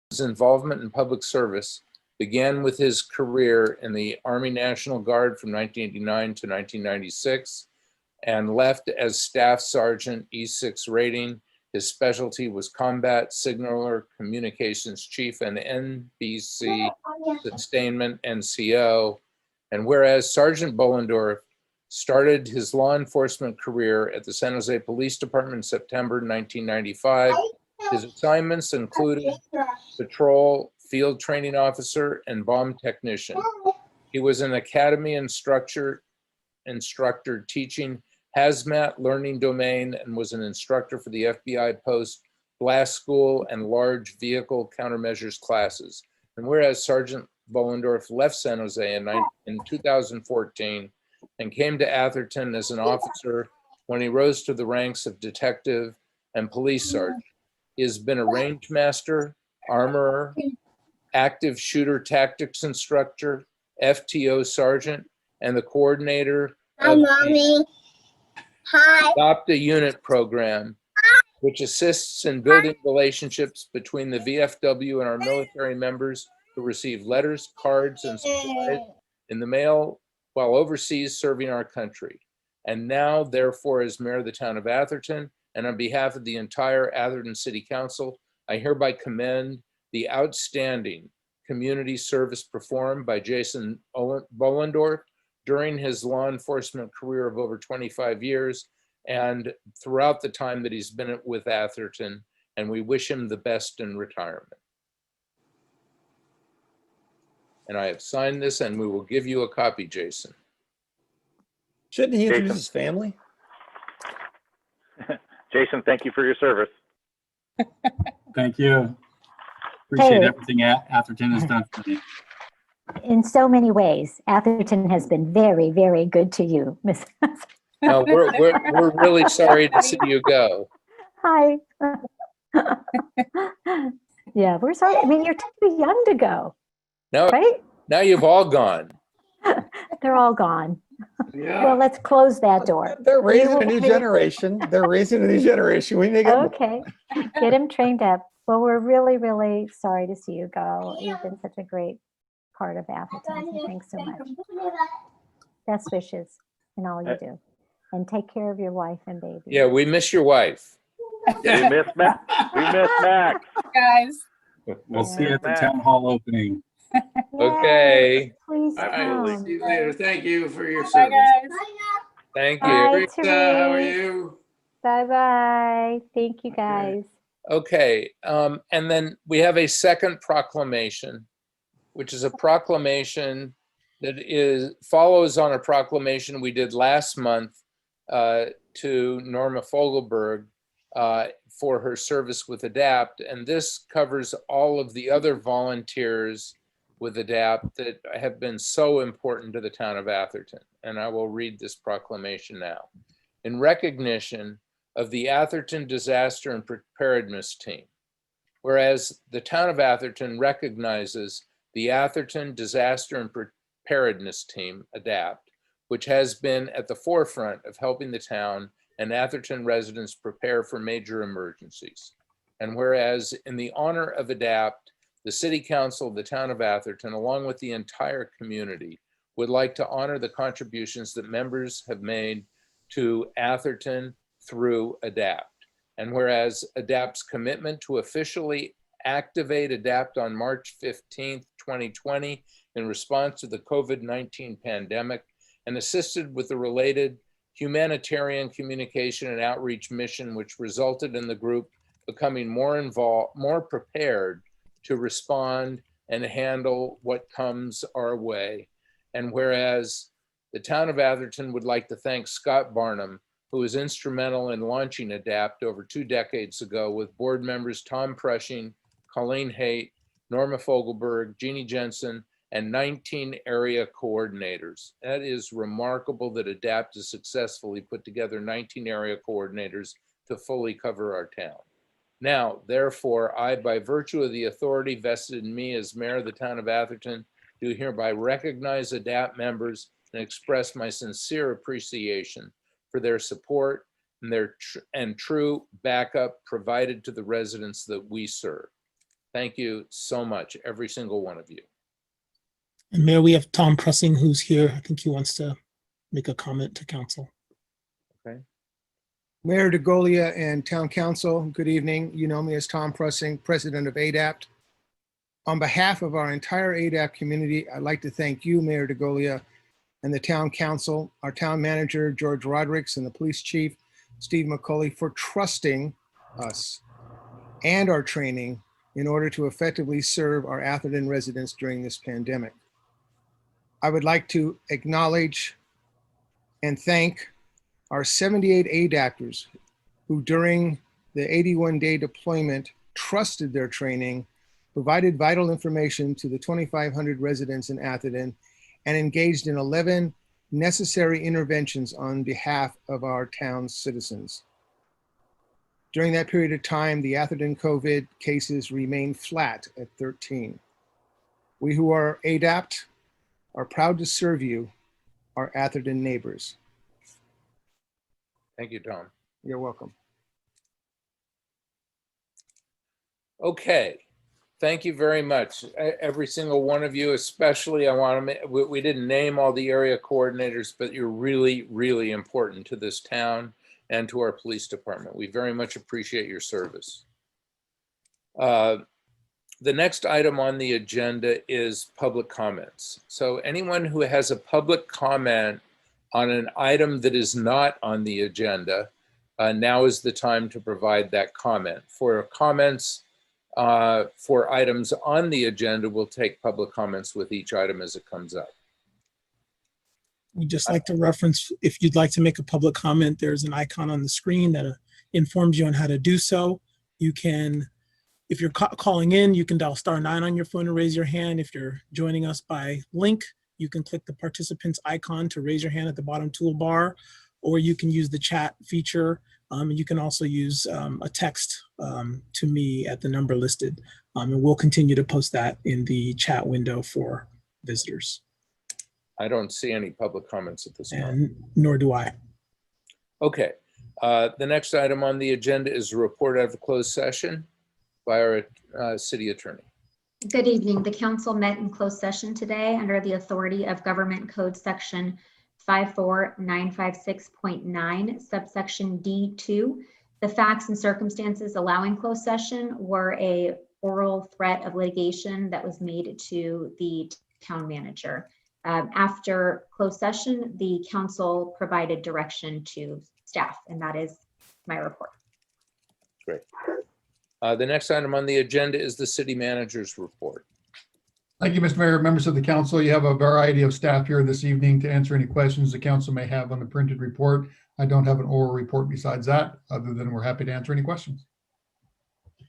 His involvement in public service began with his career in the Army National Guard from 1989 to 1996 and left as Staff Sergeant E6 rating. His specialty was Combat Signaler Communications Chief and NBC Sustainment NCO. And whereas Sergeant Bollendorf started his law enforcement career at the San Jose Police Department in September 1995, his assignments included patrol, field training officer, and bomb technician. He was an academy instructor teaching hazmat learning domain and was an instructor for the FBI post blast school and large vehicle countermeasures classes. And whereas Sergeant Bollendorf left San Jose in 2014 and came to Atherton as an officer when he rose to the ranks of detective and police sergeant. He has been a range master, armorer, active shooter tactics instructor, FTO sergeant, and the coordinator of the Adopt a Unit program, which assists in building relationships between the VFW and our military members who receive letters, cards, and supplies in the mail while overseas serving our country. And now, therefore, as mayor of the town of Atherton, and on behalf of the entire Atherton City Council, I hereby commend the outstanding community service performed by Jason Bollendorf during his law enforcement career of over 25 years and throughout the time that he's been with Atherton, and we wish him the best in retirement. And I have signed this, and we will give you a copy, Jason. Shouldn't he introduce his family? Jason, thank you for your service. Thank you. Appreciate everything Atherton has done for me. In so many ways, Atherton has been very, very good to you, Miss. No, we're really sorry to see you go. Hi. Yeah, we're sorry. I mean, you're too young to go. No, right? Now you've all gone. They're all gone. Yeah. Well, let's close that door. They're raising a new generation. They're raising a new generation. We need to Okay, get him trained up. Well, we're really, really sorry to see you go. You've been such a great part of Atherton. So thanks so much. Best wishes in all you do. And take care of your wife and baby. Yeah, we miss your wife. We miss Max. We miss Max. Guys. We'll see you at the town hall opening. Okay. Please All right, we'll come. see you later. Thank you for your Bye, service. guys. Thank you. Bye, Teresa, how are Therese. you? Bye-bye. Thank you, guys. Okay, and then we have a second proclamation, which is a proclamation that follows on a proclamation we did last month to Norma Fogelberg for her service with ADAPT. And this covers all of the other volunteers with ADAPT that have been so important to the town of Atherton. And I will read this proclamation now. In recognition of the Atherton Disaster and Preparedness Team, whereas the town of Atherton recognizes the Atherton Disaster and Preparedness Team, ADAPT, which has been at the forefront of helping the town and Atherton residents prepare for major emergencies. And whereas in the honor of ADAPT, the City Council of the town of Atherton, along with the entire community, would like to honor the contributions that members have made to Atherton through ADAPT. And whereas ADAPT's commitment to officially activate ADAPT on March 15th, 2020 in response to the COVID-19 pandemic and assisted with the related humanitarian communication and outreach mission, which resulted in the group becoming more involved, more prepared to respond and handle what comes our way. And whereas the town of Atherton would like to thank Scott Barnum, who was instrumental in launching ADAPT over 2 decades ago with board members Tom Prushing, Colleen Haight, Norma Fogelberg, Jeannie Jensen, and 19 area coordinators. That is remarkable that ADAPT has successfully put together 19 area coordinators to fully cover our town. Now, therefore, I, by virtue of the authority vested in me as mayor of the town of Atherton, do hereby recognize ADAPT members and express my sincere appreciation for their support and their true backup provided to the residents that we serve. Thank you so much, every single one of you. And Mayor, we have Tom Pressing who's here. I think he wants to make a comment to council. Mayor DeGolia and Town Council, good evening. You know me as Tom Pressing, President of ADAPT. On behalf of our entire ADAPT community, I'd like to thank you, Mayor DeGolia, and the Town Council, our Town Manager, George Rodrigues, and the Police Chief, Steve McCauley, for trusting us and our training in order to effectively serve our Atherton residents during this pandemic. I would like to acknowledge and thank our 78 ADAPTers who during the 81-day deployment trusted their training, provided vital information to the 2,500 residents in Atherton, and engaged in 11 necessary interventions on behalf of our town's citizens. During that period of time, the Atherton COVID cases remained flat at 13. We who are ADAPT are proud to serve you, our Atherton neighbors. Thank you, Tom. You're welcome. Okay, thank you very much. Every single one of you, especially I want to, we didn't name all the area coordinators, but you're really, really important to this town and to our police department. We very much appreciate your service. The next item on the agenda is public comments. So anyone who has a public comment on an item that is not on the agenda, now is the time to provide that comment. For comments for items on the agenda, we'll take public comments with each item as it comes up. We'd just like to reference, if you'd like to make a public comment, there's an icon on the screen that informs you on how to do so. You can, if you're calling in, you can dial *9 on your phone to raise your hand. If you're joining us by link, you can click the participants icon to raise your hand at the bottom toolbar, or you can use the chat feature. You can also use a text to me at the number listed. And we'll continue to post that in the chat window for visitors. I don't see any public comments at this time. And nor do I. Okay, the next item on the agenda is a report out of the closed session by our city attorney. Good evening. The council met in closed session today under the authority of Government Code Section 54956.9, subsection D2. The facts and circumstances allowing closed session were a oral threat of litigation that was made to the town manager. After closed session, the council provided direction to staff, and that is my report. Great. The next item on the agenda is the city manager's report. Thank you, Mr. Mayor. Members of the council, you have a variety of staff here this evening to answer any questions the council may have on the printed report. I don't have an oral report besides that, other than we're happy to answer any questions.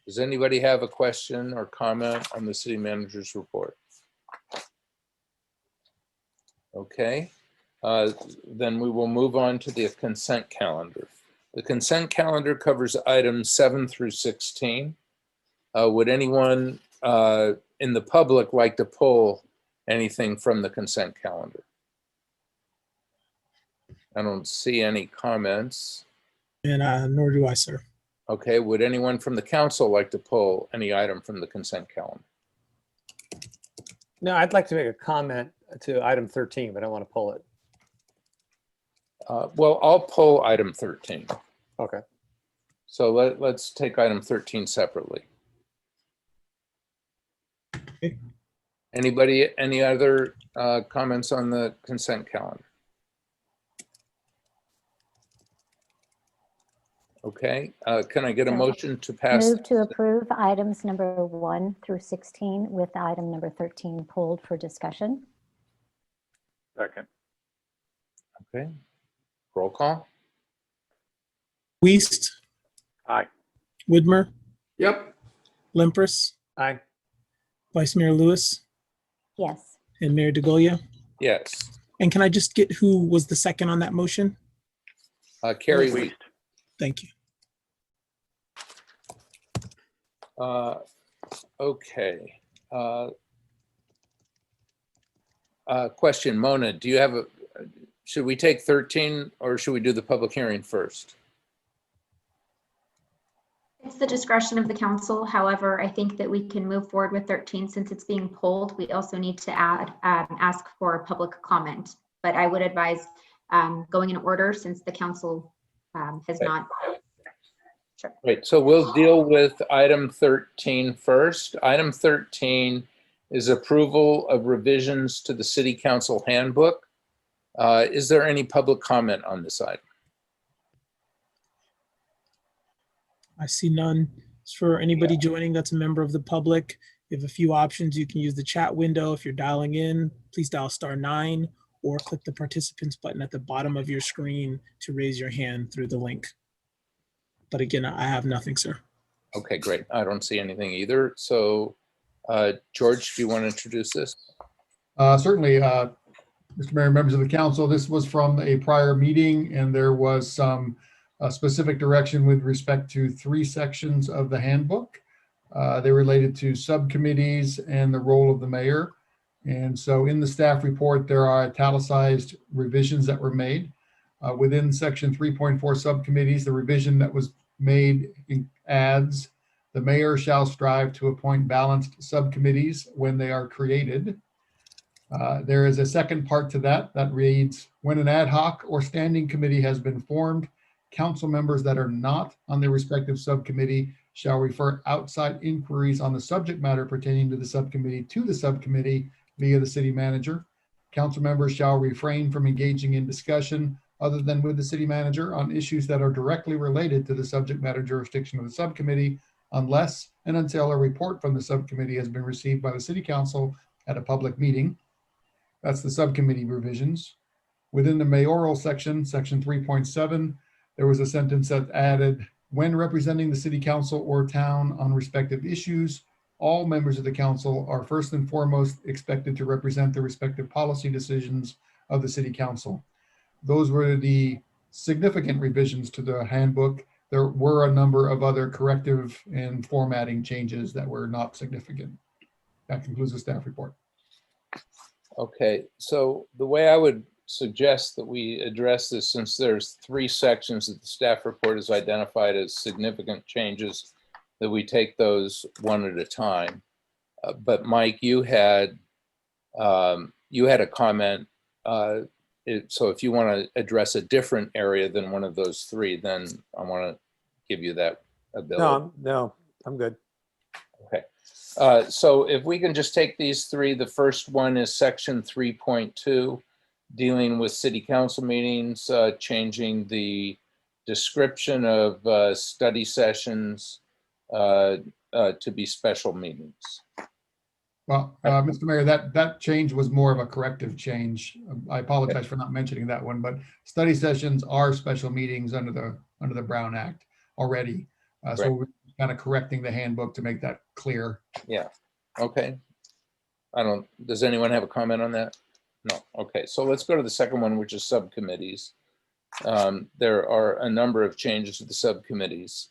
Does anybody have a question or comment on the city manager's report? Okay, then we will move on to the consent calendar. The consent calendar covers items 7 through 16. Would anyone in the public like to pull anything from the consent calendar? I don't see any comments. And nor do I, sir. Okay, would anyone from the council like to pull any item from the consent calendar? No, I'd like to make a comment to item 13, but I want to pull it. Well, I'll pull item 13. Okay. So let's take item 13 separately. Okay. Anybody, any other comments on the consent calendar? Okay, can I get a motion to pass? Move to approve items number 1 through 16 with item number 13 pulled for discussion. Second. Okay, roll call. Weist, Aye. Widmer, Yep. Lempress, Aye. Vice Mayor Lewis, Yes. and Mayor DeGolia. Yes, And can I just get who was the second on that motion? Carrie Weist. Weist. Thank you. Okay. Question, Mona, do you have a, should we take 13 or should we do the public hearing first? It's the discretion of the council. However, I think that we can move forward with 13 since it's being pulled. We also need to ask for public comment, but I would advise going in order since the council has not. Sure. Right, so we'll deal with item 13 first. Item 13 is approval of revisions to the city council handbook. Is there any public comment on this item? I see none. For anybody joining that's a member of the public, you have a few options. You can use the chat window. If you're dialing in, please dial *9 or click the participants button at the bottom of your screen to raise your hand through the link. But again, I have nothing, sir. Okay, great. I don't see anything either. So, George, do you want to introduce this? Certainly, Mr. Mayor, members of the council, this was from a prior meeting, and there was some specific direction with respect to 3 sections of the handbook. They related to subcommittees and the role of the mayor. And so in the staff report, there are italicized revisions that were made. Within section 3.4 subcommittees, the revision that was made adds, the mayor shall strive to appoint balanced subcommittees when they are created. There is a second part to that reads, when an ad hoc or standing committee has been formed, council members that are not on their respective subcommittee shall refer outside inquiries on the subject matter pertaining to the subcommittee via the city manager. Council members shall refrain from engaging in discussion other than with the city manager on issues that are directly related to the subject matter jurisdiction of the subcommittee, unless and until a report from the subcommittee has been received by the city council at a public meeting. That's the subcommittee revisions. Within the mayoral section, section 3.7, there was a sentence that added, when representing the city council or town on respective issues, all members of the council are first and foremost expected to represent the respective policy decisions of the city council. Those were the significant revisions to the handbook. There were a number of other corrective and formatting changes that were not significant. That concludes the staff report. Okay, so the way I would suggest that we address this, since there's 3 sections that the staff report has identified as significant changes, that we take those one at a time. But Mike, you had a comment. So if you want to address a different area than one of those 3, then I want to give you that ability. No, I'm good. Okay. So if we can just take these 3, the first one is section 3.2, dealing with city council meetings, changing the description of study sessions to be special meetings. Well, Mr. Mayor, that change was more of a corrective change. I apologize for not mentioning that one, but study sessions are special meetings under the Brown Act already. So we're kind of correcting the handbook to make that clear. Yeah. Okay. Does anyone have a comment on that? No. Okay. So let's go to the second one, which is subcommittees. There are a number of changes to the subcommittees.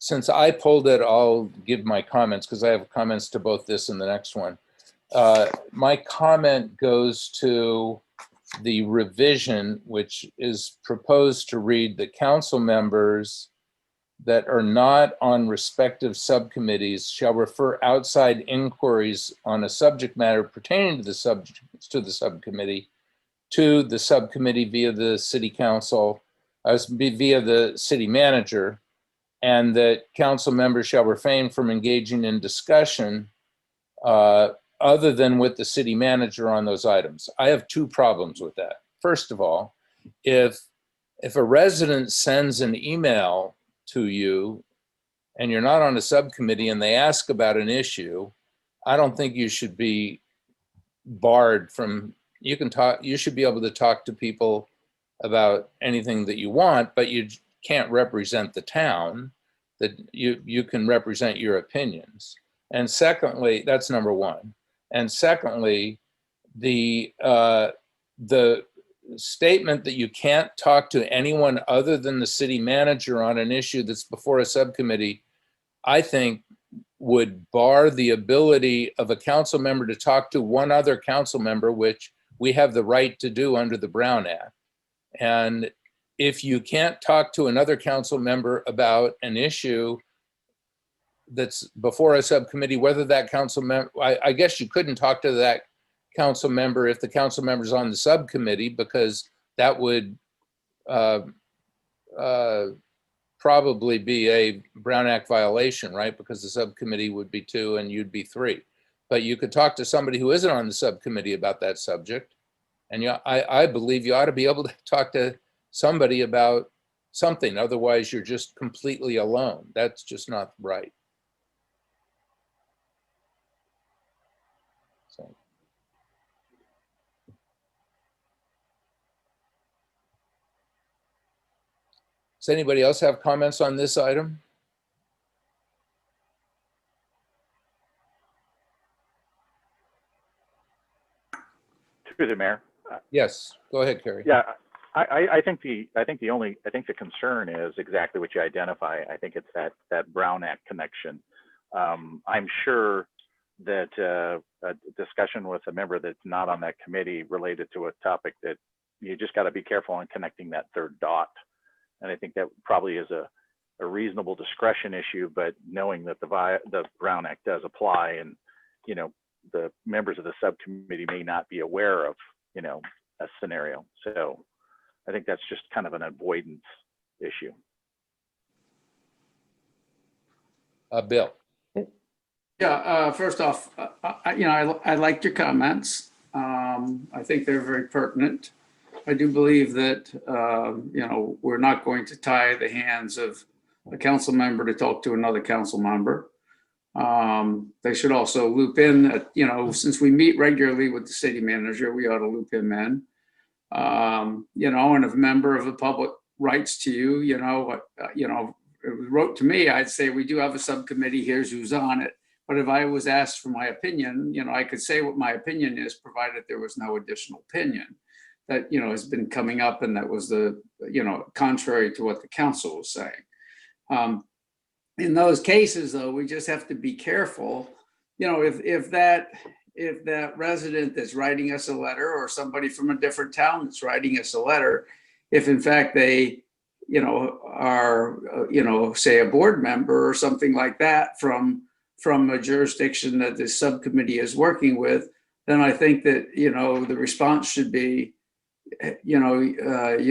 Since I pulled it, I'll give my comments because I have comments to both this and the next one. My comment goes to the revision, which is proposed to read the council members that are not on respective subcommittees shall refer outside inquiries on a subject matter pertaining to the subcommittee to the subcommittee via the city council, via the city manager, and that council members shall refrain from engaging in discussion other than with the city manager on those items. I have 2 problems with that. First of all, if a resident sends an email to you and you're not on a subcommittee and they ask about an issue, I don't think you should be barred from, you should be able to talk to people about anything that you want, but you can't represent the town, that you can represent your opinions. And secondly, that's number 1. And secondly, the statement that you can't talk to anyone other than the city manager on an issue that's before a subcommittee, I think would bar the ability of a council member to talk to one other council member, which we have the right to do under the Brown Act. And if you can't talk to another council member about an issue that's before a subcommittee, whether that council member, I guess you couldn't talk to that council member if the council member's on the subcommittee, because that would probably be a Brown Act violation, right? Because the subcommittee would be 2 and you'd be 3. But you could talk to somebody who isn't on the subcommittee about that subject. And I believe you ought to be able to talk to somebody about something. Otherwise, you're just completely alone. That's just not right. So. Does anybody else have comments on this item? Through the mayor. Yes, go ahead, Kerry. Yeah, I think the concern is exactly what you identify. I think it's that Brown Act connection. I'm sure that a discussion with a member that's not on that committee related to a topic that you just got to be careful on connecting that third dot. And I think that probably is a reasonable discretion issue, but knowing that the Brown Act does apply, and the members of the subcommittee may not be aware of a scenario. So I think that's just kind of an avoidance issue. Bill. Yeah, first off, I liked your comments. I think they're very pertinent. I do believe that, we're not going to tie the hands of a council member to talk to another council member. They should also loop in, since we meet regularly with the city manager, we ought to loop him in. And if a member of the public writes to you, wrote to me, I'd say we do have a subcommittee, here's who's on it. But if I was asked for my opinion, I could say what my opinion is, provided there was no additional opinion that, has been coming up, and that was contrary to what the council was saying. In those cases, though, we just have to be careful. If that resident that's writing us a letter, or somebody from a different town that's writing us a letter, if in fact they, are, say a board member or something like that from a jurisdiction that the subcommittee is working with, then I think that, the response should be, you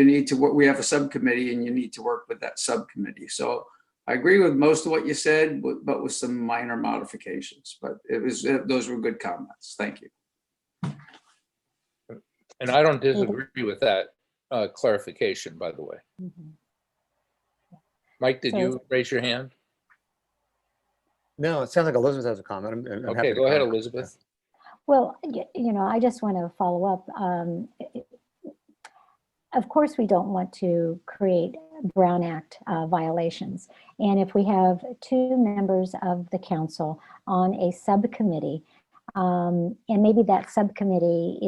need to work, we have a subcommittee and you need to work with that subcommittee. So I agree with most of what you said, but with some minor modifications, but those were good comments. Thank you. And I don't disagree with that clarification, by the way. Mhm. Mike, did you raise your hand? No, it sounds like Elizabeth has a comment. I'm happy Okay, to go ahead, comment. Elizabeth. Well, I just want to follow up. Of course, we don't want to create Brown Act violations. And if we have 2 members of the council on a subcommittee, and maybe that subcommittee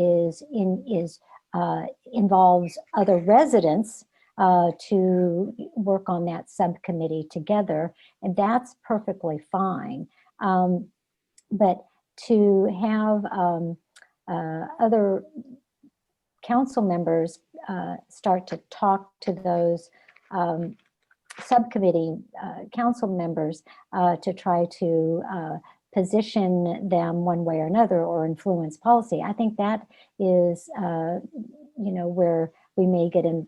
involves other residents to work on that subcommittee together, and that's perfectly fine. But to have other council members start to talk to those subcommittee council members to try to position them one way or another or influence policy, I think that is, where we may get in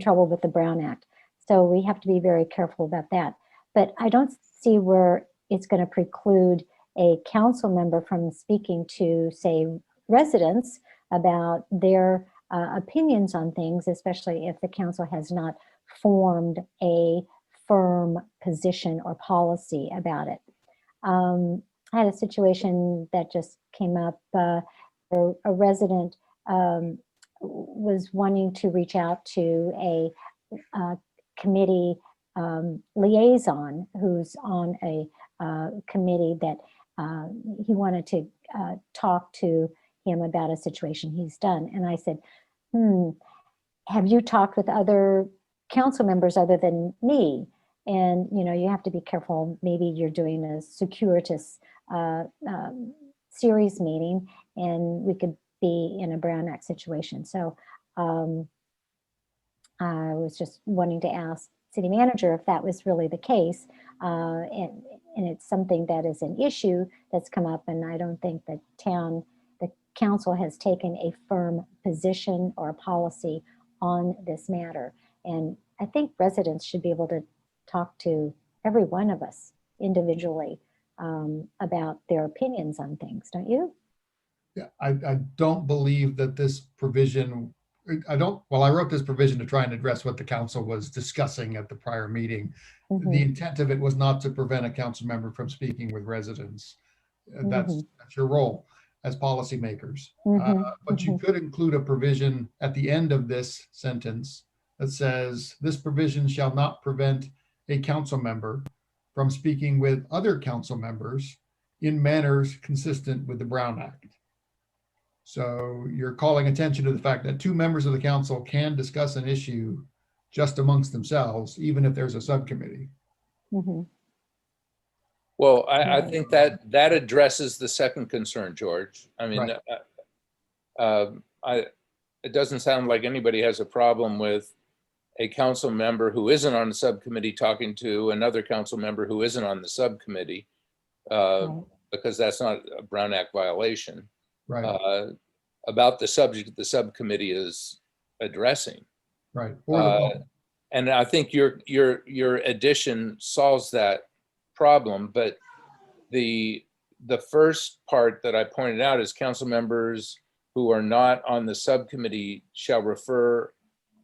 trouble with the Brown Act. So we have to be very careful about that. But I don't see where it's going to preclude a council member from speaking to, say, residents about their opinions on things, especially if the council has not formed a firm position or policy about it. I had a situation that just came up. A resident was wanting to reach out to a committee liaison who's on a committee that he wanted to talk to him about a situation he's done. And I said, have you talked with other council members other than me? And, you have to be careful. Maybe you're doing a circuitous series meeting, and we could be in a Brown Act situation. So I was just wanting to ask city manager if that was really the case. And it's something that is an issue that's come up, and I don't think the council has taken a firm position or a policy on this matter. And I think residents should be able to talk to every one of us individually about their opinions on things, don't you? Yeah, I don't believe that this provision, I wrote this provision to try and address what the council was discussing at the prior meeting. Mhm. The intent of it was not to prevent a council member from speaking with residents. That's your role as policymakers. But you could include a provision at the end of this sentence that says, this provision shall not prevent a council member from speaking with other council members in manners consistent with the Brown Act. So you're calling attention to the fact that two members of the council can discuss an issue just amongst themselves, even if there's a subcommittee. Well, I think that addresses the second concern, George. I mean, it doesn't sound like anybody has a problem with a council member who isn't on the subcommittee talking to another council member who isn't on the subcommittee, because that's not a Brown Act violation. Right. About the subject the subcommittee is addressing. Right. Or the public. And I think your addition solves that problem, but the first part that I pointed out is council members who are not on the subcommittee shall refer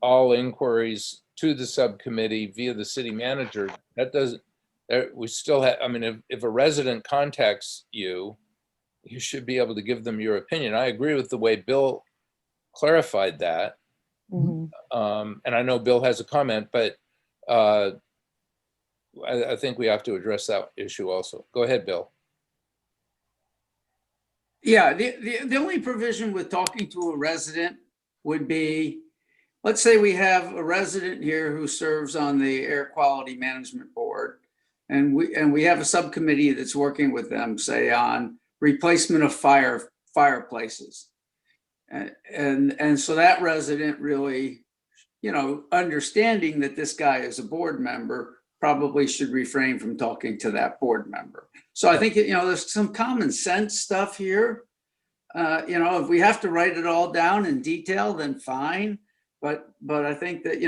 all inquiries to the subcommittee via the city manager. That doesn't, we still have, I mean, if a resident contacts you, you should be able to give them your opinion. I agree with the way Bill clarified that. And I know Bill has a comment, but I think we have to address that issue also. Go ahead, Bill. Yeah, the only provision with talking to a resident would be, let's say we have a resident here who serves on the Air Quality Management Board, and we have a subcommittee that's working with them, say on replacement of fireplaces. And so that resident really, understanding that this guy is a board member, probably should refrain from talking to that board member. So I think, there's some common sense stuff here. If we have to write it all down in detail, then fine. But I think that,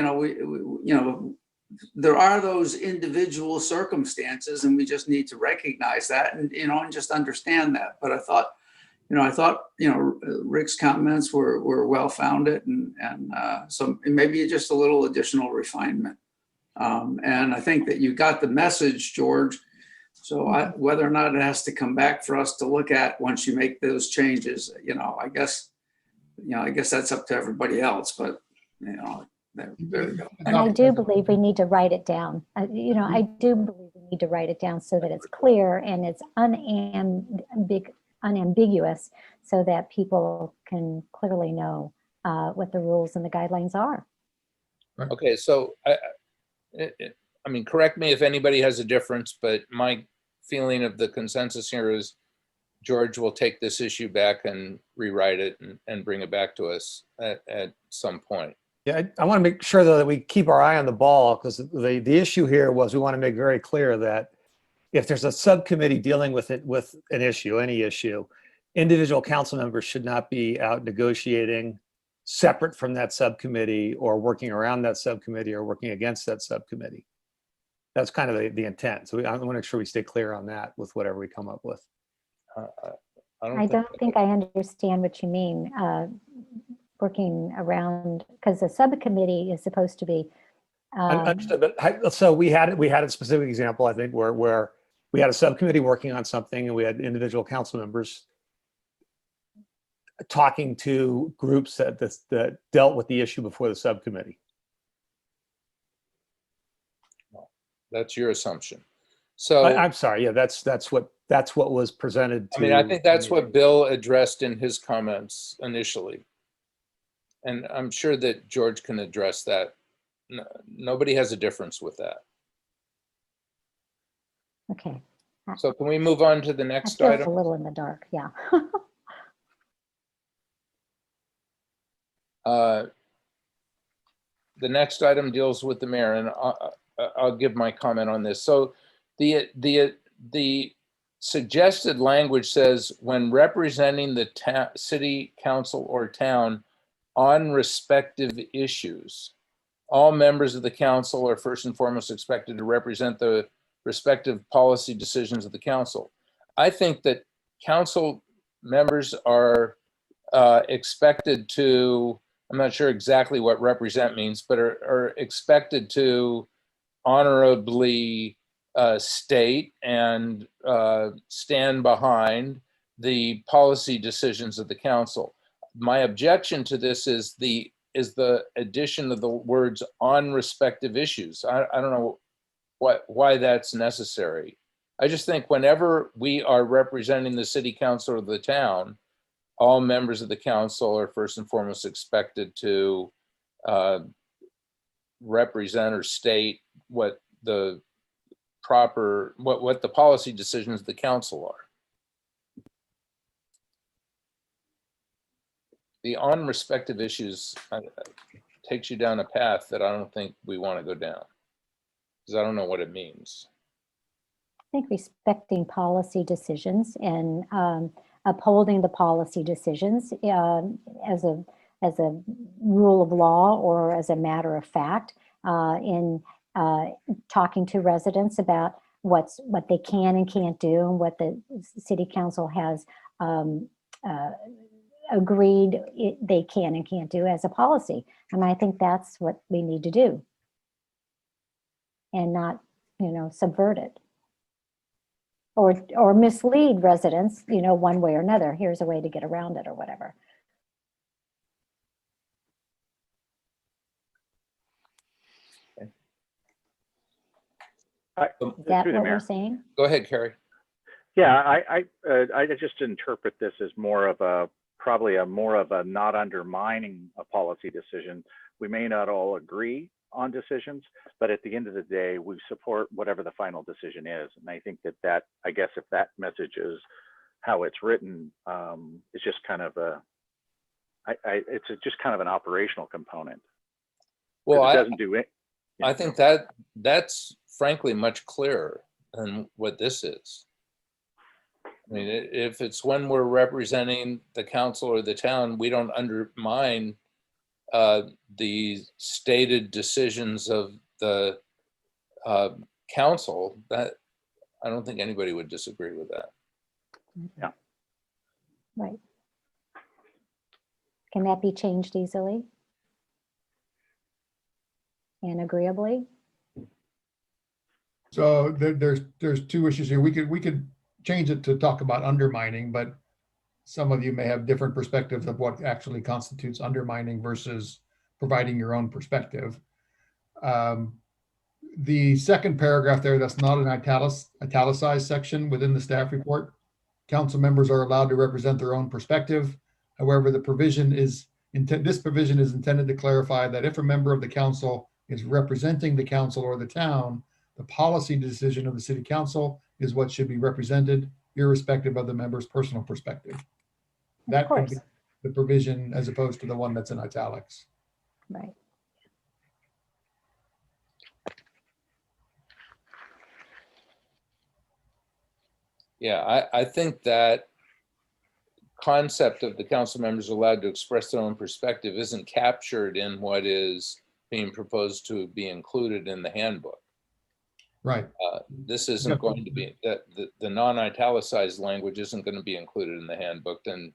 there are those individual circumstances, and we just need to recognize that and just understand that. But I thought Rick's comments were well-founded, and so maybe just a little additional refinement. And I think that you got the message, George. So whether or not it has to come back for us to look at once you make those changes, I guess that's up to everybody else. But there we go. And I do believe we need to write it down. I do believe we need to write it down so that it's clear and it's unambiguous, so that people can clearly know what the rules and the guidelines are. Okay, so I mean, correct me if anybody has a difference, but my feeling of the consensus here is George will take this issue back and rewrite it and bring it back to us at some point. Yeah, I want to make sure though that we keep our eye on the ball, because the issue here was we want to make very clear that if there's a subcommittee dealing with it, with an issue, any issue, individual council members should not be out negotiating separate from that subcommittee or working around that subcommittee or working against that subcommittee. That's kind of the intent. So I want to make sure we stay clear on that with whatever we come up with. I don't think I understand what you mean, working around, because the subcommittee is supposed to be. Understood, but so we had a specific example, I think, where we had a subcommittee working on something and we had individual council members talking to groups that dealt with the issue before the subcommittee. That's your assumption. So I'm sorry. Yeah, that's what was presented. I mean, I think that's what Bill addressed in his comments initially. And I'm sure that George can address that. Nobody has a difference with that. Okay. So can we move on to the next I feel item? a little in the dark, yeah. the next item deals with the mayor, and I'll give my comment on this. So the suggested language says, when representing the city council or town on respective issues, all members of the council are first and foremost expected to represent the respective policy decisions of the council. I think that council members are expected to, I'm not sure exactly what represent means, but are expected to honorably state and stand behind the policy decisions of the council. My objection to this is the addition of the words on respective issues. I don't know why that's necessary. I just think whenever we are representing the city council or the town, all members of the council are first and foremost expected to represent or state what the proper, what the policy decisions of the council are. The on respective issues takes you down a path that I don't think we want to go down, because I don't know what it means. I think respecting policy decisions and upholding the policy decisions as a rule of law or as a matter of fact, in talking to residents about what they can and can't do, and what the city council has agreed they can and can't do as a policy. And I think that's what we need to do, and not, subvert it or mislead residents, one way or another. Here's a way to get around it or whatever. Is that what we're saying? Go ahead, Carrie. Yeah, I just interpret this as more of a, probably more of a not undermining a policy decision. We may not all agree on decisions, but at the end of the day, we support whatever the final decision is. And I think that I guess if that message is how it's written, it's just kind of it's just kind of an operational component. Well, it doesn't do it. I think that's frankly much clearer than what this is. I mean, if it's when we're representing the council or the town, we don't undermine the stated decisions of the council. That, I don't think anybody would disagree with that. Yeah. Right. Can that be changed easily and agreeably? So there's two issues here. We could change it to talk about undermining, but some of you may have different perspectives of what actually constitutes undermining versus providing your own perspective. The second paragraph there, that's not an italicized section within the staff report. Council members are allowed to represent their own perspective. However, this provision is intended to clarify that if a member of the council is representing the council or the town, the policy decision of the city council is what should be represented, irrespective of the member's personal perspective. That could be the provision as opposed to the one that's in italics. Right. Yeah, I think that concept of the council members allowed to express their own perspective isn't captured in what is being proposed to be included in the handbook. Right. This isn't going to be, the non-italicized language isn't going to be included in the handbook, then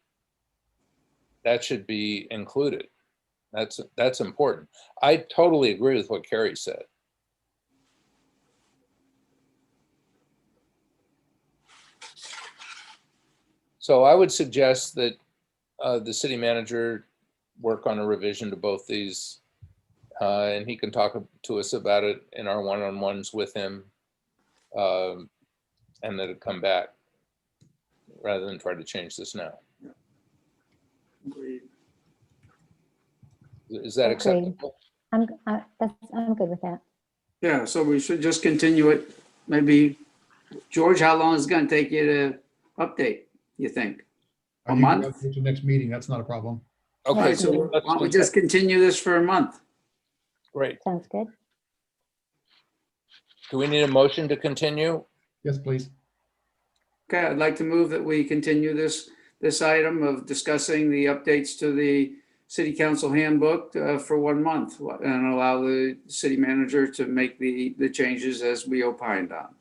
that should be included. That's important. I totally agree with what Carrie said. So I would suggest that the city manager work on a revision to both these, and he can talk to us about it in our one-on-ones with him, and that it come back rather than try to change this now. Agreed. Is that acceptable? I'm good with that. Yeah, so we should just continue it. Maybe, George, how long is it going to take you to update, you think? A month? To the next meeting, that's not a problem. All Okay, right, so why don't we just continue this for a month? Great. Sounds good. Do we need a motion to continue? Yes, please. Okay, I'd like to move that we continue this item of discussing the updates to the city council handbook for 1 month and allow the city manager to make the changes as we opined on.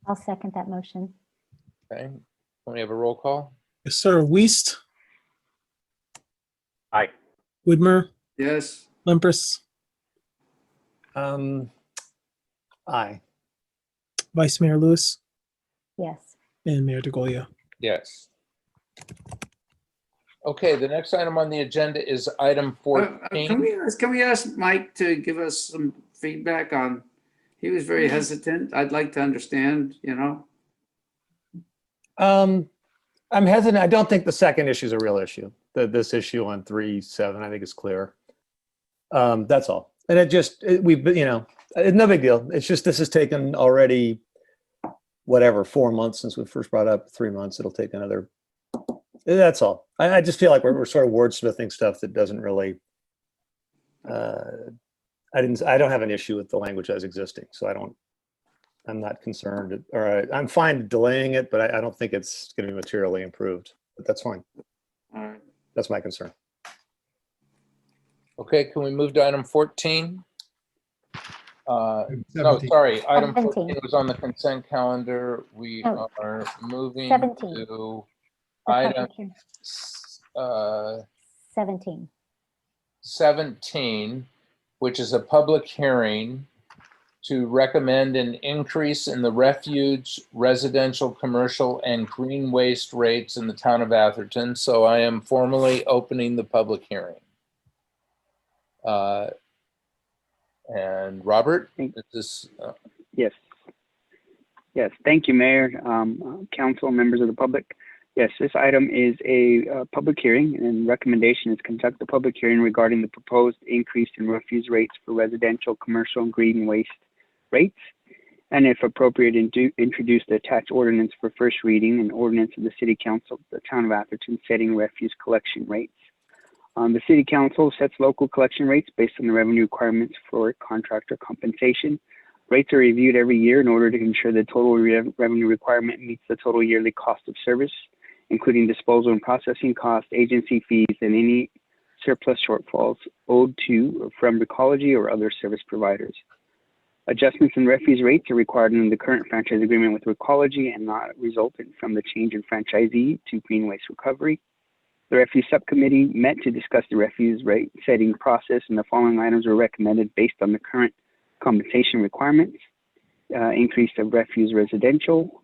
I'll second that motion. Okay. Can we have a roll call? Yes, sir. Weist, Aye. Widmer, Yes, Lemprus, Aye. Vice Mayor Lewis, Yes. and Mayor DeGolia. Yes. Okay, the next item on the agenda is item 14. Can we ask Mike to give us some feedback on, he was very hesitant. I'd like to understand, you know. I'm hesitant. I don't think the second issue is a real issue. This issue on 3.7, I think is clear. That's all. And we've been, it's no big deal. It's just, this has taken already, whatever, 4 months since we first brought up, 3 months. It'll take another, that's all. I just feel like we're sort of wordsmithing stuff that doesn't really, I don't have an issue with the language as existing. So I'm not concerned, or I'm fine delaying it, but I don't think it's going to be materially improved, but that's fine. All right. That's my concern. Okay, can we move to item 14? No, 17. sorry, item 17. 14 was on the consent calendar. We Oh. are moving 17. to The item public hearing. 17. 17, which is a public hearing to recommend an increase in the refuge, residential, commercial, and green waste rates in the town of Atherton. So I am formally opening the public hearing. And Robert, is this? Yes. Yes. Thank you, Mayor, Council, members of the public. Yes, this item is a public hearing, and recommendation is conduct a public hearing regarding the proposed increase in refuse rates for residential, commercial, and green waste rates, and if appropriate, introduce the attached ordinance for first reading, an ordinance of the City Council of the Town of Atherton setting refuse collection rates. The City Council sets local collection rates based on the revenue requirements for contractor compensation. Rates are reviewed every year in order to ensure the total revenue requirement meets the total yearly cost of service, including disposal and processing costs, agency fees, and any surplus shortfalls owed to or from Recology or other service providers. Adjustments in refuse rates are required in the current franchise agreement with Recology and not resultant from the change in franchisee to green waste recovery. The refuse subcommittee met to discuss the refuse rate setting process, and the following items were recommended based on the current compensation requirements: increase of refuse residential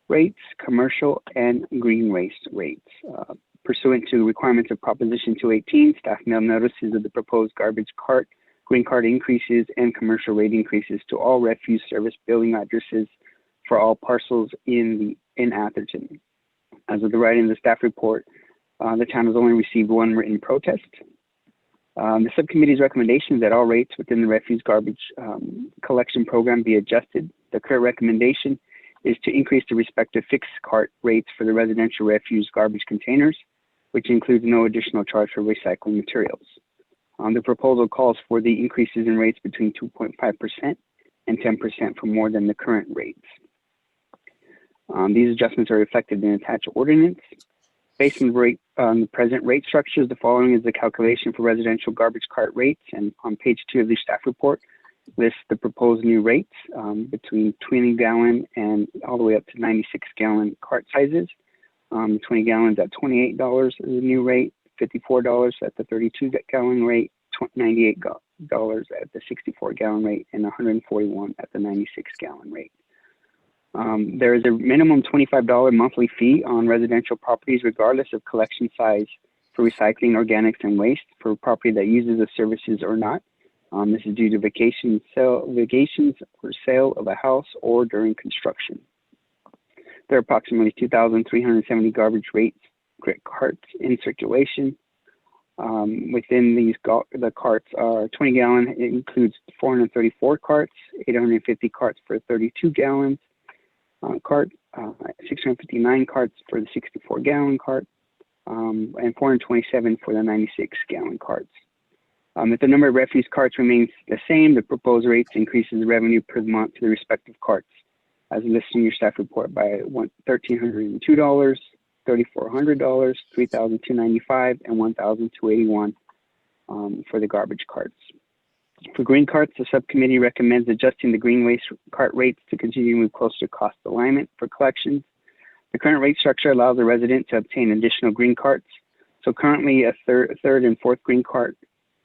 rates, commercial, and green waste rates. Pursuant to the requirements of Proposition 218, staff mailed notices of the proposed garbage cart, green card increases, and commercial rate increases to all refuse service billing addresses for all parcels in Atherton. As of the writing of the staff report, the town has only received one written protest. The subcommittee's recommendation is that all rates within the refuse garbage collection program be adjusted. The current recommendation is to increase the respective fixed cart rates for the residential refuse garbage containers, which includes no additional charge for recycling materials. The proposal calls for the increases in rates between 2.5% and 10% for more than the current rates. These adjustments are reflected in attached ordinance. Based on the present rate structures, the following is the calculation for residential garbage cart rates, and on page 2 of the staff report lists the proposed new rates between 20-gallon and all the way up to 96-gallon cart sizes. 20 gallons at $28 is the new rate, $54 at the 32-gallon rate, $98 at the 64-gallon rate, and $141 at the 96-gallon rate. There is a minimum $25 monthly fee on residential properties regardless of collection size for recycling, organics, and waste for property that uses the services or not. This is due to vacations or sale of a house or during construction. There are approximately 2,370 garbage carts in circulation. Within these, the carts are 20 gallon. It includes 434 carts, 850 carts for 32 gallons cart, 659 carts for the 64-gallon cart, and 427 for the 96-gallon carts. If the number of refuse carts remains the same, the proposed rates increases the revenue per month to the respective carts, as listed in your staff report by $1,302, $3,400, $3,295, and $1,281 for the garbage carts. For green carts, the subcommittee recommends adjusting the green waste cart rates to continue to move closer to cost alignment for collections. The current rate structure allows the resident to obtain additional green carts. So currently a third and fourth green cart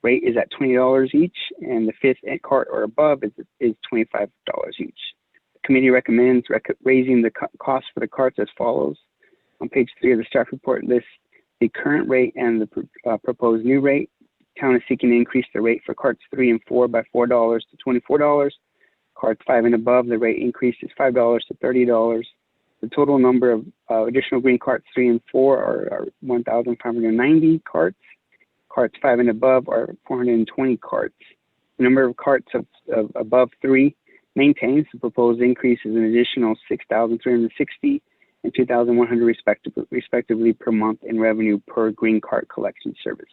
rate is at $20 each, and the fifth cart or above is $25 each. The committee recommends raising the cost for the carts as follows. On page 3 of the staff report lists the current rate and the proposed new rate. Town is seeking to increase the rate for carts 3 and 4 by $4 to $24. Carts 5 and above, the rate increase is $5 to $30. The total number of additional green carts 3 and 4 are 1,590 carts. Carts 5 and above are 420 carts. The number of carts of above 3 maintains. The proposed increase is an additional 6,360 and 2,100 respectively per month in revenue per green cart collection service.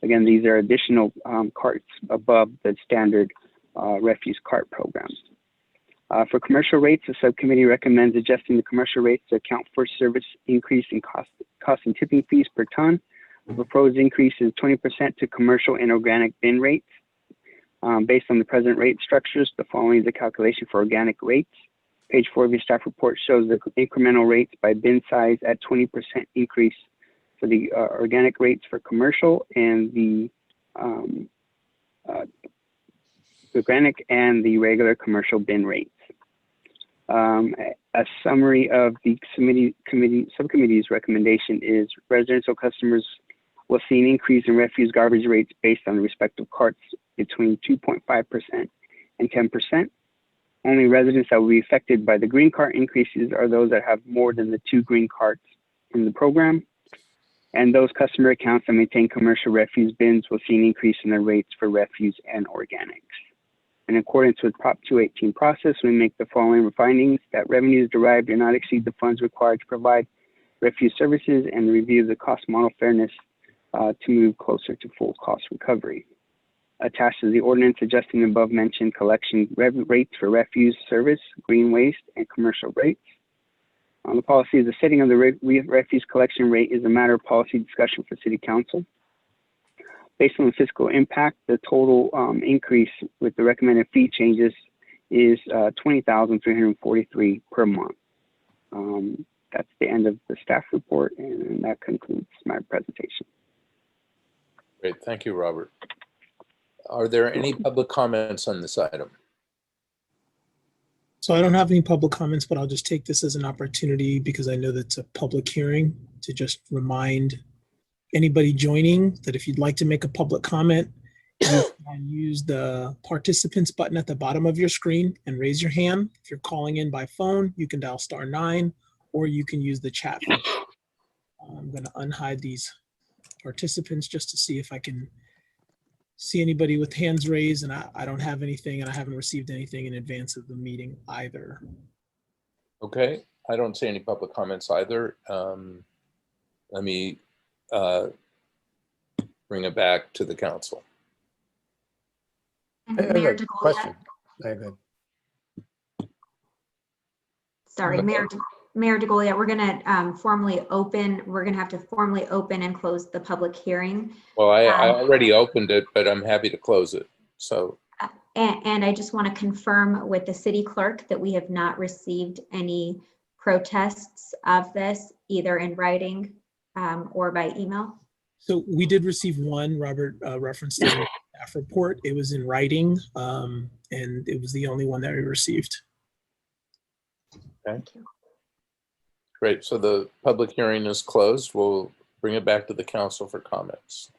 Again, these are additional carts above the standard refuse cart programs. For commercial rates, the subcommittee recommends adjusting the commercial rates to account for service increase in cost and tipping fees per ton. The proposed increase is 20% to commercial and organic bin rates. Based on the present rate structures, the following is a calculation for organic rates. Page 4 of your staff report shows the incremental rates by bin size at 20% increase for the organic rates for commercial and the organic and the regular commercial bin rates. A summary of the subcommittee's recommendation is residential customers will see an increase in refuse garbage rates based on the respective carts between 2.5% and 10%. Only residents that will be affected by the green cart increases are those that have more than the 2 green carts in the program. And those customer accounts that maintain commercial refuse bins will see an increase in their rates for refuse and organics. In accordance with Prop 218 process, we make the following findings: that revenues derived do not exceed the funds required to provide refuse services, and review the cost model fairness to move closer to full cost recovery. Attached to the ordinance adjusting the above mentioned collection rates for refuse service, green waste, and commercial rates. The policy is the setting of the refuse collection rate is a matter of policy discussion for City Council. Based on the fiscal impact, the total increase with the recommended fee changes is $20,343 per month. That's the end of the staff report, and that concludes my presentation. Great, thank you, Robert. Are there any public comments on this item? So I don't have any public comments, but I'll just take this as an opportunity, because I know that's a public hearing, to just remind anybody joining that if you'd like to make a public comment, you can use the participants button at the bottom of your screen and raise your hand. If you're calling in by phone, you can dial *9, or you can use the chat feature. I'm going to unhide these participants just to see if I can see anybody with hands raised, and I don't have anything, and I haven't received anything in advance of the meeting either. Okay, I don't see any public comments either. Let me bring it back to the council. And I have Mayor a DeGolia, question. Go ahead. sorry, Mayor DeGolia, we're going to formally open, we're going to have to formally open and close the public hearing. Well, I already opened it, but I'm happy to close it. So, And I just want to confirm with the city clerk that we have not received any protests of this, either in writing or by email. So we did receive one, Robert referenced in the staff report. It was in writing, and it was the only one that we received. okay. Great, so the public hearing is closed. We'll bring it back to the council for comments.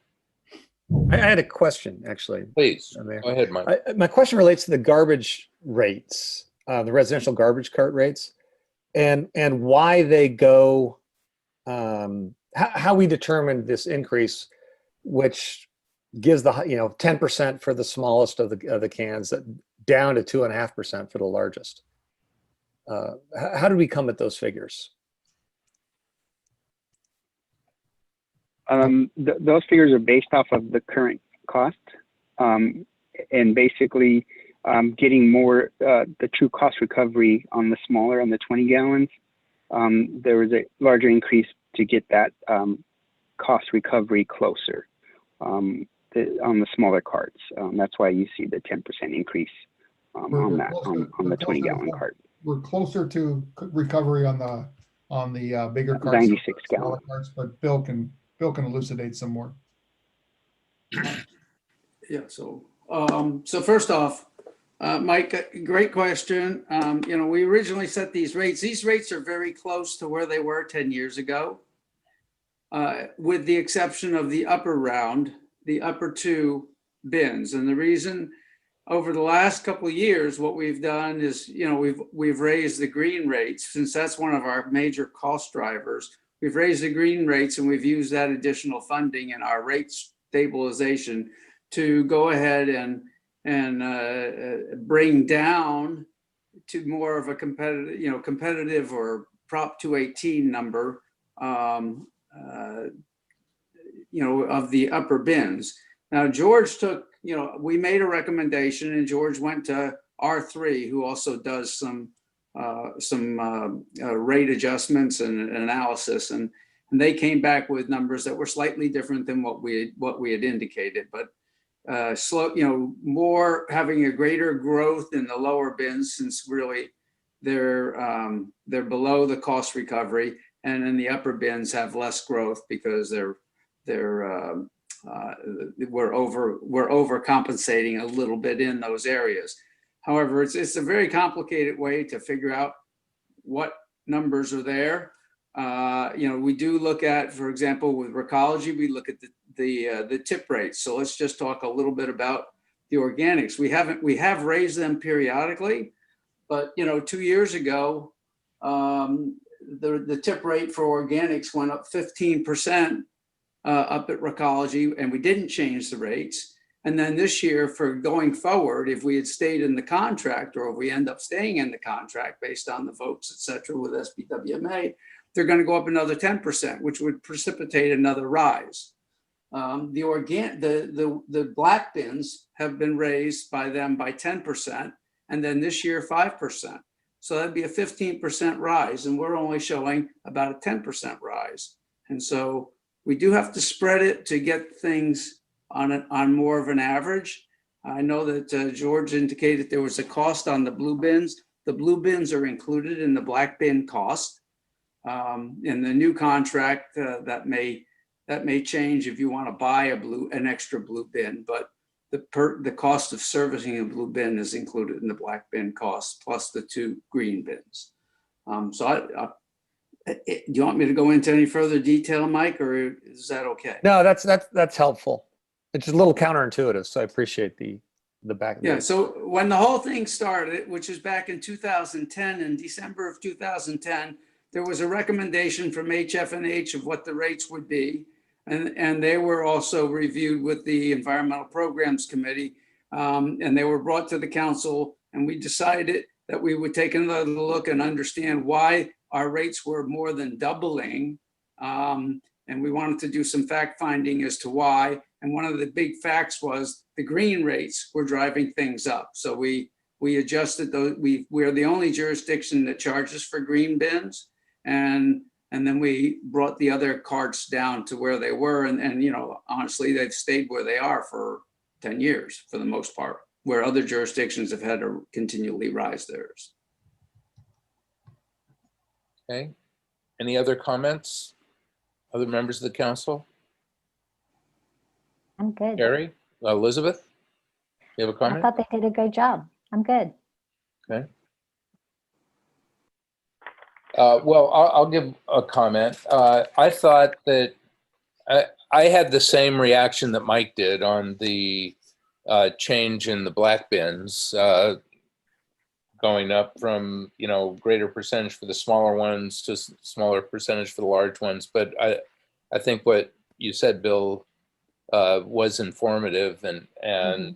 I had a question, actually. Please, Mayor. go ahead, Mike. My question relates to the garbage rates, the residential garbage cart rates, and why they go, how we determined this increase, which gives the 10% for the smallest of the cans, down to 2.5% for the largest. How did we come at those figures? Those figures are based off of the current cost, and basically getting more the true cost recovery on the smaller, on the 20 gallons. There was a larger increase to get that cost recovery closer on the smaller carts. That's why you see the 10% increase on that, on the 20 gallon cart. We're closer to recovery on the bigger carts. 96 smaller gallon. carts, but Bill can elucidate some more. Yeah, so first off, Mike, great question. We originally set these rates. These rates are very close to where they were 10 years ago, with the exception of the upper round, the upper two bins. And the reason, over the last couple of years, what we've done is, we've raised the green rates, since that's one of our major cost drivers. We've raised the green rates, and we've used that additional funding in our rate stabilization to go ahead and bring down to more of a competitive or Prop 218 number, of the upper bins. Now, George took, we made a recommendation, and George went to R3, who also does some rate adjustments and analysis, and they came back with numbers that were slightly different than what we had indicated, but more having a greater growth in the lower bins, since really they're below the cost recovery, and then the upper bins have less growth because we're overcompensating a little bit in those areas. However, it's a very complicated way to figure out what numbers are there. We do look at, for example, with Recology, we look at the tip rates. So let's just talk a little bit about the organics. We have raised them periodically, but 2 years ago, the tip rate for organics went up 15% up at Recology, and we didn't change the rates. And then this year, for going forward, if we had stayed in the contract, or if we end up staying in the contract based on the votes, et cetera, with SBWMA, they're going to go up another 10%, which would precipitate another rise. The black bins have been raised by them by 10%, and then this year 5%. So that'd be a 15% rise, and we're only showing about a 10% rise. And so we do have to spread it to get things on more of an average. I know that George indicated there was a cost on the blue bins. The blue bins are included in the black bin cost. In the new contract, that may change if you want to buy an extra blue bin, but the cost of servicing a blue bin is included in the black bin cost, plus the 2 green bins. Do you want me to go into any further detail, Mike, or is that okay? No, that's helpful. It's a little counterintuitive, so I appreciate the back. Yeah, so when the whole thing started, which is back in 2010, in December of 2010, there was a recommendation from HF&H of what the rates would be. And they were also reviewed with the Environmental Programs Committee, and they were brought to the council, and we decided that we would take another look and understand why our rates were more than doubling. And we wanted to do some fact finding as to why. And one of the big facts was the green rates were driving things up. So we adjusted those. We're the only jurisdiction that charges for green bins. And then we brought the other carts down to where they were. And honestly, they've stayed where they are for 10 years for the most part, where other jurisdictions have had to continually rise theirs. Okay. Any other comments? Other members of the council? I'm good. Gary, Elizabeth, you have a I comment? thought they did a great job. I'm good. Okay. Well, I'll give a comment. I thought that I had the same reaction that Mike did on the change in the black bins, going up from, greater percentage for the smaller ones to smaller percentage for the large ones. But I think what you said, Bill, was informative, and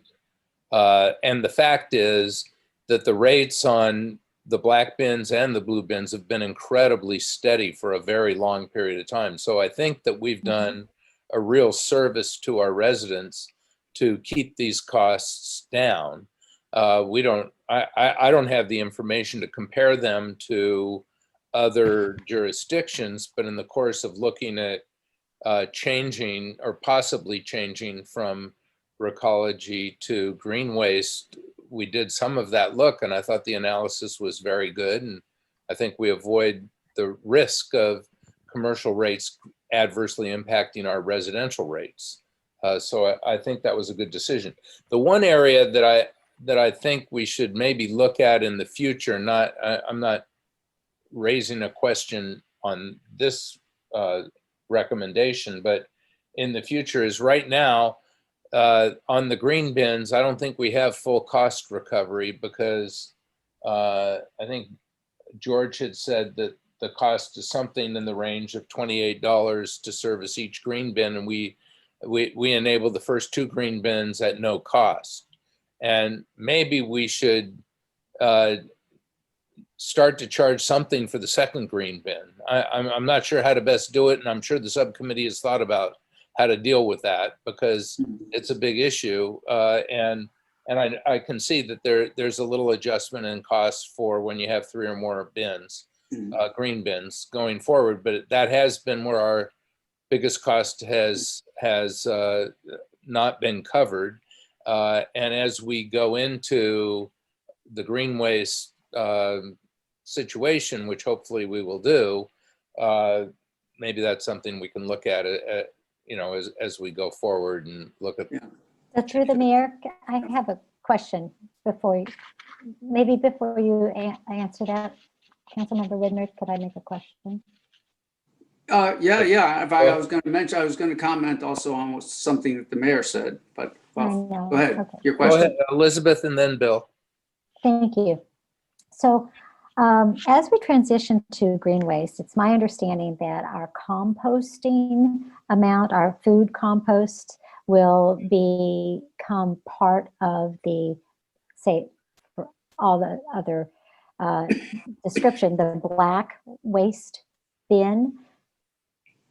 the fact is that the rates on the black bins and the blue bins have been incredibly steady for a very long period of time. So I think that we've done a real service to our residents to keep these costs down. I don't have the information to compare them to other jurisdictions, but in the course of looking at changing or possibly changing from recology to green waste, we did some of that look, and I thought the analysis was very good. And I think we avoid the risk of commercial rates adversely impacting our residential rates. So I think that was a good decision. The one area that I think we should maybe look at in the future, I'm not raising a question on this recommendation, but in the future is right now, on the green bins, I don't think we have full cost recovery because I think George had said that the cost is something in the range of $28 to service each green bin, and we enabled the first 2 green bins at no cost. And maybe we should start to charge something for the second green bin. I'm not sure how to best do it, and I'm sure the subcommittee has thought about how to deal with that because it's a big issue. And I can see that there's a little adjustment in costs for when you have 3 or more bins, green bins going forward. But that has been where our biggest cost has not been covered. And as we go into the green waste situation, which hopefully we will do, maybe that's something we can look at as we go forward and look at. So through the mayor, I have a question before you answer that. Councilmember Widmer, could I make a question? Yeah. If I was going to mention, I was going to comment also on something that the mayor said, but well, I know. go ahead. Okay. Your question. Go ahead, Elizabeth, and then Bill. Thank you. So as we transition to green waste, it's my understanding that our composting amount, our food compost, will become part of the, say, for all the other description, the black waste bin.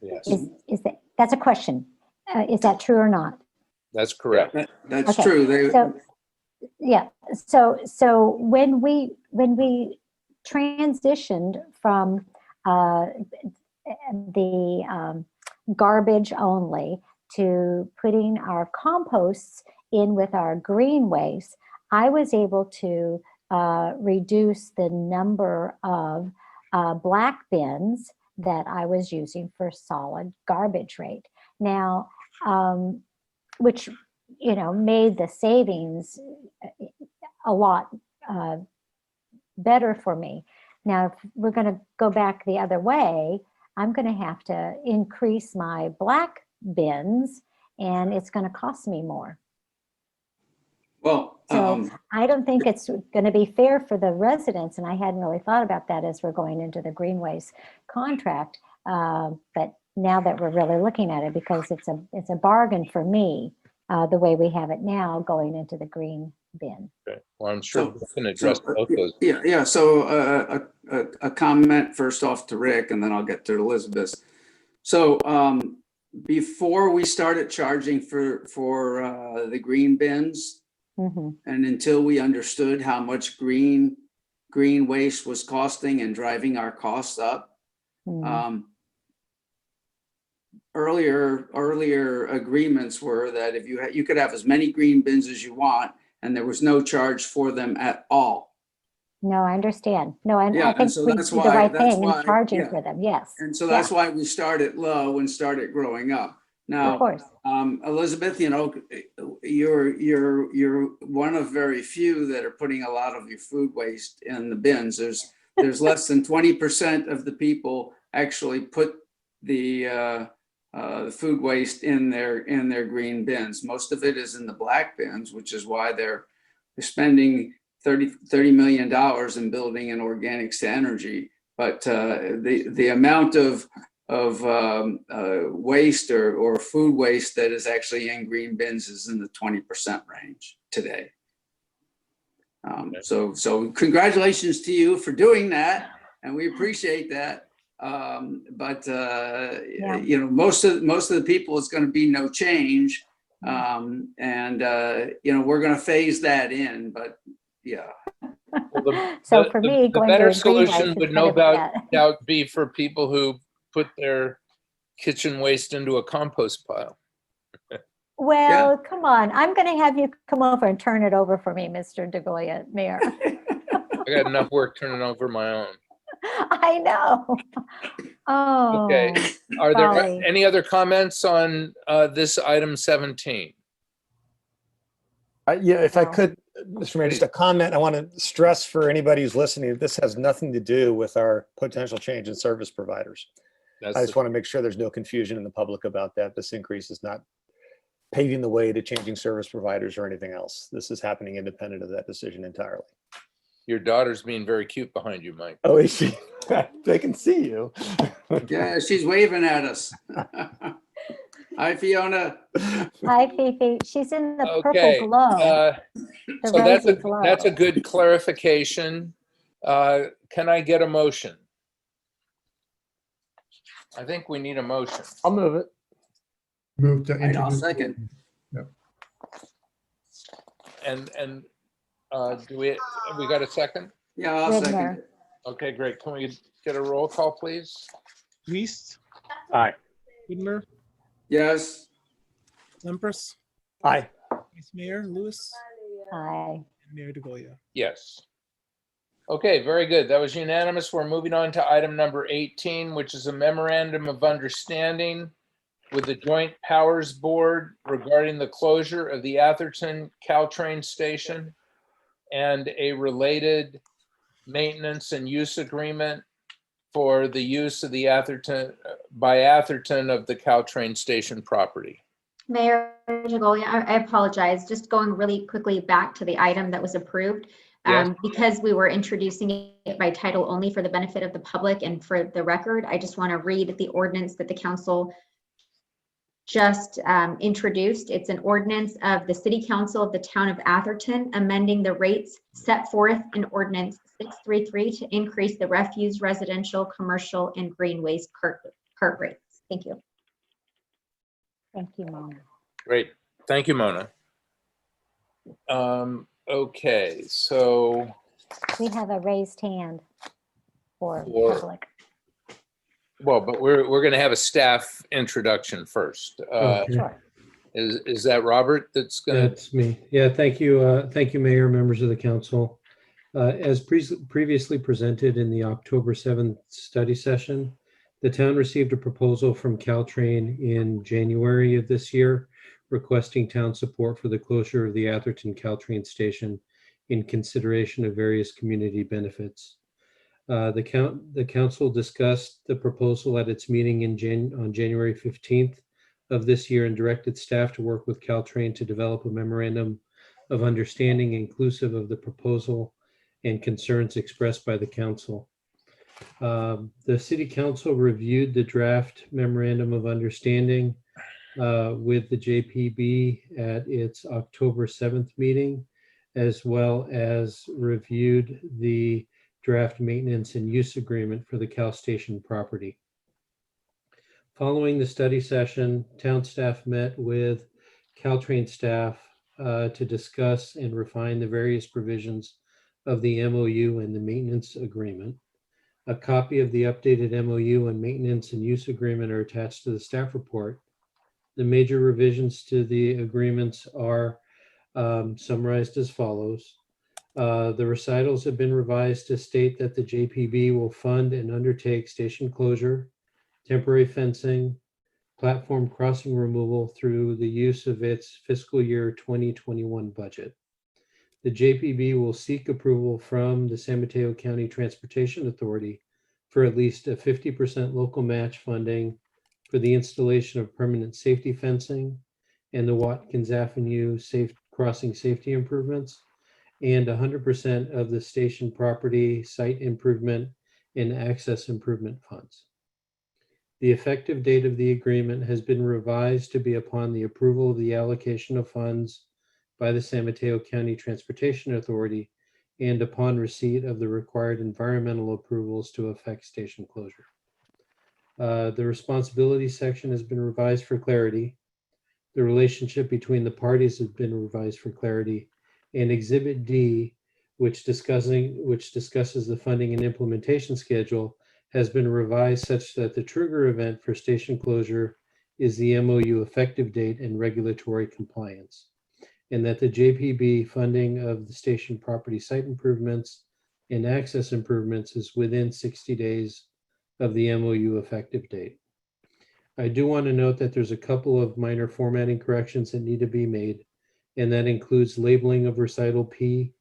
Yes, That's a question. Is that true or not? that's correct. That's Okay, true. So when we transitioned from the garbage only to putting our composts in with our green waste, I was able to reduce the number of black bins that I was using for solid garbage rate. Now, which made the savings a lot better for me. Now, if we're going to go back the other way, I'm going to have to increase my black bins, and it's going to cost me more. Well, So I don't think it's going to be fair for the residents, and I hadn't really thought about that as we're going into the green waste contract. But now that we're really looking at it, because it's a bargain for me, the way we have it now going into the green bin. Okay. Well, I'm sure we can address both those. Yeah. So a comment first off to Rick, and then I'll get to Elizabeth. So before we started charging for the green bins, and until we understood how much green waste was costing and driving our costs up, earlier agreements were that if you could have as many green bins as you want, and there was no charge for them at all. No, I understand. No, I think so we that's did why- the right that's thing why- in charging yeah. for them. Yes. And so that's why we started low and started growing up. Now, Of course. Elizabeth, you're one of very few that are putting a lot of your food waste in the bins. There's less than 20% of the people actually put the food waste in their green bins. Most of it is in the black bins, which is why they're spending $30 million in building an organics to energy. But the amount of waste or food waste that is actually in green bins is in the 20% range today. So congratulations to you for doing that, and we appreciate that. Most of the people, it's going to be no change. We're going to phase that in, but yeah. Well, So for me, the going better to green waste solution is would kind no of a bet. doubt be for people who put their kitchen waste into a compost pile. Well, come on. I'm going to have you come over and turn it over for me, Mr. DeGolia, Mayor. I got enough work turning over my own. I know. Oh, Okay. Are there golly. any other comments on this item 17? Yeah, if I No. could, Mr. Mayor, just a comment. I want to stress for anybody who's listening, this has nothing to do with our potential change in service providers. I just want to make sure there's no confusion in the public about that. This increase is not paving the way to changing service providers or anything else. This is happening independent of that decision entirely. Your daughter's being very cute behind you, Mike. Oh, is she? They can see you. Yeah, she's waving at us. Hi, Fiona. Hi, Fifi. She's in the Okay. purple glow. The So rosy glow. that's a good clarification. Can I get a motion? I think we need a motion. I'll move it. Move to Right, I'll introduce. second. And do we got a second? Yeah, I'll second Widmer. it. Okay, great. Can we get a roll call, please? Reese, Aye. Widmer, Yes. Lempress, Aye. Vice Mayor Lewis, Hi. and Mayor DeGolia. Yes. Okay, very good. That was unanimous. We're moving on to item number 18, which is a memorandum of understanding with the Joint Powers Board regarding the closure of the Atherton Caltrain station and a related maintenance and use agreement for the use of the Atherton by Atherton of the Caltrain station property. Mayor DeGolia, I apologize, just going really quickly back to the item that was approved. Yes. Because we were introducing it by title only for the benefit of the public and for the record, I just want to read the ordinance that the council just introduced. It's an ordinance of the City Council of the Town of Atherton, amending the rates set forth in Ordinance 633 to increase the refuse, residential, commercial, and green waste cart rates. Thank you. Thank you, Mona. Great. Thank you, Mona. Okay, so We have a raised hand for public. well, but we're going to have a staff introduction first. Okay. Sure. Is that Robert that's going to? That's me. Yeah, thank you. Thank you, Mayor, members of the council. As previously presented in the October 7th study session, the town received a proposal from Caltrain in January of this year, requesting town support for the closure of the Atherton Caltrain station in consideration of various community benefits. The council discussed the proposal at its meeting on January 15th of this year and directed staff to work with Caltrain to develop a memorandum of understanding inclusive of the proposal and concerns expressed by the council. The city council reviewed the draft memorandum of understanding with the JPB at its October 7th meeting, as well as reviewed the draft maintenance and use agreement for the Cal Station property. Following the study session, town staff met with Caltrain staff to discuss and refine the various provisions of the MOU and the maintenance agreement. A copy of the updated MOU and maintenance and use agreement are attached to the staff report. The major revisions to the agreements are summarized as follows. The recitals have been revised to state that the JPB will fund and undertake station closure, temporary fencing, platform crossing removal through the use of its fiscal year 2021 budget. The JPB will seek approval from the San Mateo County Transportation Authority for at least a 50% local match funding for the installation of permanent safety fencing and the Watkins Avenue crossing safety improvements, and 100% of the station property site improvement and access improvement funds. The effective date of the agreement has been revised to be upon the approval of the allocation of funds by the San Mateo County Transportation Authority and upon receipt of the required environmental approvals to effect station closure. The responsibility section has been revised for clarity. The relationship between the parties has been revised for clarity. And Exhibit D, which discusses the funding and implementation schedule, has been revised such that the trigger event for station closure is the MOU effective date and regulatory compliance, and that the JPB funding of the station property site improvements and access improvements is within 60 days of the MOU effective date. I do want to note that there's a couple of minor formatting corrections that need to be made, and that includes labeling of recital P,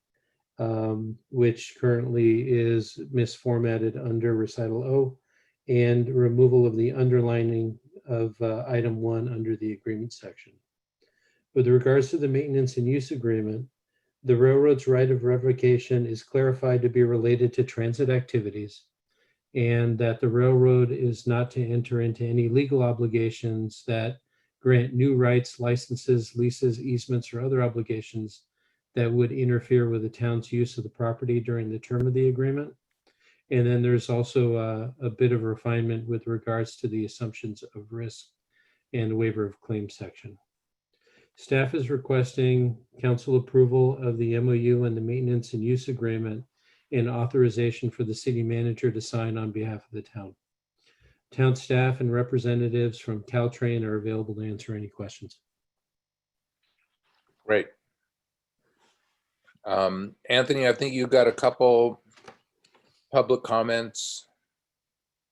which currently is misformatted under recital O, and removal of the underlining of item 1 under the agreement section. With regards to the maintenance and use agreement, the railroad's right of revocation is clarified to be related to transit activities, and that the railroad is not to enter into any legal obligations that grant new rights, licenses, leases, easements, or other obligations that would interfere with the town's use of the property during the term of the agreement. And then there's also a bit of refinement with regards to the assumptions of risk and waiver of claim section. Staff is requesting council approval of the MOU and the maintenance and use agreement and authorization for the city manager to sign on behalf of the town. Town staff and representatives from Caltrain are available to answer any questions. Great. Anthony, I think you got a couple public comments.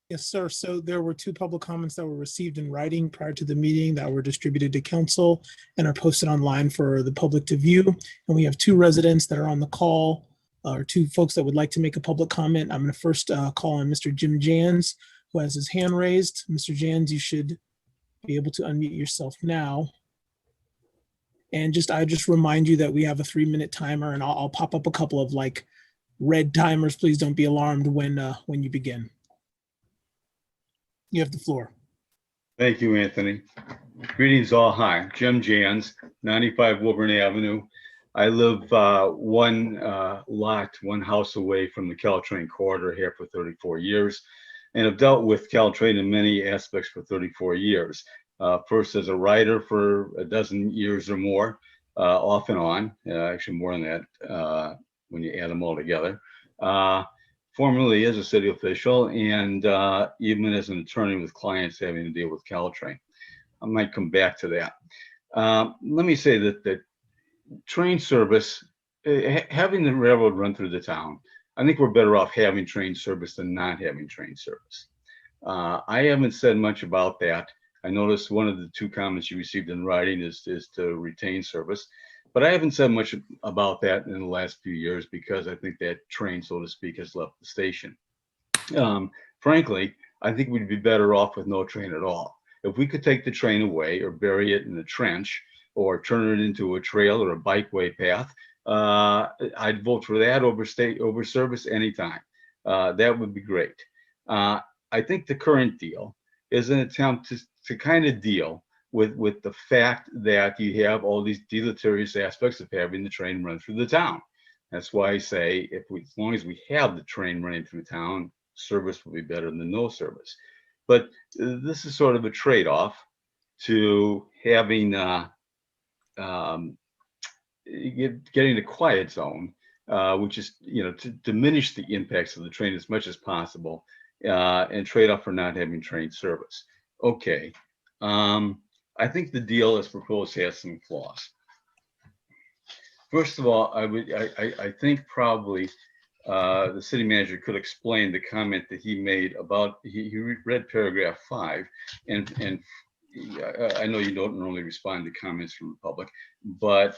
Yes, sir. So there were 2 public comments that were received in writing prior to the meeting that were distributed to council and are posted online for the public to view. And we have 2 residents that are on the call, or 2 folks that would like to make a public comment. I'm going to first call on Mr. Jim Jans, who has his hand raised. Mr. Jans, you should be able to unmute yourself now. And I just remind you that we have a 3-minute timer, and I'll pop up a couple of like red timers. Please don't be alarmed when you begin. You have the floor. Thank you, Anthony. Greetings all. Hi, Jim Jans, 95 Woburn Avenue. I live one house away from the Caltrain corridor here for 34 years, and have dealt with Caltrain in many aspects for 34 years. First as a writer for a dozen years or more, off and on, actually more than that when you add them all together. Formerly as a city official, and even as an attorney with clients having to deal with Caltrain. I might come back to that. Let me say that train service, having the railroad run through the town, I think we're better off having train service than not having train service. I haven't said much about that. I noticed one of the 2 comments you received in writing is to retain service, but I haven't said much about that in the last few years because I think that train, so to speak, has left the station. Frankly, I think we'd be better off with no train at all. If we could take the train away or bury it in a trench or turn it into a trail or a bikeway path, I'd vote for that over service anytime. That would be great. I think the current deal is an attempt to kind of deal with the fact that you have all these deleterious aspects of having the train run through the town. That's why I say as long as we have the train running through town, service will be better than no service. But this is sort of a trade-off to having getting the quiet zone, which is to diminish the impacts of the train as much as possible, and trade off for not having train service. Okay. I think the deal as proposed has some flaws. First of all, I think probably the city manager could explain the comment that he made about, he read paragraph 5, and I know you don't normally respond to comments from the public, but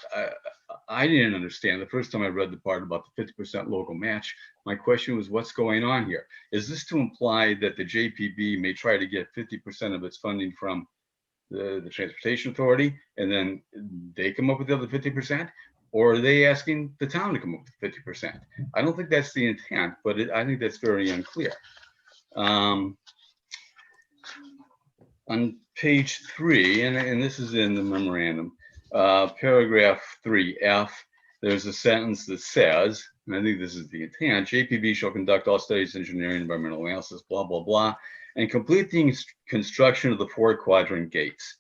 I didn't understand. The first time I read the part about the 50% local match, my question was, what's going on here? Is this to imply that the JPB may try to get 50% of its funding from the Transportation Authority, and then they come up with the other 50%? Or are they asking the town to come up with 50%? I don't think that's the intent, but I think that's very unclear. On page 3, and this is in the memorandum, paragraph 3F, there's a sentence that says, and I think this is the intent, JPB shall conduct all studies, engineering, environmental analysis, blah, blah, blah, and complete the construction of the 4 quadrant gates.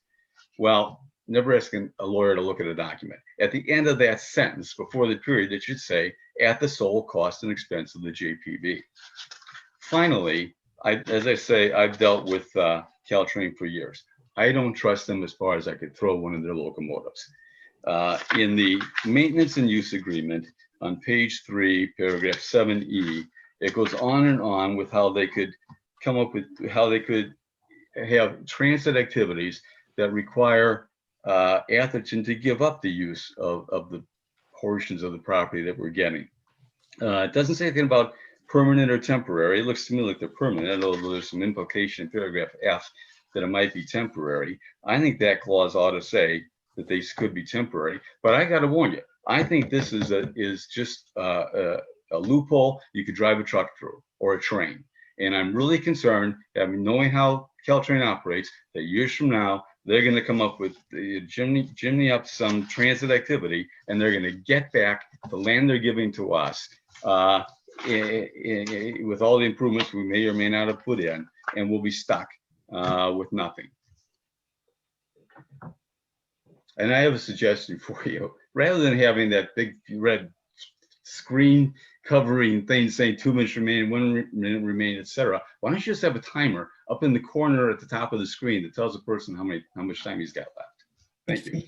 Well, never asking a lawyer to look at a document. At the end of that sentence, before the period, it should say, at the sole cost and expense of the JPB. Finally, as I say, I've dealt with Caltrain for years. I don't trust them as far as I could throw one of their locomotives. In the maintenance and use agreement on page 3, paragraph 7E, it goes on and on with how they could come up with, how they could have transit activities that require Atherton to give up the use of the portions of the property that we're getting. It doesn't say anything about permanent or temporary. It looks to me like they're permanent, although there's some implication in paragraph F that it might be temporary. I think that clause ought to say that they could be temporary, but I got to warn you, I think this is just a loophole you could drive a truck through or a train. And I'm really concerned, knowing how Caltrain operates, that years from now, they're going to come up with chimney up some transit activity, and they're going to get back the land they're giving to us with all the improvements we may or may not have put in, and we'll be stuck with nothing. And I have a suggestion for you. Rather than having that big red screen covering things saying 2 minutes remain, 1 minute remain, etc., why don't you just have a timer up in the corner at the top of the screen that tells the person how much time he's got left? Thank you.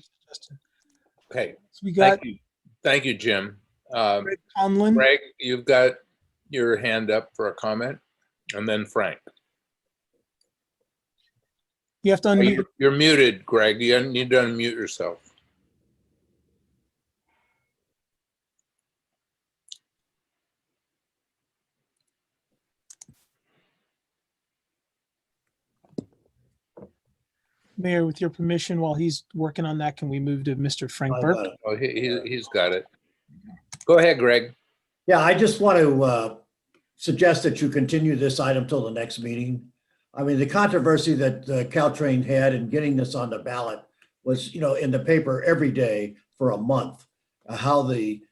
Okay. So we got Thank you, Jim. Greg Conlon. Greg, you've got your hand up for a comment, and then Frank. You have to unmute. You're muted, Greg. You need to unmute yourself. Mayor, with your permission, while he's working on that, can we move to Mr. Frank Burke? Oh, he's got it. Go ahead, Greg. Yeah, I just want to suggest that you continue this item till the next meeting. I mean, the controversy that Caltrain had in getting this on the ballot was, in the paper every day for a month, how the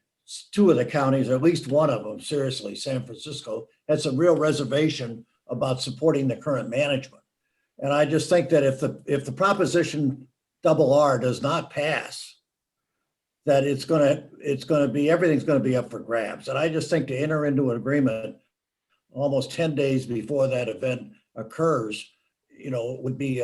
2 of the counties, or at least one of them, seriously, San Francisco, had some real reservation about supporting the current management. And I just think that if the proposition RR does not pass, that everything's going to be up for grabs. And I just think to enter into an agreement almost 10 days before that event occurs, would be,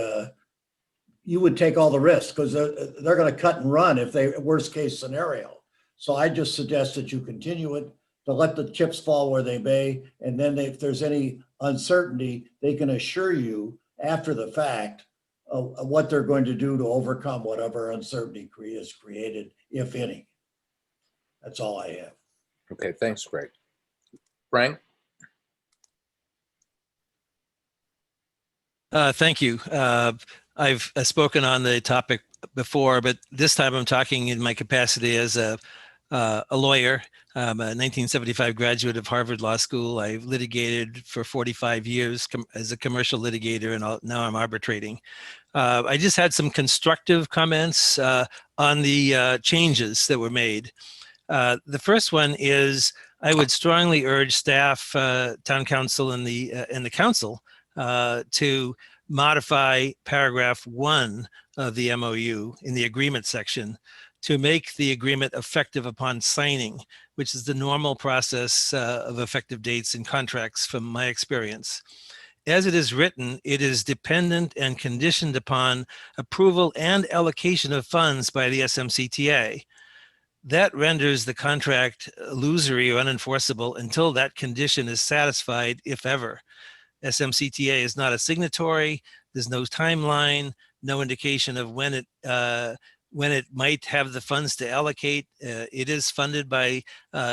you would take all the risks, because they're going to cut and run if they, worst case scenario. So I just suggest that you continue it, to let the chips fall where they may. And then if there's any uncertainty, they can assure you after the fact of what they're going to do to overcome whatever uncertainty is created, if any. That's all I have. Okay, thanks, Greg. Frank? Thank you. I've spoken on the topic before, but this time I'm talking in my capacity as a lawyer. I'm a 1975 graduate of Harvard Law School. I've litigated for 45 years as a commercial litigator, and now I'm arbitrating. I just had some constructive comments on the changes that were made. The first one is I would strongly urge staff, town council, and the council to modify paragraph 1 of the MOU in the agreement section to make the agreement effective upon signing, which is the normal process of effective dates in contracts from my experience. As it is written, it is dependent and conditioned upon approval and allocation of funds by the SMCTA. That renders the contract illusory or unenforceable until that condition is satisfied, if ever. SMCTA is not a signatory. There's no timeline, no indication of when it might have the funds to allocate. It is funded by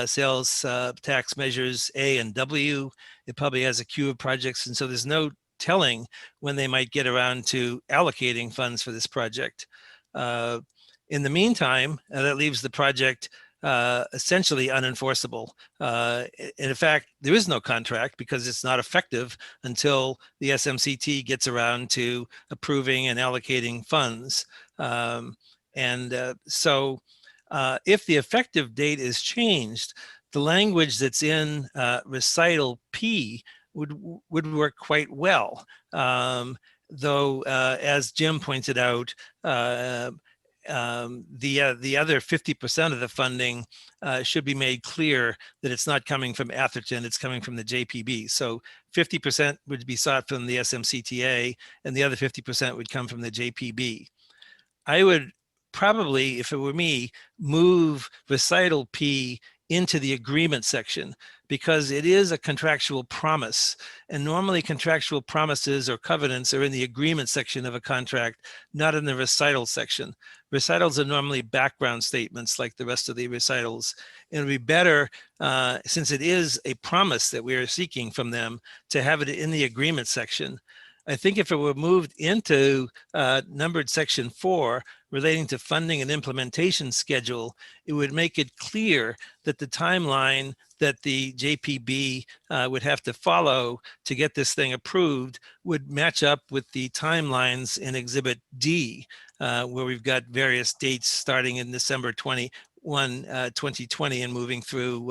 sales tax measures A and W. It probably has a queue of projects, and so there's no telling when they might get around to allocating funds for this project. In the meantime, that leaves the project essentially unenforceable. In fact, there is no contract because it's not effective until the SMCT gets around to approving and allocating funds. So if the effective date is changed, the language that's in recital P would work quite well. Though, as Jim pointed out, the other 50% of the funding should be made clear that it's not coming from Atherton, it's coming from the JPB. So 50% would be sought from the SMCTA, and the other 50% would come from the JPB. I would probably, if it were me, move recital P into the agreement section, because it is a contractual promise. And normally contractual promises or covenants are in the agreement section of a contract, not in the recital section. Recitals are normally background statements like the rest of the recitals. It would be better, since it is a promise that we are seeking from them, to have it in the agreement section. I think if it were moved into numbered section 4 relating to funding and implementation schedule, it would make it clear that the timeline that the JPB would have to follow to get this thing approved would match up with the timelines in Exhibit D, where we've got various dates starting in December 21, 2020 and moving through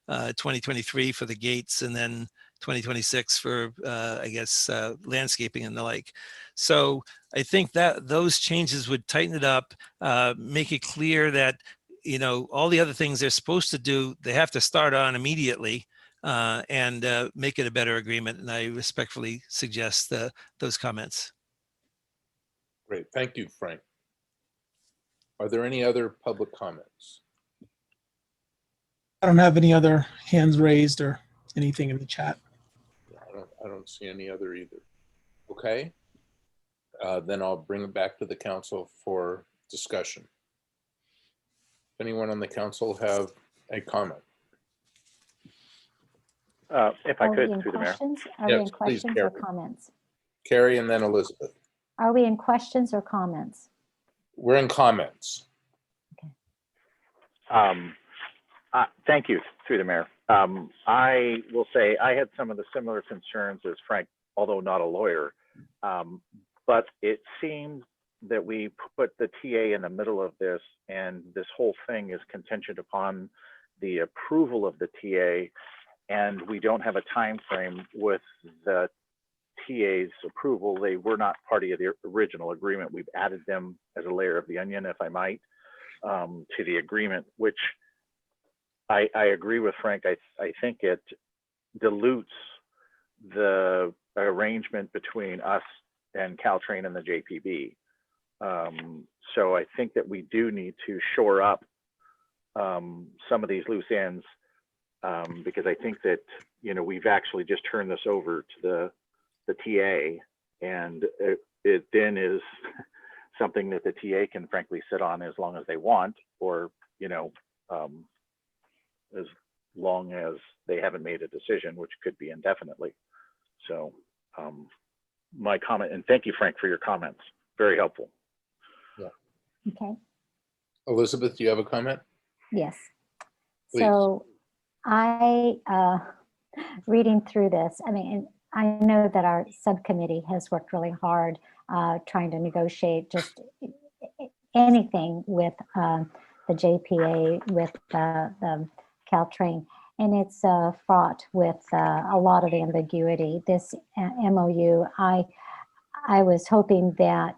2023 for the gates, and then 2026 for, I guess, landscaping and the like. So I think that those changes would tighten it up, make it clear that, you know, all the other things they're supposed to do, they have to start on immediately, and make it a better agreement. And I respectfully suggest those comments. Great, thank you, Frank. Are there any other public comments? I don't have any other hands raised or anything in the chat. I don't see any other either. Okay, then I'll bring it back to the council for discussion. Anyone on the council have a comment? If I Are could, we in through the mayor. questions? Are we Yes, in please, questions or Carrie. comments? Carrie and then Elizabeth. Are we in questions or comments? We're in comments. Thank you, through the mayor. I will say I had some of the similar concerns as Frank, although not a lawyer, but it seems that we put the TA in the middle of this, and this whole thing is contingent upon the approval of the TA, and we don't have a time frame with the TA's approval. They were not part of the original agreement. We've added them as a layer of the onion, if I might, to the agreement, which I agree with Frank. I think it dilutes the arrangement between us and Caltrain and the JPB. So I think that we do need to shore up some of these loose ends, because I think that, you know, we've actually just turned this over to the TA, and it then is something that the TA can frankly sit on as long as they want, or, you know, as long as they haven't made a decision, which could be indefinitely. So my comment, and thank you, Frank, for your comments. Very helpful. Yeah. Okay. Elizabeth, do you have a comment? Yes. Please. So I, reading through this, I mean, I know that our subcommittee has worked really hard trying to negotiate just anything with the JPA, with the Caltrain, and it's fraught with a lot of ambiguity. This MOU, I was hoping that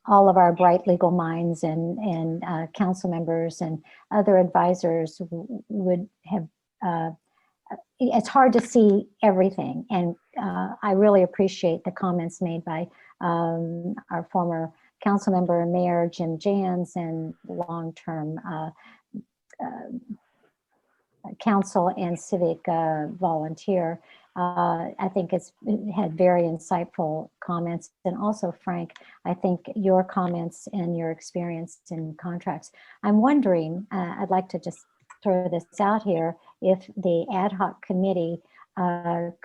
all of our bright legal minds and council members and other advisors would have, it's hard to see everything. And I really appreciate the comments made by our former council member and mayor, Jim Jans, and long-term council and civic volunteer. I think it had very insightful comments. And also, Frank, I think your comments and your experience in contracts. I'm wondering, I'd like to just throw this out here, if the ad hoc committee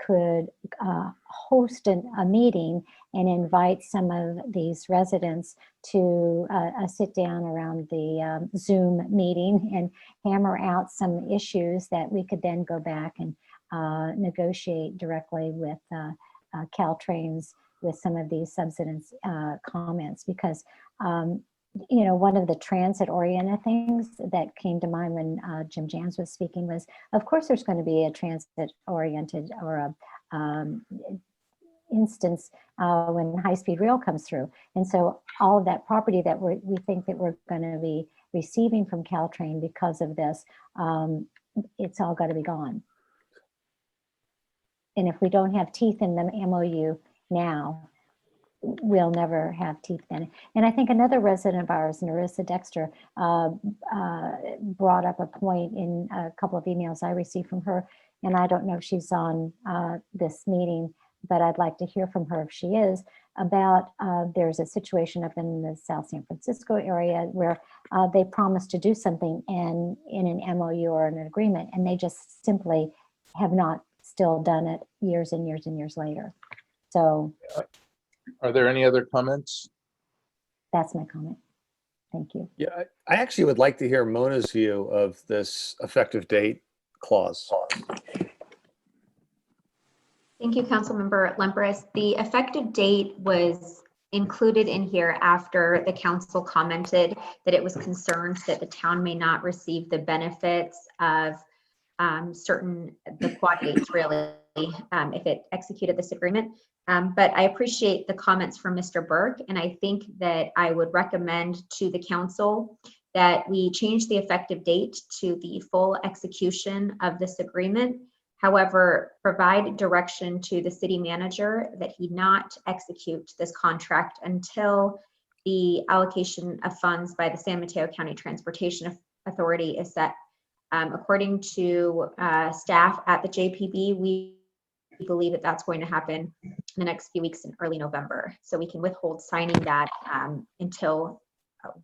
could host a meeting and invite some of these residents to sit down around the Zoom meeting and hammer out some issues that we could then go back and negotiate directly with Caltrain's with some of these subsidence comments, because you know, one of the transit oriented things that came to mind when Jim Jans was speaking was, of course, there's going to be a transit oriented or a instance when high-speed rail comes through. And so all of that property that we think that we're going to be receiving from Caltrain because of this, it's all got to be gone. And if we don't have teeth in the MOU now, we'll never have teeth then. And I think another resident of ours, Narissa Dexter, brought up a point in a couple of emails I received from her. And I don't know if she's on this meeting, but I'd like to hear from her if she is, about there's a situation up in the South San Francisco area where they promised to do something in an MOU or an agreement, and they just simply have not still done it years and years and years later. So Are there any other comments? that's my comment. Thank you. Yeah, I actually would like to hear Mona's view of this effective date clause. Thank you, Councilmember Lemperis. The effective date was included in here after the council commented that it was concerned that the town may not receive the benefits of the quad gates really, if it executed this agreement. But I appreciate the comments from Mr. Burke, and I think that I would recommend to the council that we change the effective date to the full execution of this agreement. However, provide direction to the city manager that he not execute this contract until the allocation of funds by the San Mateo County Transportation Authority is set. According to staff at the JPB, we believe that that's going to happen in the next few weeks in early November. So we can withhold signing that until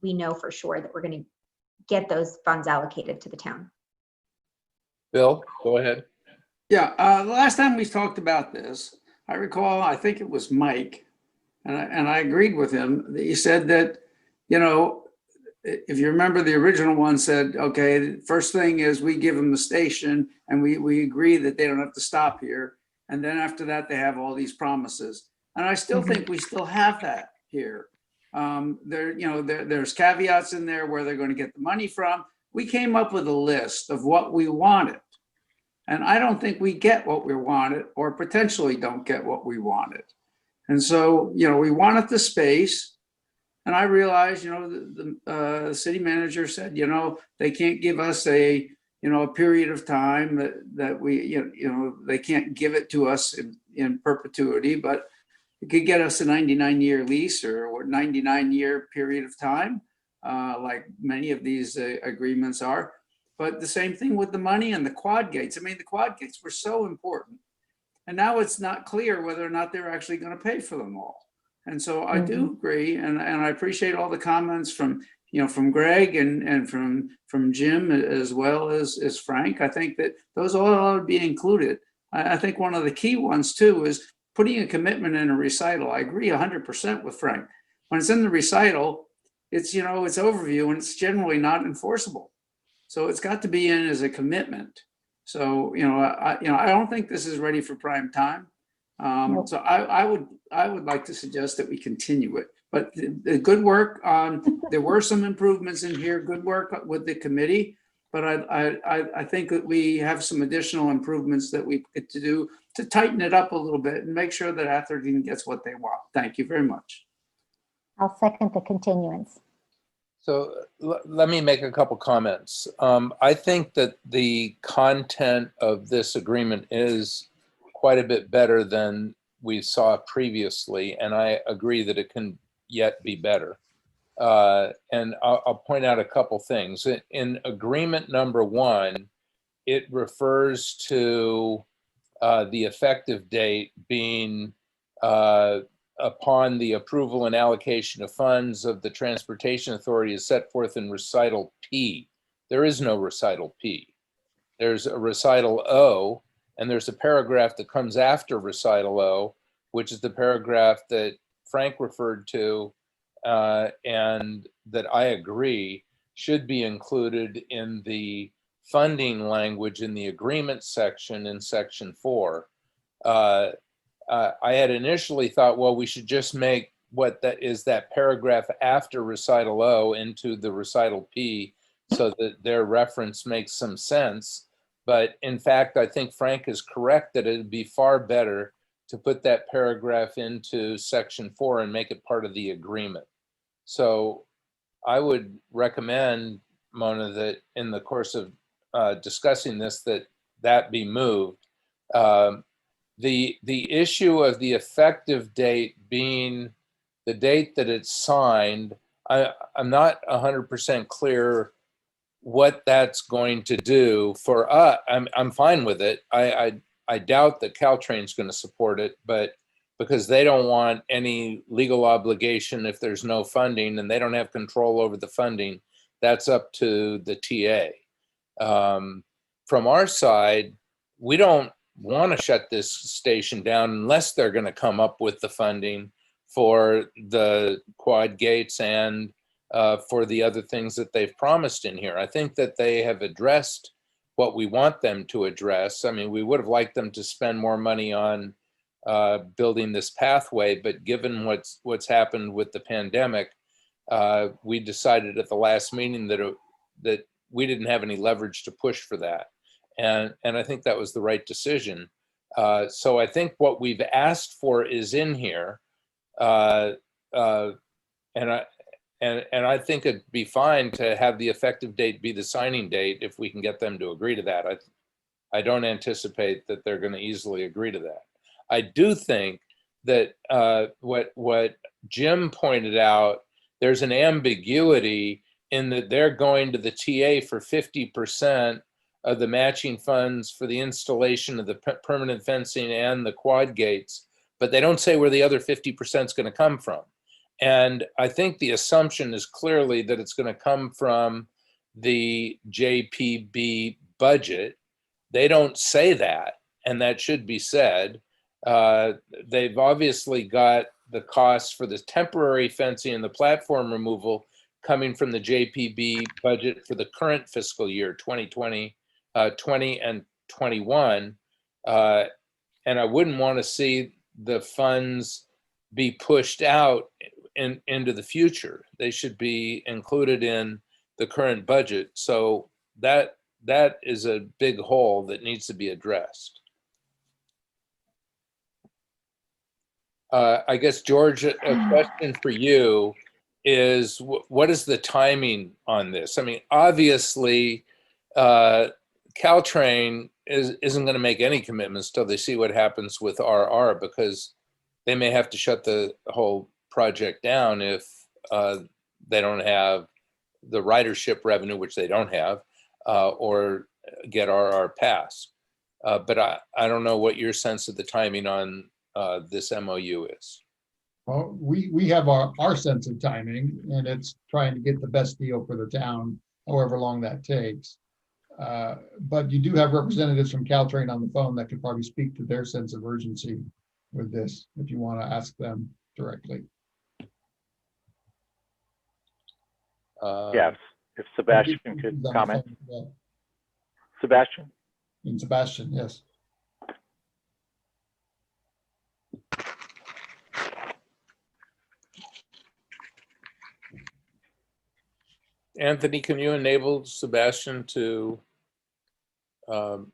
we know for sure that we're going to get those funds allocated to the town. Bill, go ahead. Yeah, the last time we talked about this, I recall, I think it was Mike, and I agreed with him. He said that, you know, if you remember, the original one said, okay, the first thing is we give them the station and we agree that they don't have to stop here. And then after that, they have all these promises. And I still think we still have that here. There's caveats in there where they're going to get the money from. We came up with a list of what we wanted. And I don't think we get what we wanted, or potentially don't get what we wanted. And so, you know, we wanted the space. And I realized, you know, the city manager said, you know, they can't give us a period of time that we, they can't give it to us in perpetuity, but it could get us a 99-year lease or 99-year period of time, like many of these agreements are. But the same thing with the money and the quad gates. I mean, the quad gates were so important. And now it's not clear whether or not they're actually going to pay for them all. And so I do agree, and I appreciate all the comments from Greg and from Jim, as well as Frank. I think that those all ought to be included. I think one of the key ones too is putting a commitment in a recital. I agree 100% with Frank. When it's in the recital, it's it's overview and it's generally not enforceable. So it's got to be in as a commitment. So I don't think this is ready for prime time. Nope. So I would like to suggest that we continue it. But the good work there were some improvements in here. Good work with the committee. But I think that we have some additional improvements that we get to do to tighten it up a little bit and make sure that Atherton gets what they want. Thank you very much. I'll second the continuance. So let me make a couple comments. I think that the content of this agreement is quite a bit better than we saw previously, and I agree that it can yet be better. And I'll point out a couple things. In agreement number 1, it refers to the effective date being upon the approval and allocation of funds of the Transportation Authority as set forth in recital P. There is no recital P. There's a recital O, and there's a paragraph that comes after recital O, which is the paragraph that Frank referred to and that I agree should be included in the funding language in the agreement section in section 4. I had initially thought, well, we should just make what that is, that paragraph after recital O into the recital P so that their reference makes some sense. But in fact, I think Frank is correct that it'd be far better to put that paragraph into section 4 and make it part of the agreement. So I would recommend, Mona, that in the course of discussing this, that be moved. The issue of the effective date being the date that it's signed, I'm not 100% clear what that's going to do for us. I'm fine with it. I doubt that Caltrain's going to support it, but because they don't want any legal obligation if there's no funding, and they don't have control over the funding, that's up to the TA. From our side, we don't want to shut this station down unless they're going to come up with the funding for the quad gates and for the other things that they've promised in here. I think that they have addressed what we want them to address. I mean, we would have liked them to spend more money on building this pathway, but given what's happened with the pandemic, we decided at the last meeting that we didn't have any leverage to push for that. And I think that was the right decision. So I think what we've asked for is in here. And I think it'd be fine to have the effective date be the signing date if we can get them to agree to that. I don't anticipate that they're going to easily agree to that. I do think that what Jim pointed out, there's an ambiguity in that they're going to the TA for 50% of the matching funds for the installation of the permanent fencing and the quad gates, but they don't say where the other 50% is going to come from. And I think the assumption is clearly that it's going to come from the JPB budget. They don't say that, and that should be said. They've obviously got the costs for the temporary fencing and the platform removal coming from the JPB budget for the current fiscal year, 2020, 20 and 21. And I wouldn't want to see the funds be pushed out into the future. They should be included in the current budget. So that is a big hole that needs to be addressed. I guess, George, a question for you is, what is the timing on this? I mean, obviously, Caltrain isn't going to make any commitments till they see what happens with RR, because they may have to shut the whole project down if they don't have the ridership revenue, which they don't have, or get RR passed. But I don't know what your sense of the timing on this MOU is. Well, we have our sense of timing, and it's trying to get the best deal for the town, however long that takes. But you do have representatives from Caltrain on the phone that could probably speak to their sense of urgency with this, if you want to ask them directly. Yes, if Sebastian could comment. Sebastian? And Sebastian, yes. Anthony, can you enable Sebastian to come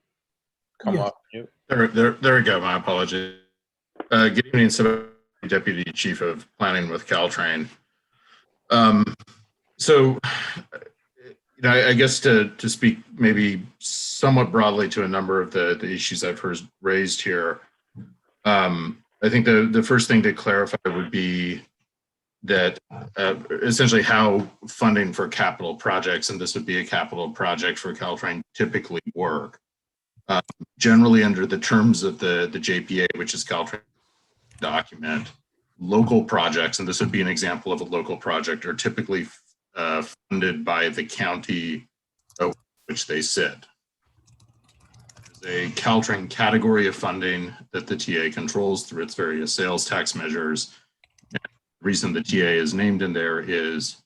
off mute? There we go. My apologies. Good evening, Sebastian, Deputy Chief of Planning with Caltrain. So, I guess to speak maybe somewhat broadly to a number of the issues I've heard raised here, I think the first thing to clarify would be that essentially how funding for capital projects, and this would be a capital project for Caltrain, typically work. Generally, under the terms of the JPA, which is Caltrain document, local projects, and this would be an example of a local project, are typically funded by the county of which they sit. There's a Caltrain category of funding that the TA controls through its various sales tax measures. And the reason the TA is named in there is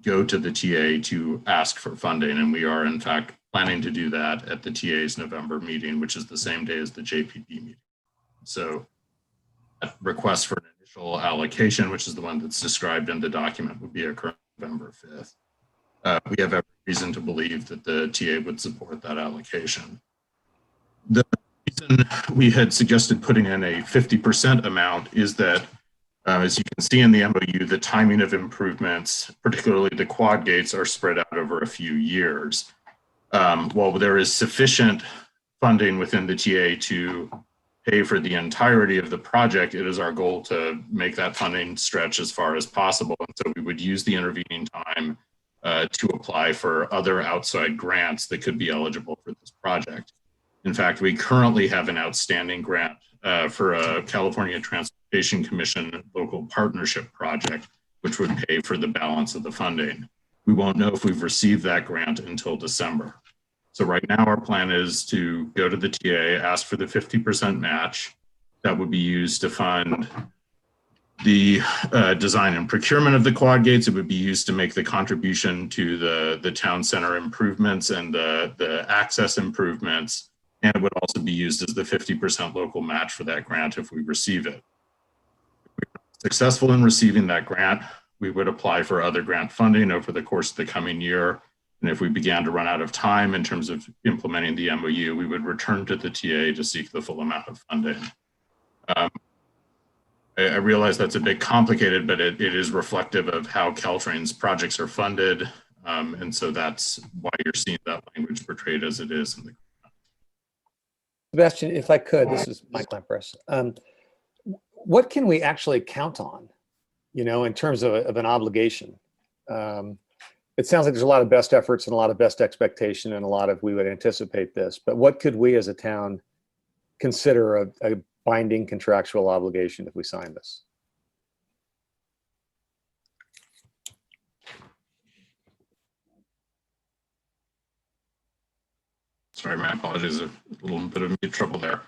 go to the TA to ask for funding, and we are in fact planning to do that at the TA's November meeting, which is the same day as the JPB meeting. So that request for an initial allocation, which is the one that's described in the document, would be occurring November 5th. We have every reason to believe that the TA would support that allocation. The reason reason we had suggested putting in a 50% amount is that, as you can see in the MOU, the timing of improvements, particularly the quad gates, are spread out over a few years. While there is sufficient funding within the TA to pay for the entirety of the project, it is our goal to make that funding stretch as far as possible. And so we would use the intervening time to apply for other outside grants that could be eligible for this project. In fact, we currently have an outstanding grant for a California Transportation Commission local partnership project, which would pay for the balance of the funding. We won't know if we've received that grant until December. So right now our plan is to go to the TA, ask for the 50% match that would be used to fund the design and procurement of the quad gates. It would be used to make the contribution to the town center improvements and the access improvements. And it would also be used as the 50% local match for that grant if we receive it. If we're successful in receiving that grant, we would apply for other grant funding over the course of the coming year. And if we began to run out of time in terms of implementing the MOU, we would return to the TA to seek the full amount of funding. I realize that's a bit complicated, but it is reflective of how Caltrain's projects are funded. And so that's why you're seeing that language portrayed as it is in the. Sebastian, if I could, this is Mike Lampress. What can we actually count on, in terms of an obligation? It sounds like there's a lot of best efforts and a lot of best expectation and a lot of we would anticipate this, but what could we as a town consider a binding contractual obligation if we sign this? Sorry, my apologies, a little bit of mute trouble there.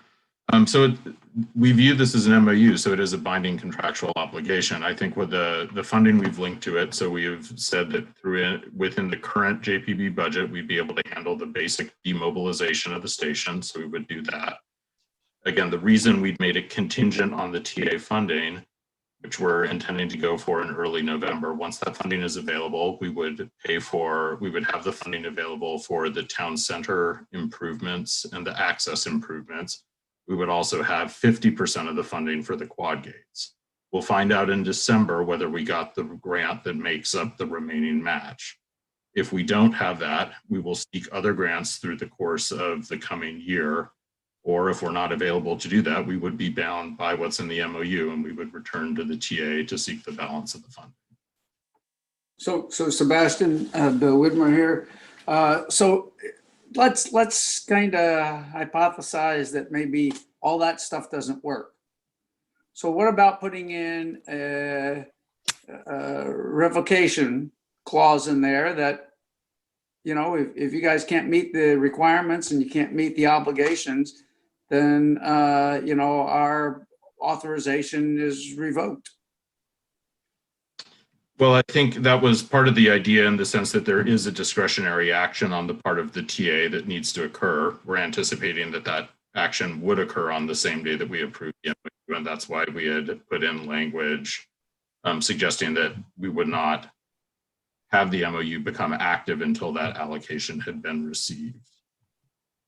We view this as an MOU, so it is a binding contractual obligation. I think with the funding we've linked to it, so we have said that within the current JPB budget, we'd be able to handle the basic demobilization of the station, so we would do that. Again, the reason we'd made it contingent on the TA funding, which we're intending to go for in early November. Once that funding is available, we would have the funding available for the town center improvements and the access improvements. We would also have 50% of the funding for the quad gates. We'll find out in December whether we got the grant that makes up the remaining match. If we don't have that, we will seek other grants through the course of the coming year. Or if we're not available to do that, we would be bound by what's in the MOU and we would return to the TA to seek the balance of the funding. So Sebastian, Bill Widmer here. So let's kind of hypothesize that maybe all that stuff doesn't work. So what about putting in a revocation clause in there that, if you guys can't meet the requirements and you can't meet the obligations, then, our authorization is revoked? Well, I think that was part of the idea in the sense that there is a discretionary action on the part of the TA that needs to occur. We're anticipating that action would occur on the same day that we approved the MOU, and that's why we had put in language suggesting that we would not have the MOU become active until that allocation had been received.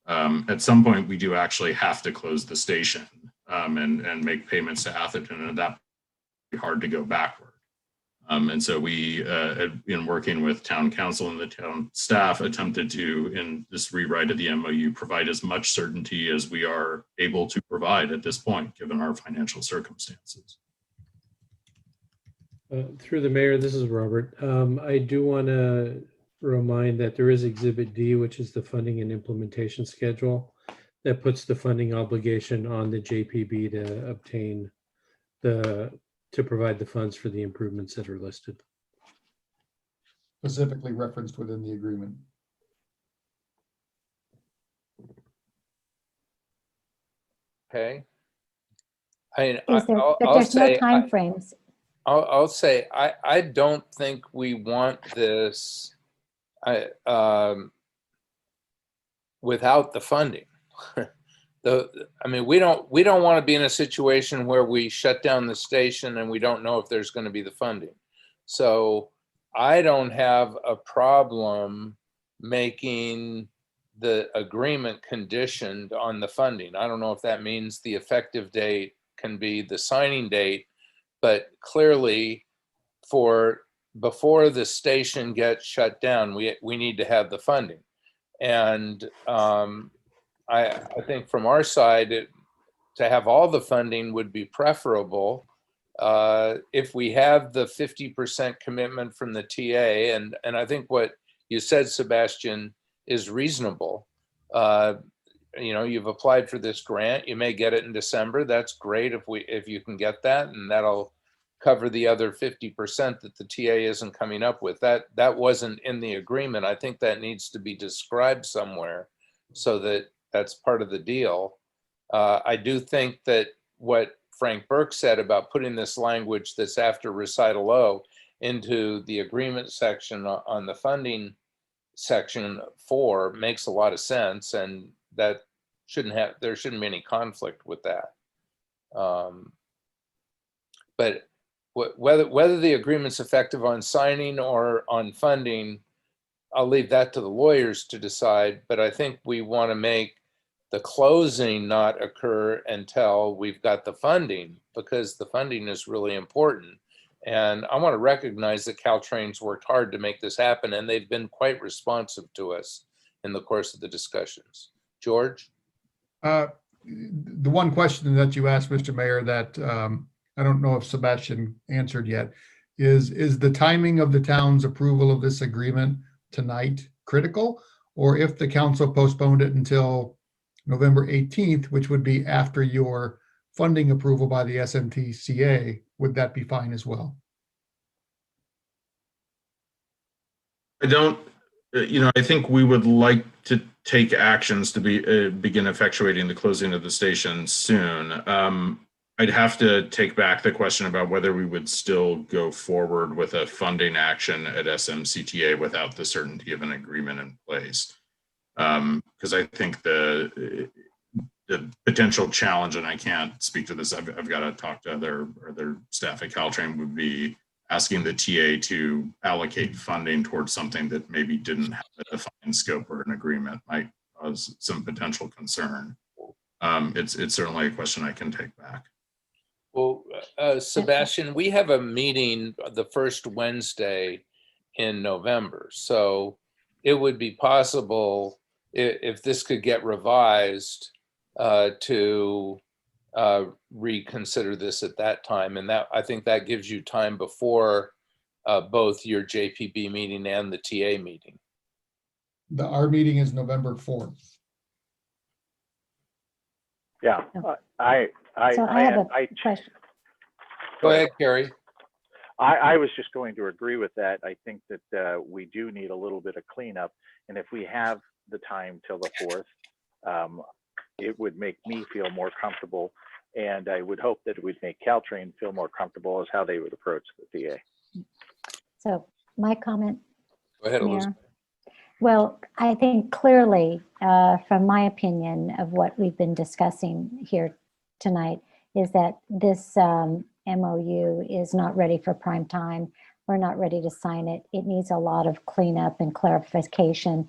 At some point, we do actually have to close the station and make payments to Atherton, and that'd be hard to go backward. And so we, in working with town council and the town staff, attempted to, in this rewrite of the MOU, provide as much certainty as we are able to provide at this point, given our financial circumstances. Through the mayor, this is Robert. I do want to remind that there is Exhibit D, which is the funding and implementation schedule that puts the funding obligation on the JPB to obtain to provide the funds for the improvements that are listed. Specifically referenced within the agreement. Okay. I'll There's no timeframes. I'll say, I don't think we want this without the funding. We don't want to be in a situation where we shut down the station and we don't know if there's going to be the funding. So I don't have a problem making the agreement conditioned on the funding. I don't know if that means the effective date can be the signing date, but clearly before the station gets shut down, we need to have the funding. And I think from our side, to have all the funding would be preferable. If we have the 50% commitment from the TA, and I think what you said, Sebastian, is reasonable. You've applied for this grant, you may get it in December. That's great if you can get that, and that'll cover the other 50% that the TA isn't coming up with. That wasn't in the agreement. I think that needs to be described somewhere so that that's part of the deal. I do think that what Frank Burke said about putting this language that's after recital O into the agreement section on the funding section 4 makes a lot of sense, and that there shouldn't be any conflict with that. But whether the agreement's effective on signing or on funding, I'll leave that to the lawyers to decide. But I think we want to make the closing not occur until we've got the funding, because the funding is really important. And I want to recognize that Caltrain's worked hard to make this happen, and they've been quite responsive to us in the course of the discussions. George? The one question that you asked, Mr. Mayor, that I don't know if Sebastian answered yet, is the timing of the town's approval of this agreement tonight critical? Or if the council postponed it until November 18th, which would be after your funding approval by the SMTCA, would that be fine as well? I think we would like to take actions to begin effectuating the closing of the station soon. I'd have to take back the question about whether we would still go forward with a funding action at SMCTA without the certainty of an agreement in place. Because I think the potential challenge, and I can't speak to this, I've got to talk to other staff at Caltrain, would be asking the TA to allocate funding towards something that maybe didn't have a defined scope or an agreement might cause some potential concern. It's certainly a question I can take back. Well, Sebastian, we have a meeting the first Wednesday in November. So it would be possible if this could get revised to reconsider this at that time. And I think that gives you time before both your JPB meeting and the TA meeting. Our meeting is November 4th. Yeah, I have a question. Go ahead, Carrie. I was just going to agree with that. I think that we do need a little bit of cleanup, and if we have the time till the 4th, it would make me feel more comfortable, and I would hope that it would make Caltrain feel more comfortable as how they would approach the TA. So my comment, Go ahead, Elizabeth. Mayor. Well, I think clearly, from my opinion of what we've been discussing here tonight, is that this MOU is not ready for prime time. We're not ready to sign it. It needs a lot of cleanup and clarification.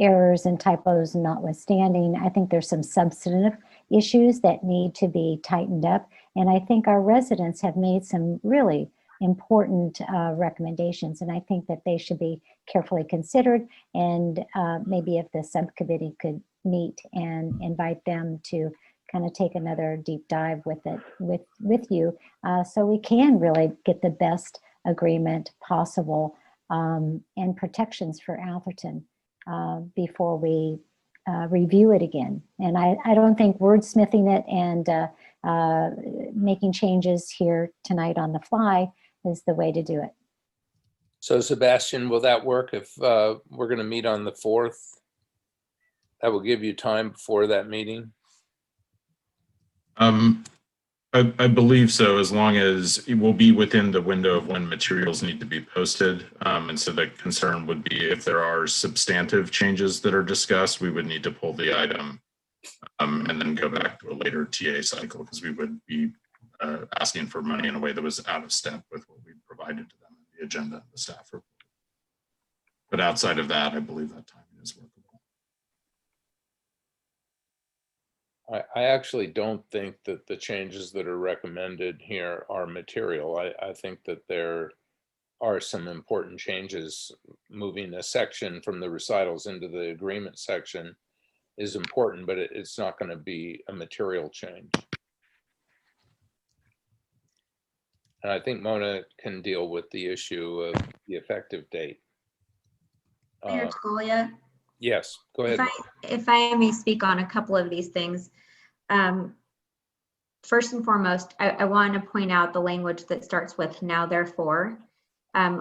Errors and typos notwithstanding, I think there's some substantive issues that need to be tightened up. And I think our residents have made some really important recommendations, and I think that they should be carefully considered. And maybe if the subcommittee could meet and invite them to kind of take another deep dive with it with you, so we can really get the best agreement possible and protections for Atherton before we review it again. And I don't think wordsmithing it and making changes here tonight on the fly is the way to do it. So Sebastian, will that work if we're going to meet on the 4th? That will give you time before that meeting? I believe so, as long as it will be within the window of when materials need to be posted. And so the concern would be if there are substantive changes that are discussed, we would need to pull the item and then go back to a later TA cycle, because we would be asking for money in a way that was out of step with what we provided to them in the agenda and the staff report. But outside of that, I believe that timing is workable. I actually don't think that the changes that are recommended here are material. I think that there are some important changes. Moving a section from the recitals into the agreement section is important, but it's not going to be a material change. And I think Mona can deal with the issue of the effective date. Mayor Tagolia, Yes, go ahead. if I may speak on a couple of these things. First and foremost, I want to point out the language that starts with now therefore.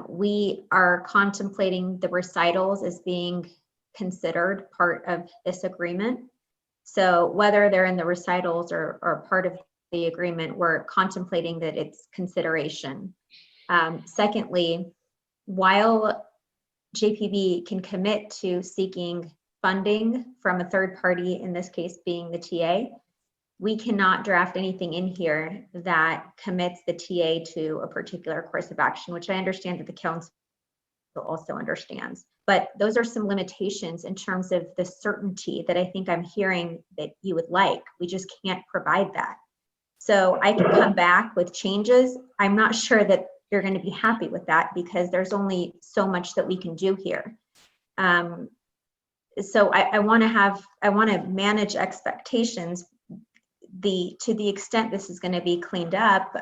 We are contemplating the recitals as being considered part of this agreement. So whether they're in the recitals or part of the agreement, we're contemplating that it's consideration. Secondly, while JPB can commit to seeking funding from a third party, in this case being the TA, we cannot draft anything in here that commits the TA to a particular course of action, which I understand that the council also understands. But those are some limitations in terms of the certainty that I think I'm hearing that you would like. We just can't provide that. So I can come back with changes. I'm not sure that you're going to be happy with that because there's only so much that we can do here. So I want to manage expectations. To the extent this is going to be cleaned up,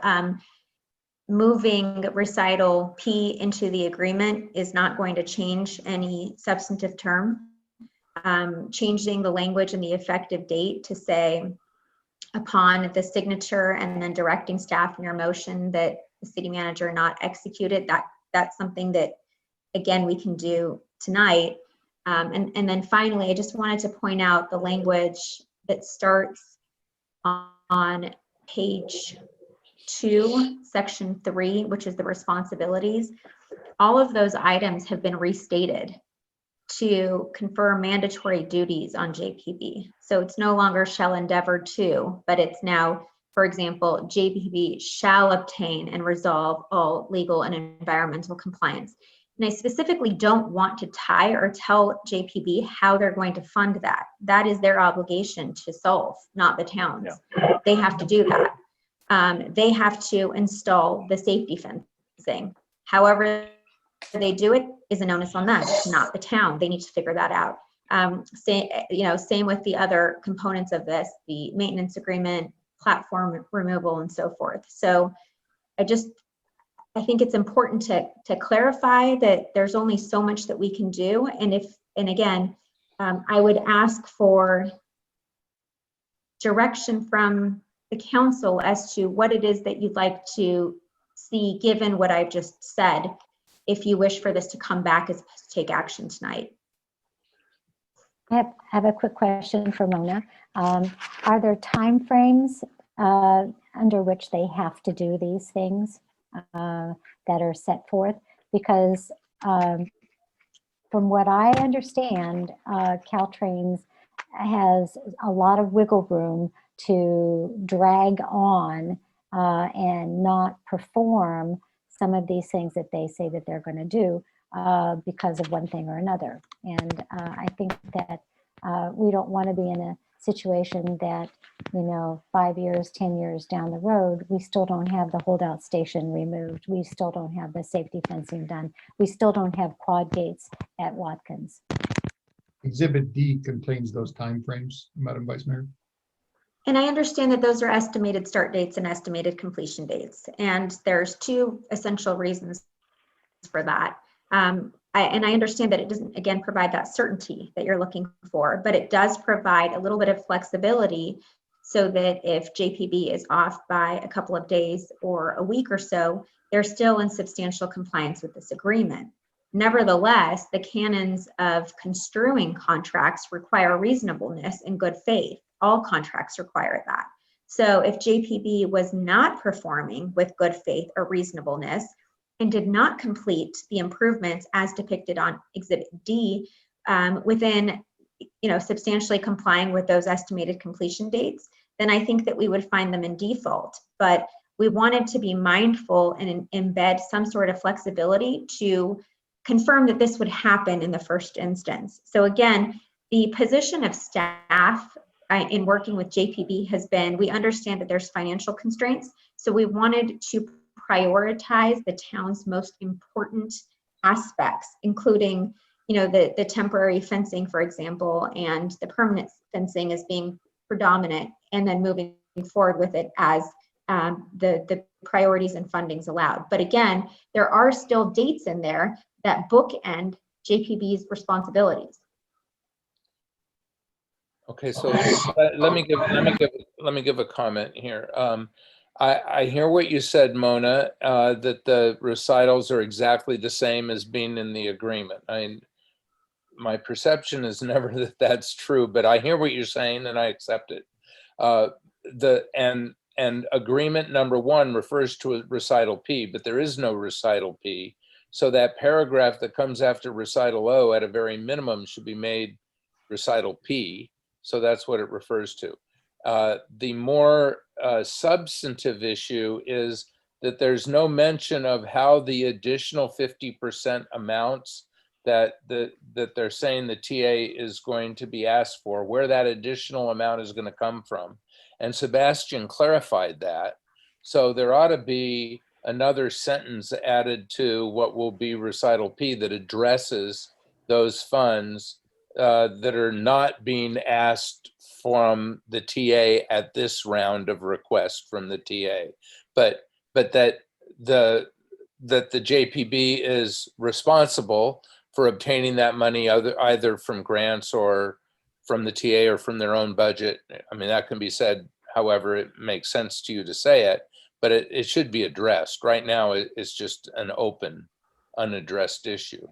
moving recital P into the agreement is not going to change any substantive term. Changing the language and the effective date to say upon the signature and then directing staff in your motion that the city manager not executed, that's something that, again, we can do tonight. And then finally, I just wanted to point out the language that starts on page 2, section 3, which is the responsibilities. All of those items have been restated to confer mandatory duties on JPB. So it's no longer shall endeavor to, but it's now, for example, JPB shall obtain and resolve all legal and environmental compliance. And I specifically don't want to tie or tell JPB how they're going to fund that. That is their obligation to solve, not the town's. Yeah. They have to do that. They have to install the safety fencing. However they do it is an onus on them, not the town. They need to figure that out. Same with the other components of this, the maintenance agreement, platform removal, and so forth. So I think it's important to clarify that there's only so much that we can do. And again, I would ask for direction from the council as to what it is that you'd like to see, given what I've just said, if you wish for this to come back as opposed to take action tonight. I have a quick question for Mona. Are there timeframes under which they have to do these things that are set forth? Because from what I understand, Caltrains has a lot of wiggle room to drag on and not perform some of these things that they say that they're going to do because of one thing or another. And I think that we don't want to be in a situation that, 5 years, 10 years down the road, we still don't have the holdout station removed. We still don't have the safety fencing done. We still don't have quad gates at Watkins. Exhibit D contains those timeframes, Madam Vice Mayor. And I understand that those are estimated start dates and estimated completion dates. And there's 2 essential reasons for that. And I understand that it doesn't, again, provide that certainty that you're looking for, but it does provide a little bit of flexibility so that if JPB is off by a couple of days or a week or so, they're still in substantial compliance with this agreement. Nevertheless, the canons of construing contracts require reasonableness and good faith. All contracts require that. So if JPB was not performing with good faith or reasonableness and did not complete the improvements as depicted on Exhibit D within, substantially complying with those estimated completion dates, then I think that we would find them in default. But we wanted to be mindful and embed some sort of flexibility to confirm that this would happen in the first instance. So again, the position of staff in working with JPB has been, we understand that there's financial constraints, so we wanted to prioritize the town's most important aspects, including, you know, the temporary fencing, for example, and the permanent fencing as being predominant, and then moving forward with it as the priorities and fundings allowed. But again, there are still dates in there that bookend JPB's responsibilities. Okay, so let me give a comment here. I hear what you said, Mona, that the recitals are exactly the same as being in the agreement. My perception is never that that's true, but I hear what you're saying and I accept it. And agreement number 1 refers to a recital P, but there is no recital P. So that paragraph that comes after recital O at a very minimum should be made recital P. So that's what it refers to. The more substantive issue is that there's no mention of how the additional 50% amounts that they're saying the TA is going to be asked for, where that additional amount is going to come from. And Sebastian clarified that. So there ought to be another sentence added to what will be recital P that addresses those funds that are not being asked from the TA at this round of request from the TA, but that the JPB is responsible for obtaining that money either from grants or from the TA or from their own budget. I mean, that can be said however it makes sense to you to say it, but it should be addressed. Right now, it's just an open, unaddressed issue.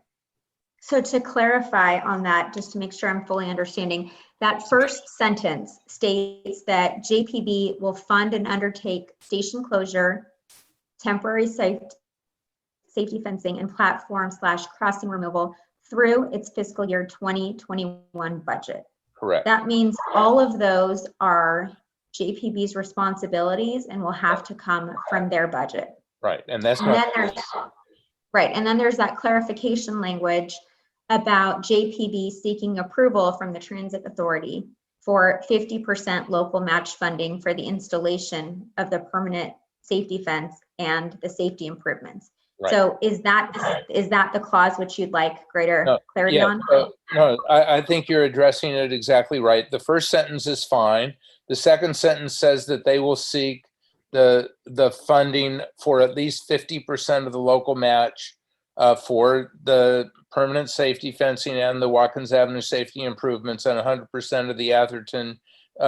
So to clarify on that, just to make sure I'm fully understanding, that first sentence states that JPB will fund and undertake station closure, temporary safety fencing, and platform/crossing removal through its fiscal year 2021 budget. Correct. That means all of those are JPB's responsibilities and will have to come from their budget. Right, and that's And not. then there's that clarification language about JPB seeking approval from the Transit Authority for 50% local match funding for the installation of the permanent safety fence and the safety improvements. Right. So is that the clause which you'd like greater clarity on? No, I think you're addressing it exactly right. The first sentence is fine. The second sentence says that they will seek the funding for at least 50% of the local match for the permanent safety fencing and the Watkins Avenue safety improvements, and 100% of the Atherton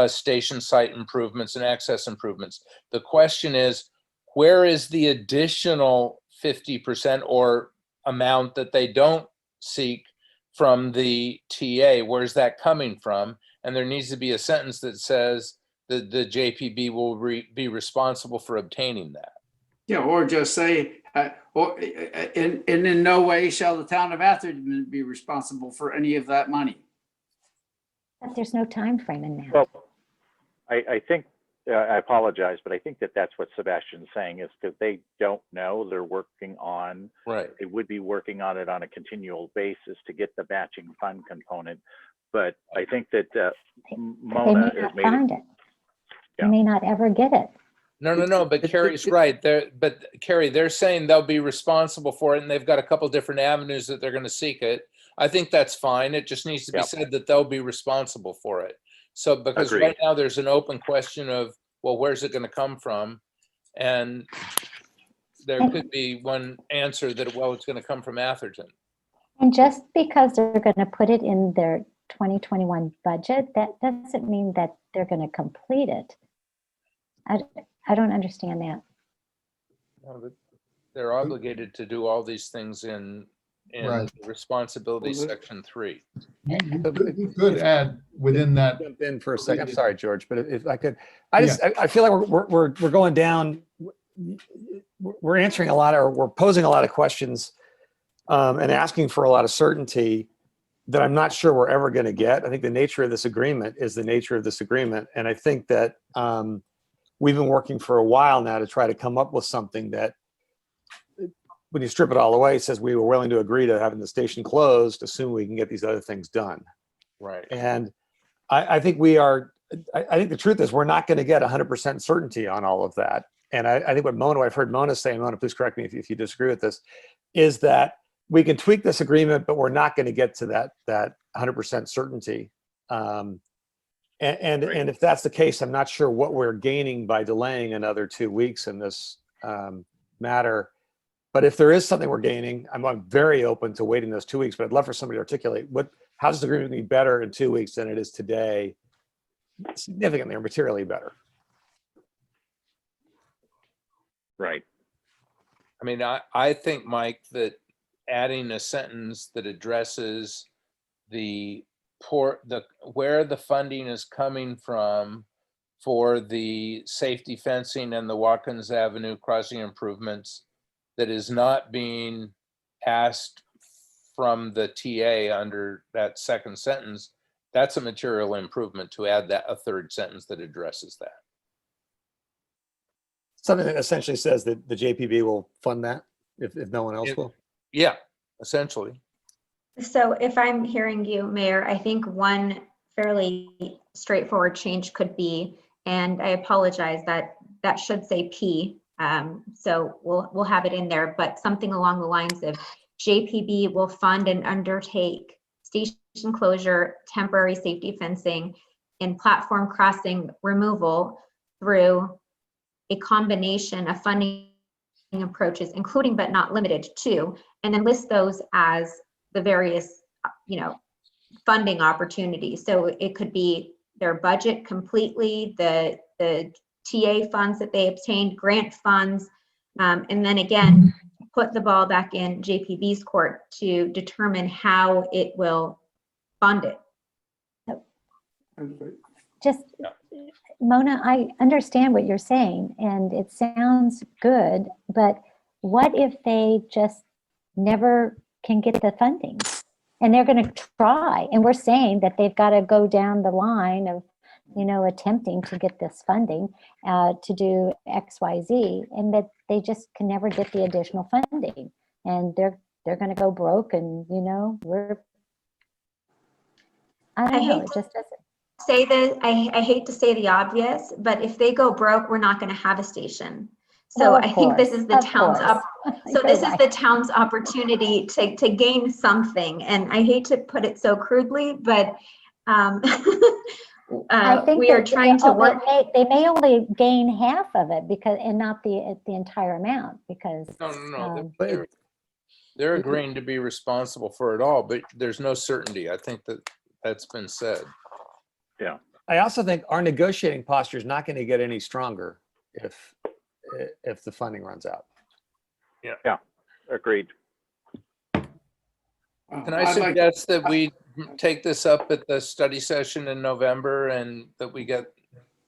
station site improvements and access improvements. The question is, where is the additional 50% or amount that they don't seek from the TA? Where's that coming from? And there needs to be a sentence that says that the JPB will be responsible for obtaining that. Yeah, or just say, in no way shall the town of Atherton be responsible for any of that money. But there's no time frame in there. Well, I think, I apologize, but I think that that's what Sebastian's saying, is because they don't know. They're working on, right. They would be working on it on a continual basis to get the matching fund component. But I think that Mona they may has not made find it. They may not ever get it. No, but Carrie's right. Carrie, they're saying they'll be responsible for it, and they've got a couple different avenues that they're going to seek it. I think that's fine. It just needs to be said that they'll be responsible for it. So, because Agreed. right now there's an open question of, well, where's it going to come from? And there could be one answer that, well, it's going to come from Atherton. And just because they're going to put it in their 2021 budget, that doesn't mean that they're going to complete it. I don't understand that. No, but they're obligated to do all these things in Right. responsibility section 3. You could add within that. Jump in for a second. I'm sorry, George, but if I could, I feel like we're going down. We're answering a lot, or we're posing a lot of questions, and asking for a lot of certainty that I'm not sure we're ever going to get. I think the nature of this agreement is the nature of this agreement, and I think that we've been working for a while now to try to come up with something that when you strip it all away, it says we were willing to agree to having the station closed, assuming we can get these other things done. Right. And I think I think the truth is we're not going to get 100% certainty on all of that. And I think what I've heard Mona say, and Mona, please correct me if you disagree with this, is that we can tweak this agreement, but we're not going to get to that 100% certainty. And if that's the case, I'm not sure what we're gaining by delaying another 2 weeks in this matter. But if there is something we're gaining, I'm very open to waiting those 2 weeks. But I'd love for somebody to articulate how does the agreement be better in 2 weeks than it is today, significantly or materially better. Right. I mean, I think, Mike, that adding a sentence that addresses where the funding is coming from for the safety fencing and the Watkins Avenue crossing improvements that is not being asked from the TA under that second sentence, that's a material improvement to add a third sentence that addresses that. Something that essentially says that the JPB will fund that if no one else will. Yeah, essentially. So if I'm hearing you, Mayor, I think one fairly straightforward change could be, and I apologize that should say P. So we'll have it in there, but something along the lines of JPB will fund and undertake station closure, temporary safety fencing, and platform crossing removal through a combination of funding approaches, including but not limited to, and then list those as the various, funding opportunities. So it could be their budget completely, the TA funds that they obtained, grant funds, and then again, put the ball back in JPB's court to determine how it will fund it. Just, Mona, I understand what you're saying and it sounds good, but what if they just never can get the funding and they're going to try, and we're saying that they've got to go down the line of, attempting to get this funding to do X, Y, Z, and that they just can never get the additional funding and they're going to go broke, and I don't know, it just doesn't. Say that I hate to say the obvious, but if they go broke, we're not going to have a station. So Well, I think this is the town's the town's opportunity to gain something. And I hate to put it so crudely, but I think we are trying to work. They may only gain half of it and not the entire amount, because no. They're agreeing to be responsible for it all, but there's no certainty. I think that's been said. Yeah. I also think our negotiating posture is not going to get any stronger if the funding runs out. Yeah. Agreed. Can I suggest that we take this up at the study session in November and that we get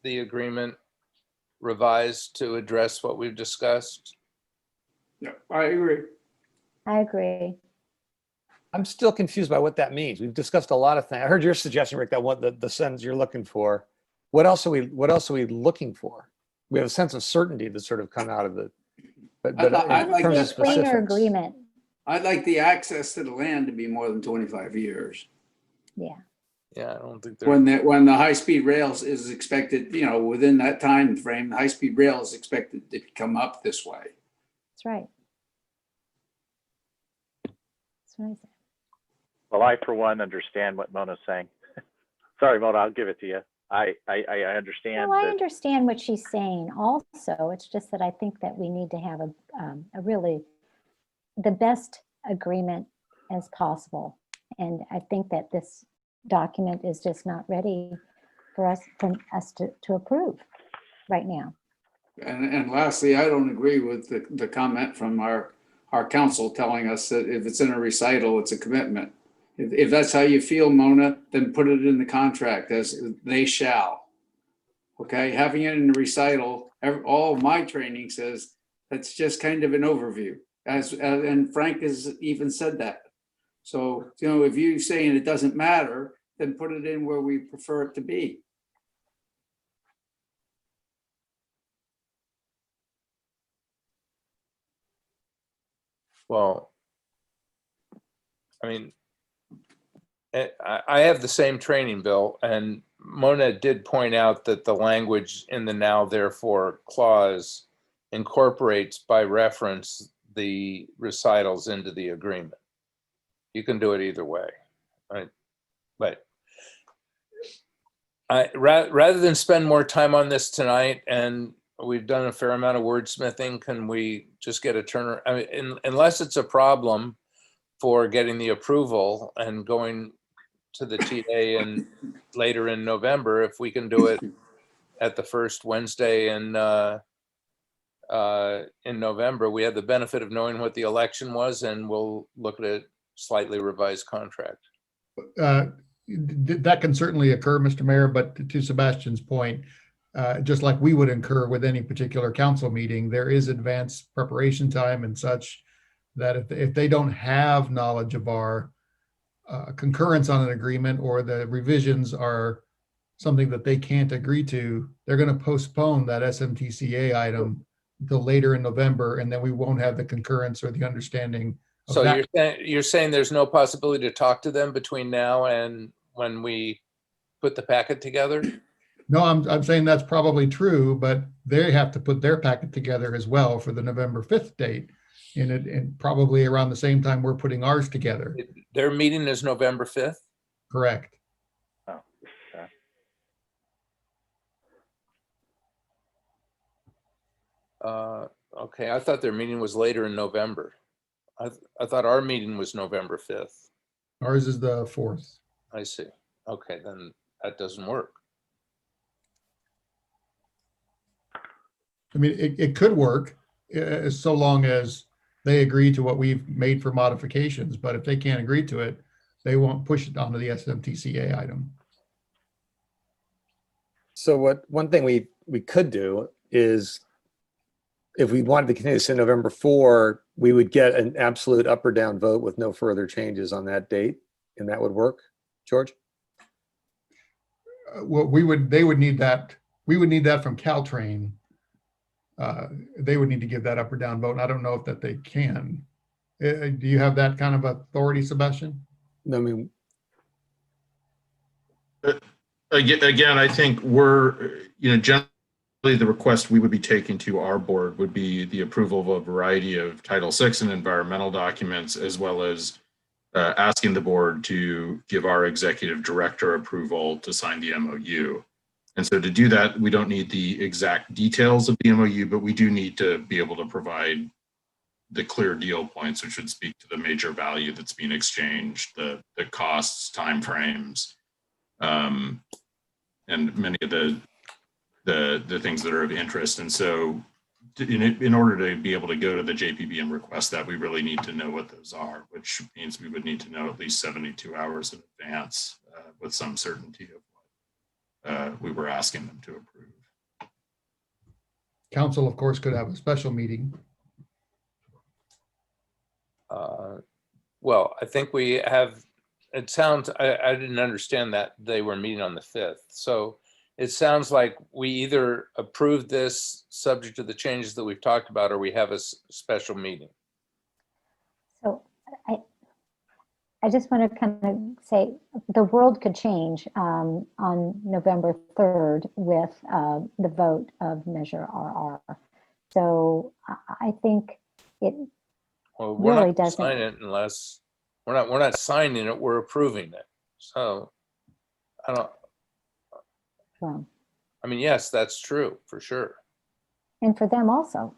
the agreement revised to address what we've discussed? Yeah, I agree. I'm still confused by what that means. We've discussed a lot of things. I heard your suggestion, Rick, that what the sentence you're looking for. What else are we looking for? We have a sense of certainty that's sort of come out of it. But in terms of specifics, agreement. I'd like the access to the land to be more than 25 years. Yeah. Yeah, I don't think when the high-speed rails is expected, within that time frame, the high-speed rail is expected to come up this way. That's right. That's what I said. Well, I, for one, understand what Mona's saying. Sorry, Mona, I'll give it to you. I understand. Well, I understand what she's saying also. It's just that I think that we need to have a really the best agreement as possible. And I think that this document is just not ready for us to approve right now. And lastly, I don't agree with the comment from our council telling us that if it's in a recital, it's a commitment. If that's how you feel, Mona, then put it in the contract as they shall. Okay, having it in the recital, all my training says that's just kind of an overview. And Frank has even said that. So, if you're saying it doesn't matter, then put it in where we prefer it to be. Well, I mean, I have the same training, Bill, and Mona did point out that the language in the now therefore clause incorporates by reference the recitals into the agreement. You can do it either way, right? But rather than spend more time on this tonight, and we've done a fair amount of wordsmithing, can we just get a turner? I mean, unless it's a problem for getting the approval and going to the TA and later in November, if we can do it at the first Wednesday in November, we have the benefit of knowing what the election was, and we'll look at a slightly revised contract. That can certainly occur, Mr. Mayor, but to Sebastian's point, just like we would incur with any particular council meeting, there is advanced preparation time and such that if they don't have knowledge of our concurrence on an agreement, or the revisions are something that they can't agree to, they're going to postpone that SMTCA item until later in November, and then we won't have the concurrence or the understanding. So you're saying there's no possibility to talk to them between now and when we put the packet together? No, I'm saying that's probably true, but they have to put their packet together as well for the November 5th date, and probably around the same time we're putting ours together. Their meeting is November 5th? Correct. Oh, okay. Okay, I thought their meeting was later in November. I thought our meeting was November 5th. Ours is the 4th. I see. Okay, then that doesn't work. I mean, it could work so long as they agree to what we've made for modifications, but if they can't agree to it, they won't push it onto the SMTCA item. So one thing we could do is, if we wanted to continue this in November 4, we would get an absolute up or down vote with no further changes on that date, and that would work. George? Well, they would need that. We would need that from Caltrain. They would need to give that up or down vote. And I don't know if that they can. Do you have that kind of authority, Sebastian? I mean, again, I think we're, generally the request we would be taking to our board would be the approval of a variety of Title VI and environmental documents, as well as asking the board to give our executive director approval to sign the MOU. And so to do that, we don't need the exact details of the MOU, but we do need to be able to provide the clear deal points, which would speak to the major value that's being exchanged, the costs, timeframes, and many of the things that are of interest. And so in order to be able to go to the JPB and request that, we really need to know what those are, which means we would need to know at least 72 hours in advance with some certainty of what we were asking them to approve. Council, of course, could have a special meeting. Well, I think we have, it sounds, I didn't understand that they were meeting on the 5th. So it sounds like we either approve this subject to the changes that we've talked about, or we have a special meeting. So I just want to kind of say the world could change on November 3rd with the vote of Measure RR. So I think it we're really not doesn't sign it unless we're not signing it, we're approving it. So I don't. Well, I mean, yes, that's true for sure. and for them also.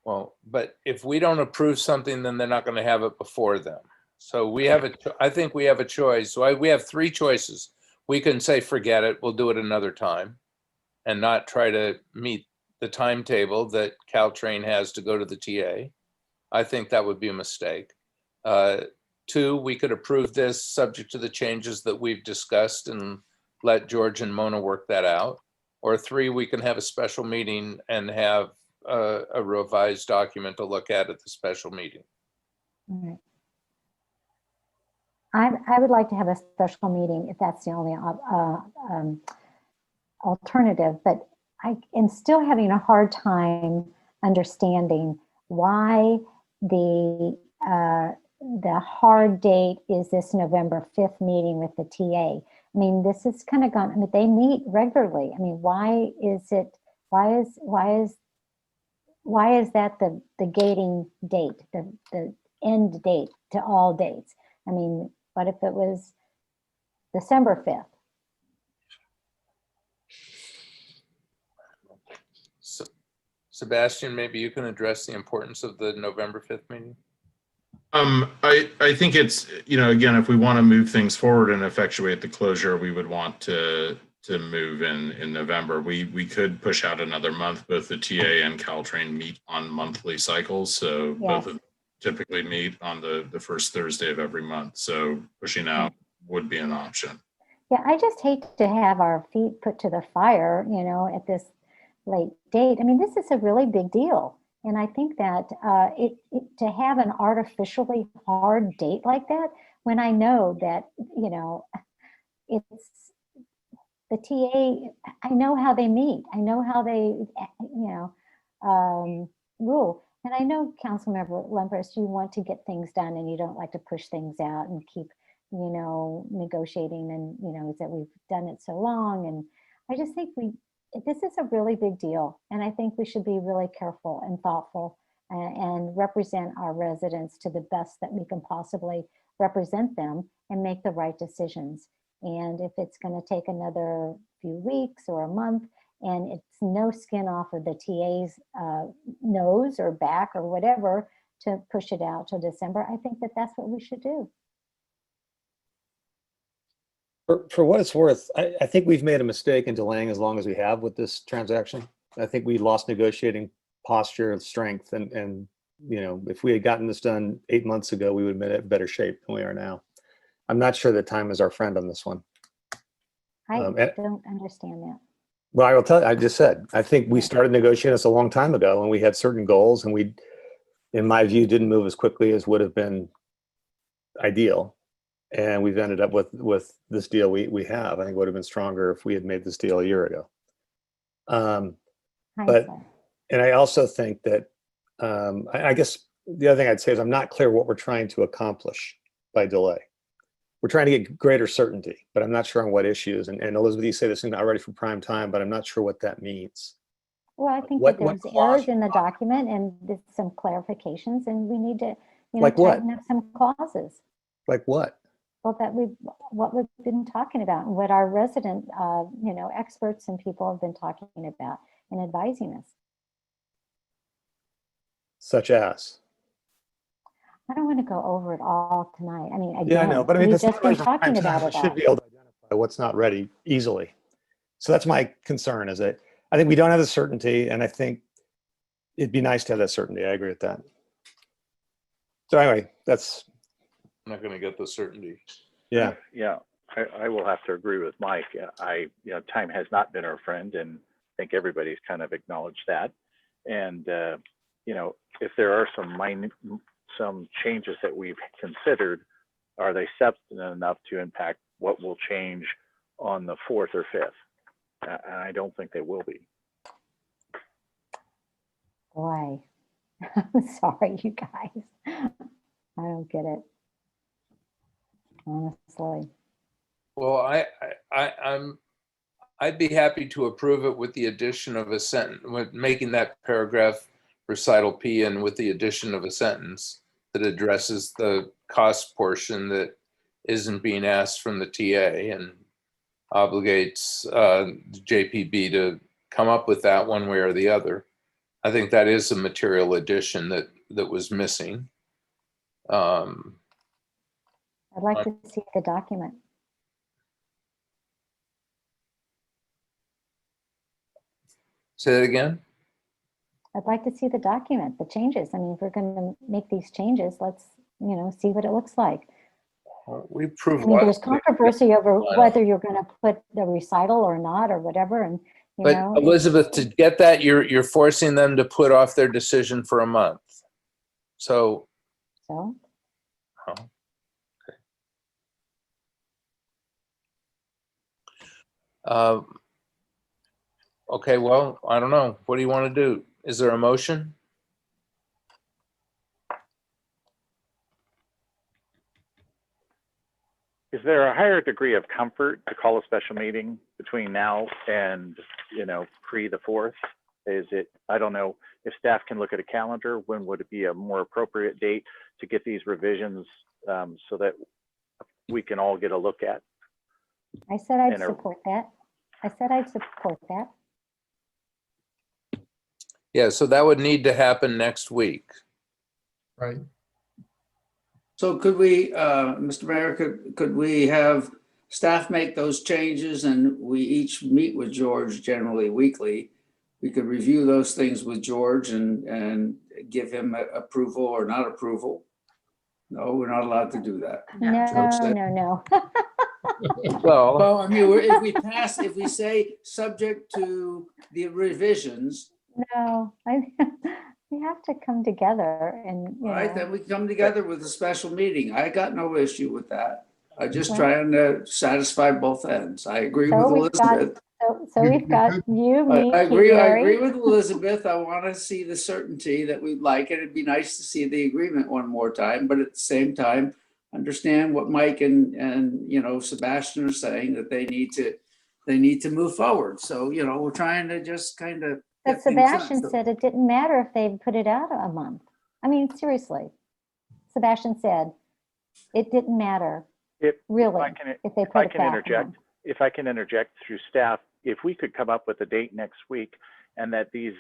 Well, but if we don't approve something, then they're not going to have it before them. So we have I think we have a choice. So we have three choices. We can say, forget it, we'll do it another time, and not try to meet the timetable that Caltrain has to go to the TA. I think that would be a mistake. 2, we could approve this subject to the changes that we've discussed and let George and Mona work that out. Or 3, we can have a special meeting and have a revised document to look at the special meeting. All right. I would like to have a special meeting if that's the only alternative, but I am still having a hard time understanding why the hard date is this November 5th meeting with the TA. I mean, this is kind of gone, I mean, they meet regularly. I mean, why is that the gating date, the end date to all dates? I mean, what if it was December 5th? So, Sebastian, maybe you can address the importance of the November 5th meeting. I think it's, again, if we want to move things forward and effectuate the closure, we would want to move in November. We could push out another month. Both the TA and Caltrain meet on monthly cycles, so both of them typically meet on the first Thursday of every month. So pushing out would be an option. Yeah, I just hate to have our feet put to the fire, at this late date. I mean, this is a really big deal. And I think that to have an artificially hard date like that, when I know that, it's the TA, I know how they meet. I know how they, rule. And I know, Councilmember Lumpers, you want to get things done and you don't like to push things out and keep, negotiating and, that we've done it so long. And I just think this is a really big deal. And I think we should be really careful and thoughtful and represent our residents to the best that we can possibly represent them and make the right decisions. And if it's going to take another few weeks or a month, and it's no skin off of the TA's nose or back or whatever to push it out till December, I think that that's what we should do. For what it's worth, I think we've made a mistake in delaying as long as we have with this transaction. I think we lost negotiating posture and strength. And if we had gotten this done 8 months ago, we would have been in better shape than we are now. I'm not sure that time is our friend on this one. I don't understand that. Well, I will tell you, I just said, I think we started negotiating this a long time ago and we had certain goals and we, in my view, didn't move as quickly as would have been ideal. And we've ended up with this deal we have. I think it would have been stronger if we had made this deal a year ago. And I also think that, I guess the other thing I'd say is I'm not clear what we're trying to accomplish by delay. We're trying to get greater certainty, but I'm not sure on what issues. And Elizabeth, you say this is not ready for prime time, but I'm not sure what that means. Well, I think that there's errors in the document and there's some clarifications, and we need to, tighten up some clauses. Like what? Well, what we've been talking about and what our resident, experts and people have been talking about and advising us. Such as? I don't want to go over it all tonight. I mean, I know, but I mean, we've just been talking about it. Should be able to identify what's not ready easily. So that's my concern. Is that I think we don't have the certainty, and I think it'd be nice to have that certainty. I agree with that. So anyway, that's. I'm not going to get the certainty. Yeah. Yeah, I will have to agree with Mike. Time has not been our friend, and I think everybody's kind of acknowledged that. And if there are some changes that we've considered, are they substantive enough to impact what will change on the 4th or 5th? And I don't think they will be. Boy, I'm sorry, you guys. I don't get it. Honestly. Well, I'd be happy to approve it with the addition of a sentence, with making that paragraph recital P and with the addition of a sentence that addresses the cost portion that isn't being asked from the TA and obligates the JPB to come up with that one way or the other. I think that is a material addition that was missing. I'd like to see the document. Say that again? I'd like to see the document, the changes. I mean, if we're going to make these changes, let's, see what it looks like. We approved. I mean, there's controversy over whether you're going to put the recital or not or whatever. And, but Elizabeth, to get that, you're forcing them to put off their decision for a month. So? Oh. Okay, well, I don't know. What do you want to do? Is there a motion? is there a higher degree of comfort to call a special meeting between now and, pre the 4th? Is it, I don't know, if staff can look at a calendar, when would it be a more appropriate date to get these revisions so that we can all get a look at? I said I'd And support that. I said I'd support that. Yeah, so that would need to happen next week. Right. So could we, Mr. Mayor, could we have staff make those changes and we each meet with George generally weekly? We could review those things with George and give him approval or not approval. No, we're not allowed to do that. George said. No. Well, I mean, if we say subject to the revisions, No, we have to come together and, all right, then we come together with a special meeting. I got no issue with that. I'm just trying to satisfy both ends. I agree with Elizabeth. So we've got you, me, I agree Gary. with Elizabeth. I want to see the certainty that we'd like it. It'd be nice to see the agreement one more time, but at the same time, understand what Mike and Sebastian are saying, that they need to move forward. So, we're trying to just kind of. But Sebastian said it didn't matter if they put it out a month. I mean, seriously. Sebastian said it didn't matter, really, if they put it back a month. If I can interject through staff, if we could come up with a date next week and that these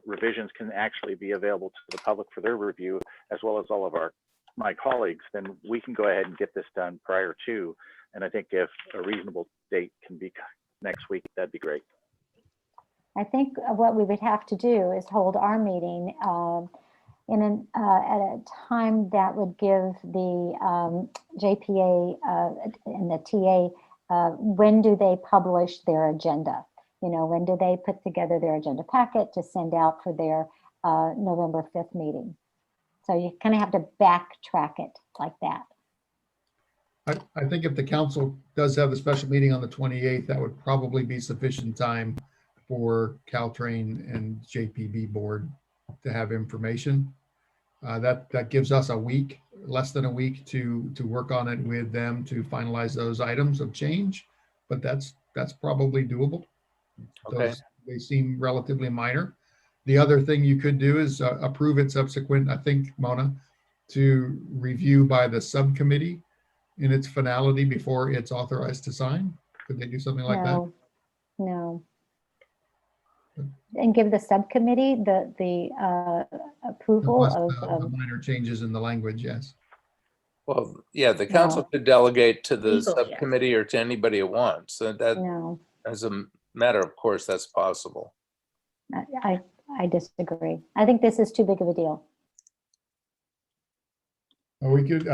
revisions can actually be available to the public for their review, as well as all of my colleagues, then we can go ahead and get this done prior to. And I think if a reasonable date can be next week, that'd be great. I think what we would have to do is hold our meeting at a time that would give the JPA and the TA, when do they publish their agenda? When do they put together their agenda packet to send out for their November 5th meeting? So you kind of have to backtrack it like that. I think if the council does have a special meeting on the 28th, that would probably be sufficient time for Caltrain and JPB board to have information. That gives us a week, less than a week to work on it with them to finalize those items of change, but that's probably doable. Okay. They seem relatively minor. The other thing you could do is approve it subsequent, I think, Mona, to review by the subcommittee in its finality before it's authorized to sign. Could they do something like that? No. And give the subcommittee the approval Unless of. minor changes in the language, yes. Well, yeah, the council could delegate to the Legal, yes. subcommittee or to anybody it wants. So that, No, as a matter of course, that's possible. I disagree. I think this is too big of a deal. We could,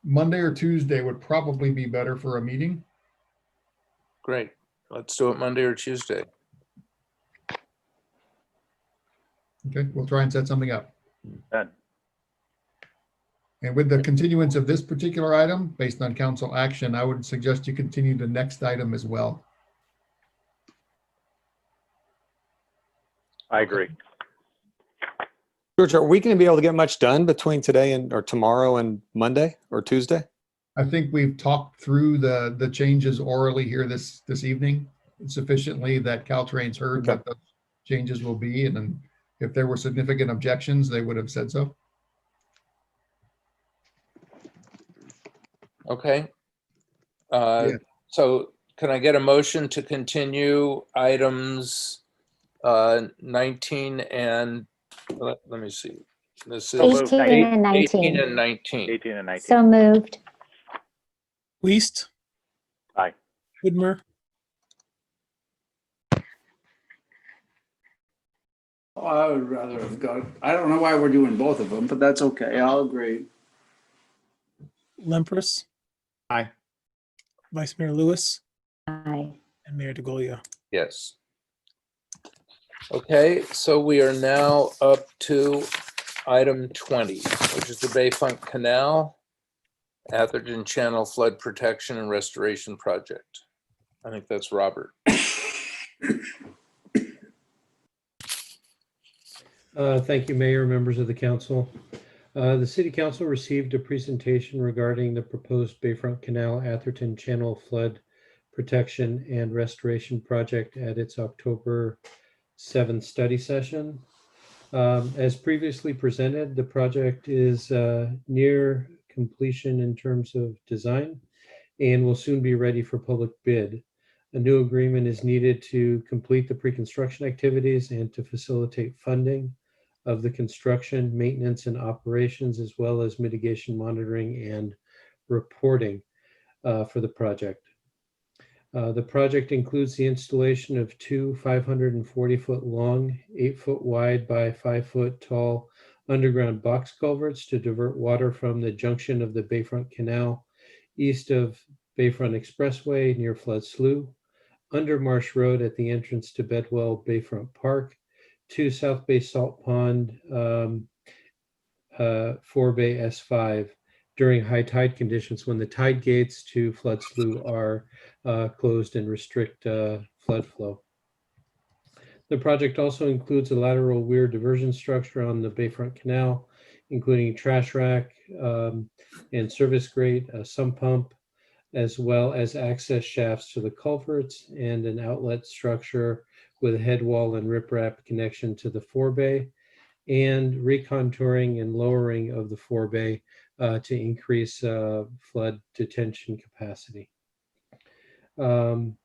Monday or Tuesday would probably be better for a meeting. Great. Let's do it Monday or Tuesday. Okay, we'll try and set something up. Done. And with the continuance of this particular item, based on council action, I would suggest you continue the next item as well. I agree. George, are we going to be able to get much done between today or tomorrow and Monday or Tuesday? I think we've talked through the changes orally here this evening sufficiently that Caltrain's heard what those changes will be. And then if there were significant objections, they would have said so. Okay. Yeah. So can I get a motion to continue items 19 and, let me see. This is 18 and 19. 18 and 19. 18 and 19. So moved. Least. Aye. Widmer. I would rather have gone, I don't know why we're doing both of them, but that's okay. I'll agree. Lemprus. Aye. Vice Mayor Lewis Aye. and Mayor DeGolia. Yes. Okay, so we are now up to item 20, which is the Bayfront Canal, Atherton Channel Flood Protection and Restoration Project. I think that's Robert. Thank you, Mayor, members of the council. The City Council received a presentation regarding the proposed Bayfront Canal Atherton Channel Flood Protection and Restoration Project at its October 7th study session. As previously presented, the project is near completion in terms of design and will soon be ready for public bid. A new agreement is needed to complete the pre-construction activities and to facilitate funding of the construction, maintenance, and operations, as well as mitigation monitoring and reporting for the project. The project includes the installation of two 540-foot long, 8-foot wide by 5-foot tall underground box culverts to divert water from the junction of the Bayfront Canal east of Bayfront Expressway near Flood Slough, under Marsh Road at the entrance to Bedwell Bayfront Park, to South Bay Salt Pond, 4 Bay S5 during high tide conditions when the tide gates to Flood Slough are closed and restrict flood flow. The project also includes a lateral weir diversion structure on the Bayfront Canal, including trash rack and service grate, a sump pump, as well as access shafts to the culverts and an outlet structure with a head wall and riprap connection to the forebay, and recontouring and lowering of the forebay to increase flood detention capacity. The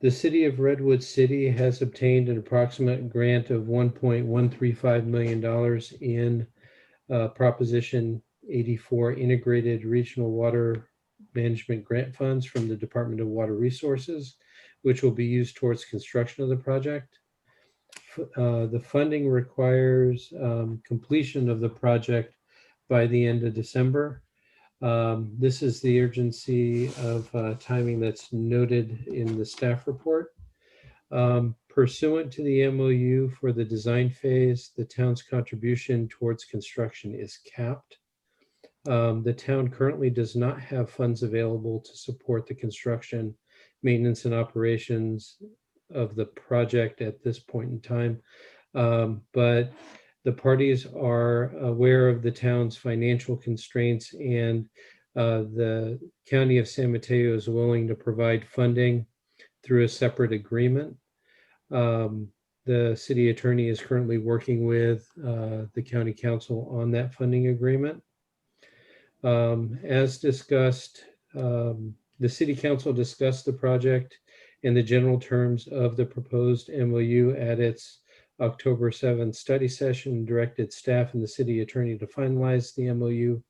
City of Redwood City has obtained an approximate grant of $1.135 million in Proposition 84 Integrated Regional Water Management Grant Funds from the Department of Water Resources, which will be used towards construction of the project. The funding requires completion of the project by the end of December. This is the urgency of timing that's noted in the staff report. Pursuant to the MOU for the design phase, the town's contribution towards construction is capped. The town currently does not have funds available to support the construction, maintenance, and operations of the project at this point in time. But the parties are aware of the town's financial constraints, and the County of San Mateo is willing to provide funding through a separate agreement. The city attorney is currently working with the county council on that funding agreement. As discussed, the city council discussed the project and the general terms of the proposed MOU at its October 7th study session, and directed staff and the city attorney to finalize the MOU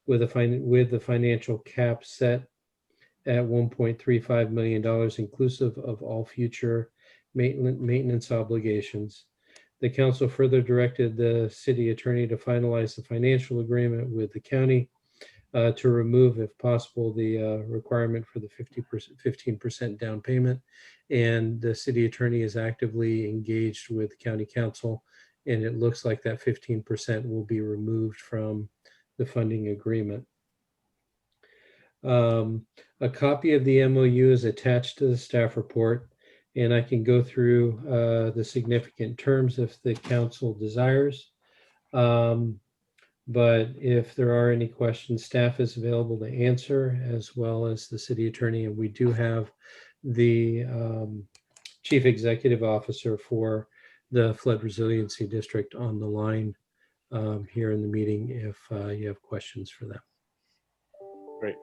with the financial cap set at $1.35 million, inclusive of all future maintenance obligations. The council further directed the city attorney to finalize the financial agreement with the county to remove, if possible, the requirement for the 15% down payment. And the city attorney is actively engaged with county council, and it looks like that 15% will be removed from the funding agreement. A copy of the MOU is attached to the staff report, and I can go through the significant terms if the council desires. But if there are any questions, staff is available to answer, as well as the city attorney. And we do have the chief executive officer for the Flood Resiliency District on the line here in the meeting if you have questions for them. Great.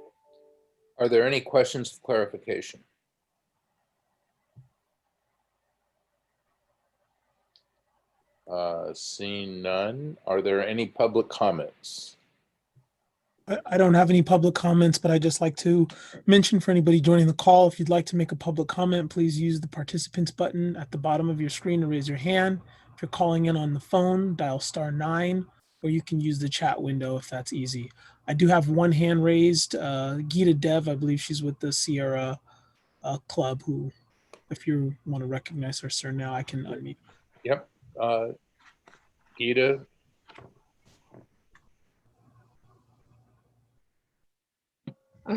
Are there any questions of clarification? Seeing none, are there any public comments? I don't have any public comments, but I'd just like to mention for anybody joining the call, if you'd like to make a public comment, please use the participants button at the bottom of your screen to raise your hand. If you're calling in on the phone, dial *9, or you can use the chat window if that's easy. I do have one hand raised. Geeta Dev, I believe she's with the Sierra Club, who, if you want to recognize her, sir, now I can unmute. Yep. Geeta.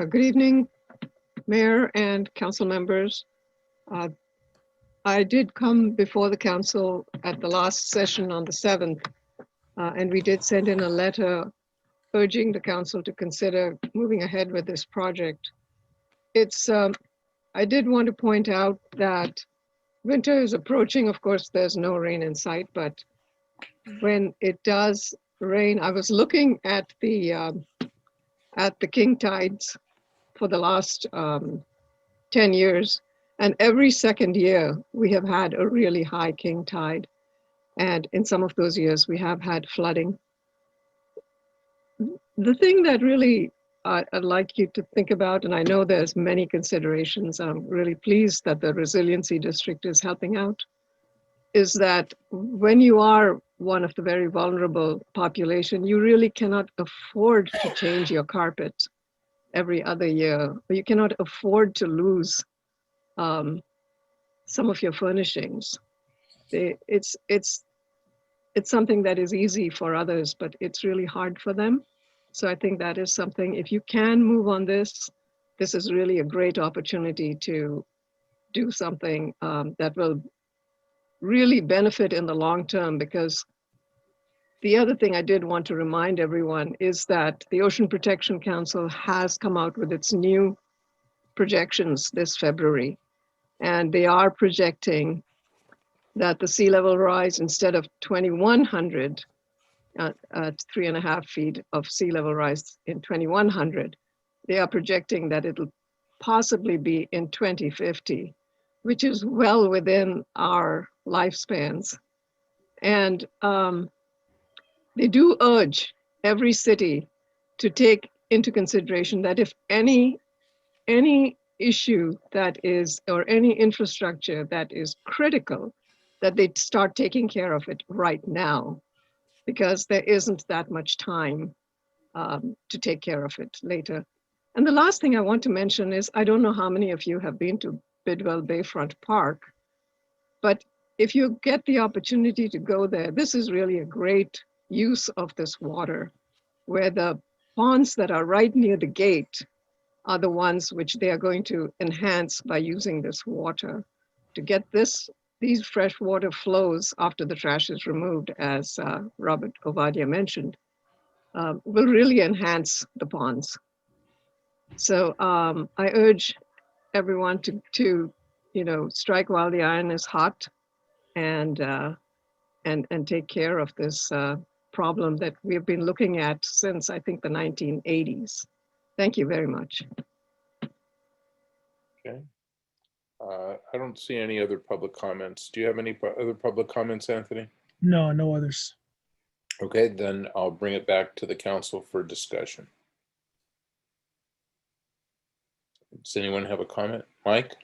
Good evening, Mayor and council members. I did come before the council at the last session on the 7th And we did send in a letter urging the council to consider moving ahead with this project. I did want to point out that winter is approaching. Of course, there's no rain in sight, but when it does rain, I was looking at the king tides for the last 10 years, and every second year we have had a really high king tide, and in some of those years we have had flooding. The thing that really I'd like you to think about, and I know there's many considerations, I'm really pleased that the Resiliency District is helping out, is that when you are one of the very vulnerable population, you really cannot afford to change your carpet every other year. You cannot afford to lose some of your furnishings. It's something that is easy for others, but it's really hard for them. So I think that is something, if you can move on this, this is really a great opportunity to do something that will really benefit in the long term. Because the other thing I did want to remind everyone is that the Ocean Protection Council has come out with its new projections this February, and they are projecting that the sea level rise, instead of 2,100 at 3.5 feet of sea level rise in 2100, they are projecting that it'll possibly be in 2050, which is well within our lifespans. And they do urge every city to take into consideration that if any issue that is, or any infrastructure that is critical, that they start taking care of it right now, because there isn't that much time to take care of it later. And the last thing I want to mention is, I don't know how many of you have been to Bidwell Bayfront Park, but if you get the opportunity to go there, this is really a great use of this water, where the ponds that are right near the gate are the ones which they are going to enhance by using this water to get these freshwater flows after the trash is removed, as Robert Ovadia mentioned, will really enhance the ponds. So I urge everyone to strike while the iron is hot, and take care of this problem that we've been looking at since, I think, the 1980s. Thank you very much. Okay. I don't see any other public comments. Do you have any other public comments, Anthony? No, no others. Okay, then I'll bring it back to the council for discussion. Does anyone have a comment? Mike?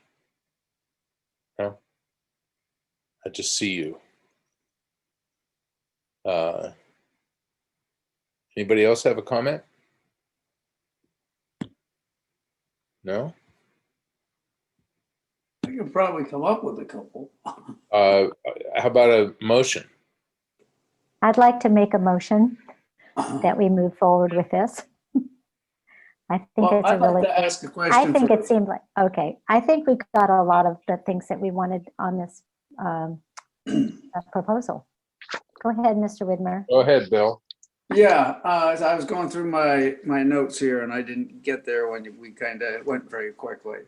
No? I just see you. Anybody else have a comment? No? I could probably come up with a couple. How about a motion? I'd like to make a motion that we move forward with this. I think Well, it's a I'd like really, to ask a I question think it first. seemed like, okay. I think we got a lot of the things that we wanted on this proposal. Go ahead, Mr. Widmer. Go ahead, Bill. Yeah, as I was going through my notes here, and I didn't get there when we kind of went very quickly.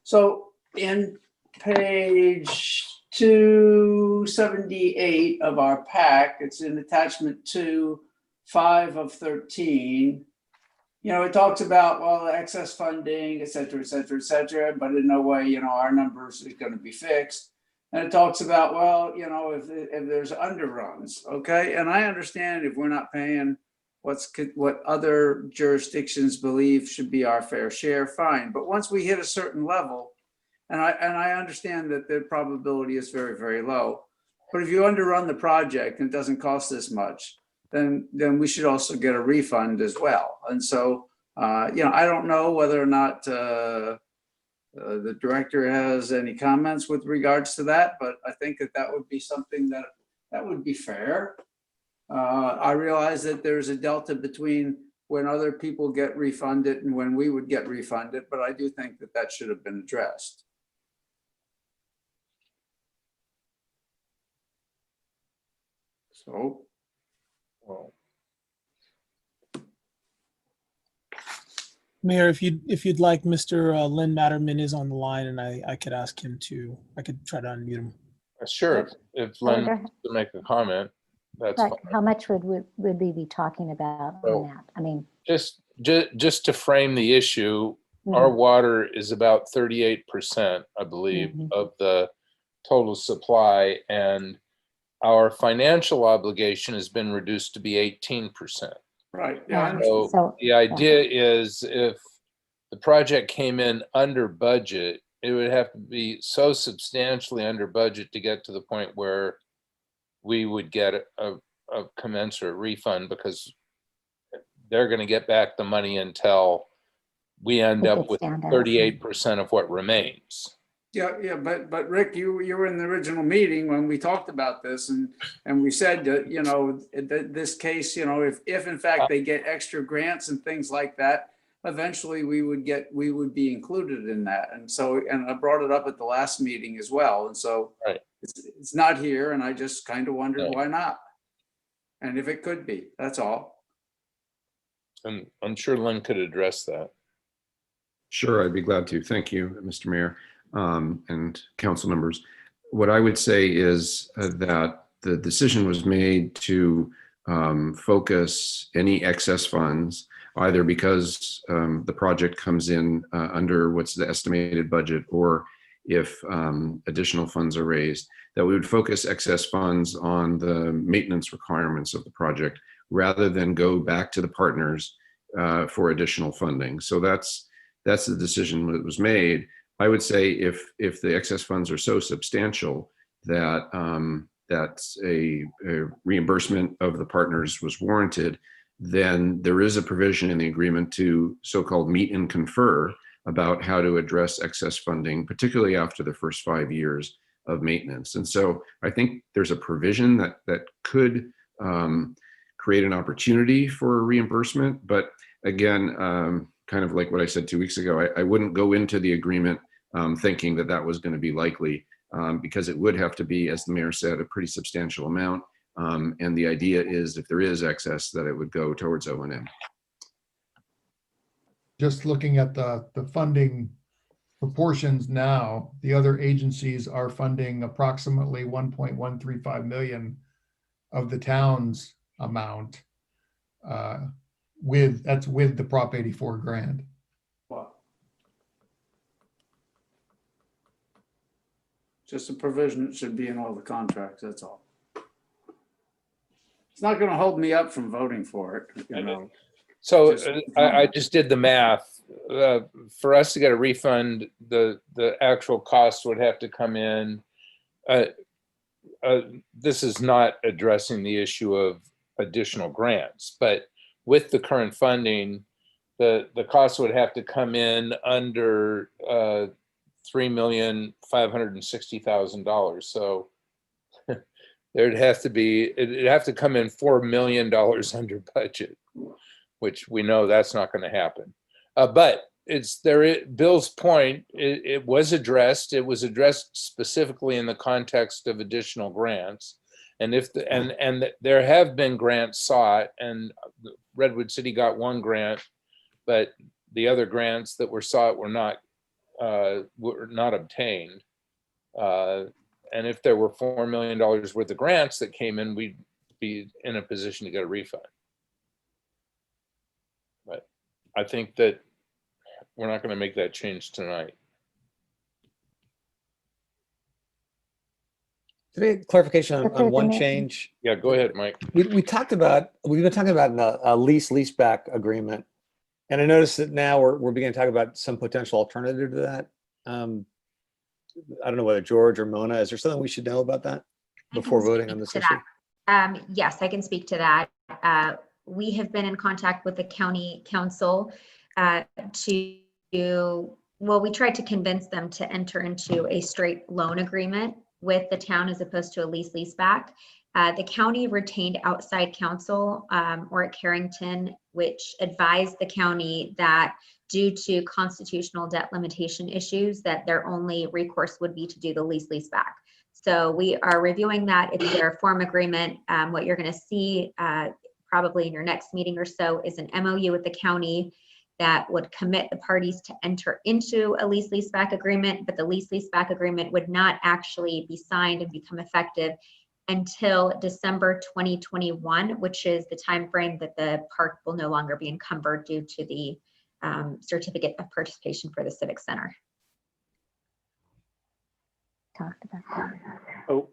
So in page 278 of our pack, it's in attachment 2(5) of 13. It talks about, well, excess funding, et cetera, et cetera, et cetera, but in no way, our numbers is going to be fixed. And it talks about, well, if there's underruns, okay? And I understand if we're not paying what other jurisdictions believe should be our fair share, fine. But once we hit a certain level, and I understand that the probability is very, very low, but if you underrun the project and it doesn't cost this much, then we should also get a refund as well. And so, I don't know whether or not the director has any comments with regards to that, but I think that would be something that would be fair. I realize that there's a delta between when other people get refunded and when we would get refunded, but I do think that should have been addressed. So Well, Mayor, if you'd like, Mr. Lynn Matterman is on the line, and I could ask him to. I could try to unmute him. sure, if Lynn wants to make a comment, that's But fine. how much would we be talking about So- on that? I mean, Just to frame the issue, Mhm. our water is about 38%, I believe, Mhm. of the total supply, and our financial obligation has been reduced to be 18%. Right, yeah, I so, understand. So the idea is if the project came in under budget, it would have to be so substantially under budget to get to the point where we would get a commensurate refund, because they're going to get back the money until we end It up gets with down to 38% of what remains. Yeah, but Rick, you were in the original meeting when we talked about this, and we said that, you know, this case, you know, if in fact they get extra grants and things like that, eventually we would be included in that. And so, and I brought it up at the last meeting as well. And so Right. it's not here, and I just kind of wondered Right. why not? And if it could be, that's all. And I'm sure Lynn could address that. Sure, I'd be glad to. Thank you, Mr. Mayor, and council members. What I would say is that the decision was made to focus any excess funds, either because the project comes in under what's the estimated budget, or if additional funds are raised, that we would focus excess funds on the maintenance requirements of the project, rather than go back to the partners for additional funding. So that's the decision that was made. I would say if the excess funds are so substantial that that's a reimbursement of the partners was warranted, then there is a provision in the agreement to so-called meet and confer about how to address excess funding, particularly after the first 5 years of maintenance. And so I think there's a provision that could create an opportunity for reimbursement. But again, kind of like what I said 2 weeks ago, I wouldn't go into the agreement thinking that that was going to be likely, because it would have to be, as the mayor said, a pretty substantial amount. And the idea is, if there is excess, that it would go towards O&M. Just looking at the funding proportions now, the other agencies are funding approximately 1.135 million of the town's amount. That's with the Prop 84 grant. Wow. Just a provision that should be in all the contracts, that's all. It's not going to hold me up from voting for it, you know. So I just did the math. For us to get a refund, the actual cost would have to come in. This is not addressing the issue of additional grants, but with the current funding, the cost would have to come in under $3,560,000. So it'd have to come in $4 million under budget, which we know that's not going to happen. But Bill's point, it was addressed. It was addressed specifically in the context of additional grants. And there have been grants sought, and Redwood City got one grant, but the other grants that were sought were not obtained. And if there were $4 million worth of grants that came in, we'd be in a position to get a refund. But I think that we're not going to make that change tonight. Clarification on one change. Yeah, go ahead, Mike. We've been talking about a lease-back agreement, and I noticed that now we're beginning to talk about some potential alternative to that. I don't know whether George or Mona, is there something we should know about that before voting on this issue? Yes, I can speak to that. We have been in contact with the county council we tried to convince them to enter into a straight loan agreement with the town as opposed to a lease back. The county retained outside counsel, or at Carrington, which advised the county that due to constitutional debt limitation issues, that their only recourse would be to do the lease back. So we are reviewing that. It's their form agreement. What you're going to see probably in your next meeting or so, is an MOU with the county that would commit the parties to enter into a lease-leaseback agreement, but the lease-leaseback agreement would not actually be signed and become effective until December 2021, which is the time frame that the park will no longer be encumbered due to the certificate of participation for the Civic Center. Talked about that. Oh,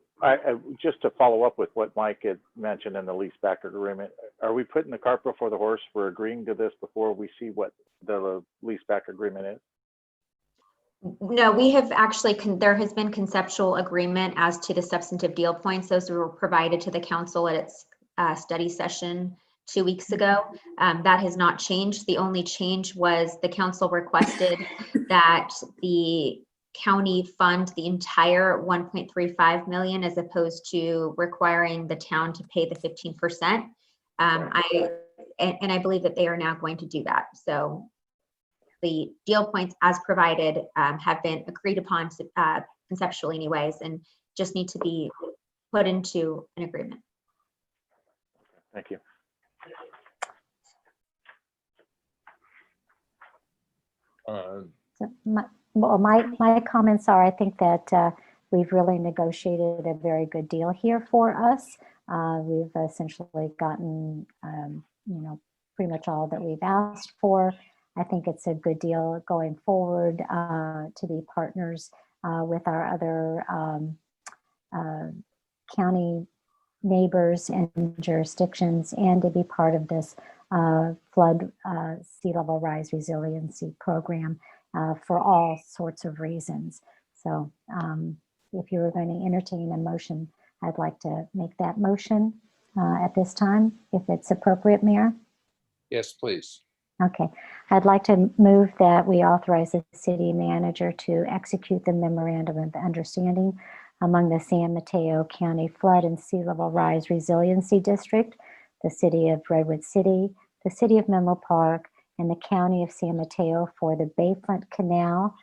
just to follow up with what Mike had mentioned in the leaseback agreement, are we putting the cart before the horse for agreeing to this before we see what the leaseback agreement is? No, we have actually, there has been conceptual agreement as to the substantive deal points. Those were provided to the council at its study session 2 weeks ago. That has not changed. The only change was the council requested that the county fund the entire 1.35 million as opposed to requiring the town to pay the 15%. I believe that they are now going to do that. So the deal points as provided have been agreed upon conceptually anyways, and just need to be put into an agreement. Thank you. So my comments are, I think that we've really negotiated a very good deal here for us. We've essentially gotten, pretty much all that we've asked for. I think it's a good deal going forward to be partners with our other county neighbors and jurisdictions, and to be part of this flood sea level rise resiliency program for all sorts of reasons. So if you were going to entertain a motion, I'd like to make that motion at this time, if it's appropriate, Mayor. Yes, please. Okay, I'd like to move that we authorize the city manager to execute the memorandum of understanding among the San Mateo County Flood and Sea Level Rise Resiliency District, the City of Redwood City, the City of Menlo Park, and the County of San Mateo for the Bayfront Canal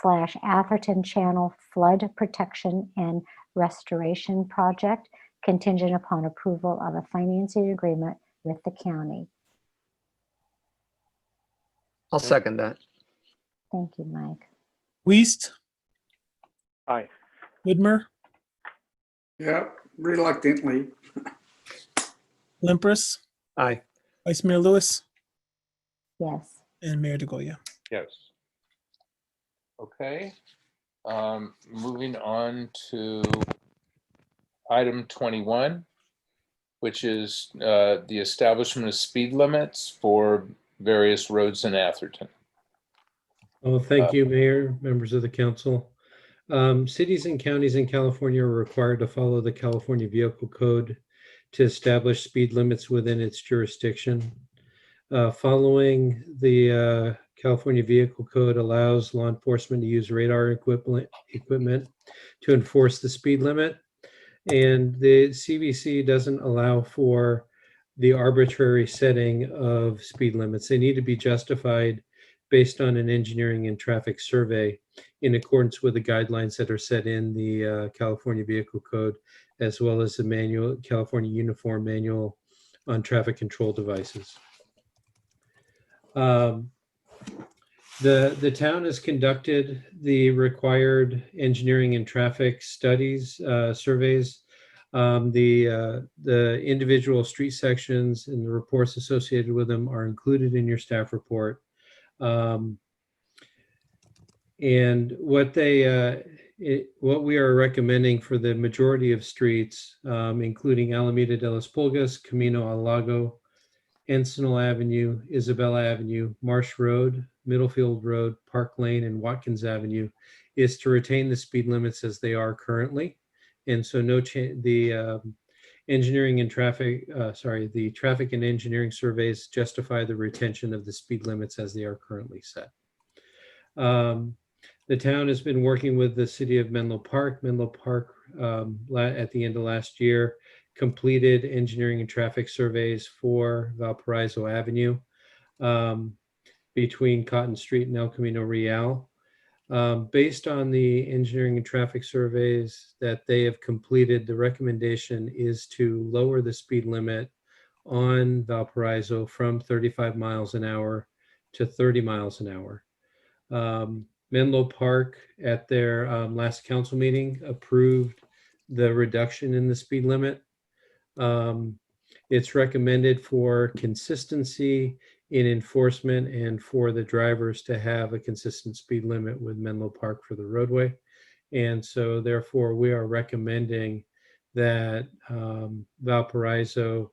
/ Atherton Channel Flood Protection and Restoration Project, contingent upon approval of a financing agreement with the county. I'll second that. Thank you, Mike. Weist, Aye. Widmer, Yep, reluctantly. Limpris, Aye. Vice Mayor Lewis, Yes. and Mayor DeGolia. Yes. Okay. Moving on to item 21, which is the establishment of speed limits for various roads in Atherton. Well, thank you, Mayor, members of the council. Cities and counties in California are required to follow the California Vehicle Code to establish speed limits within its jurisdiction. Following the California Vehicle Code allows law enforcement to use radar equipment to enforce the speed limit. And the CVC doesn't allow for the arbitrary setting of speed limits. They need to be justified based on an engineering and traffic survey in accordance with the guidelines that are set in the California Vehicle Code, as well as the California Uniform Manual on Traffic Control Devices. The town has conducted the required engineering and traffic studies, surveys. The individual street sections and the reports associated with them are included in your staff report. And what we are recommending for the majority of streets, including Alameda de las Pulgas, Camino al Lago, Encinal Avenue, Isabella Avenue, Marsh Road, Middlefield Road, Park Lane, and Watkins Avenue, is to retain the speed limits as they are currently. And so the engineering and traffic, the traffic and engineering surveys justify the retention of the speed limits as they are currently set. The town has been working with the city of Menlo Park. Menlo Park, at the end of last year, completed engineering and traffic surveys for Valparaiso Avenue between Cotton Street and El Camino Real. Based on the engineering and traffic surveys that they have completed, the recommendation is to lower the speed limit on Valparaiso from 35 miles an hour to 30 miles an hour. Menlo Park at their last council meeting approved the reduction in the speed limit. It's recommended for consistency in enforcement and for the drivers to have a consistent speed limit with Menlo Park for the roadway. And so therefore we are recommending that Valparaiso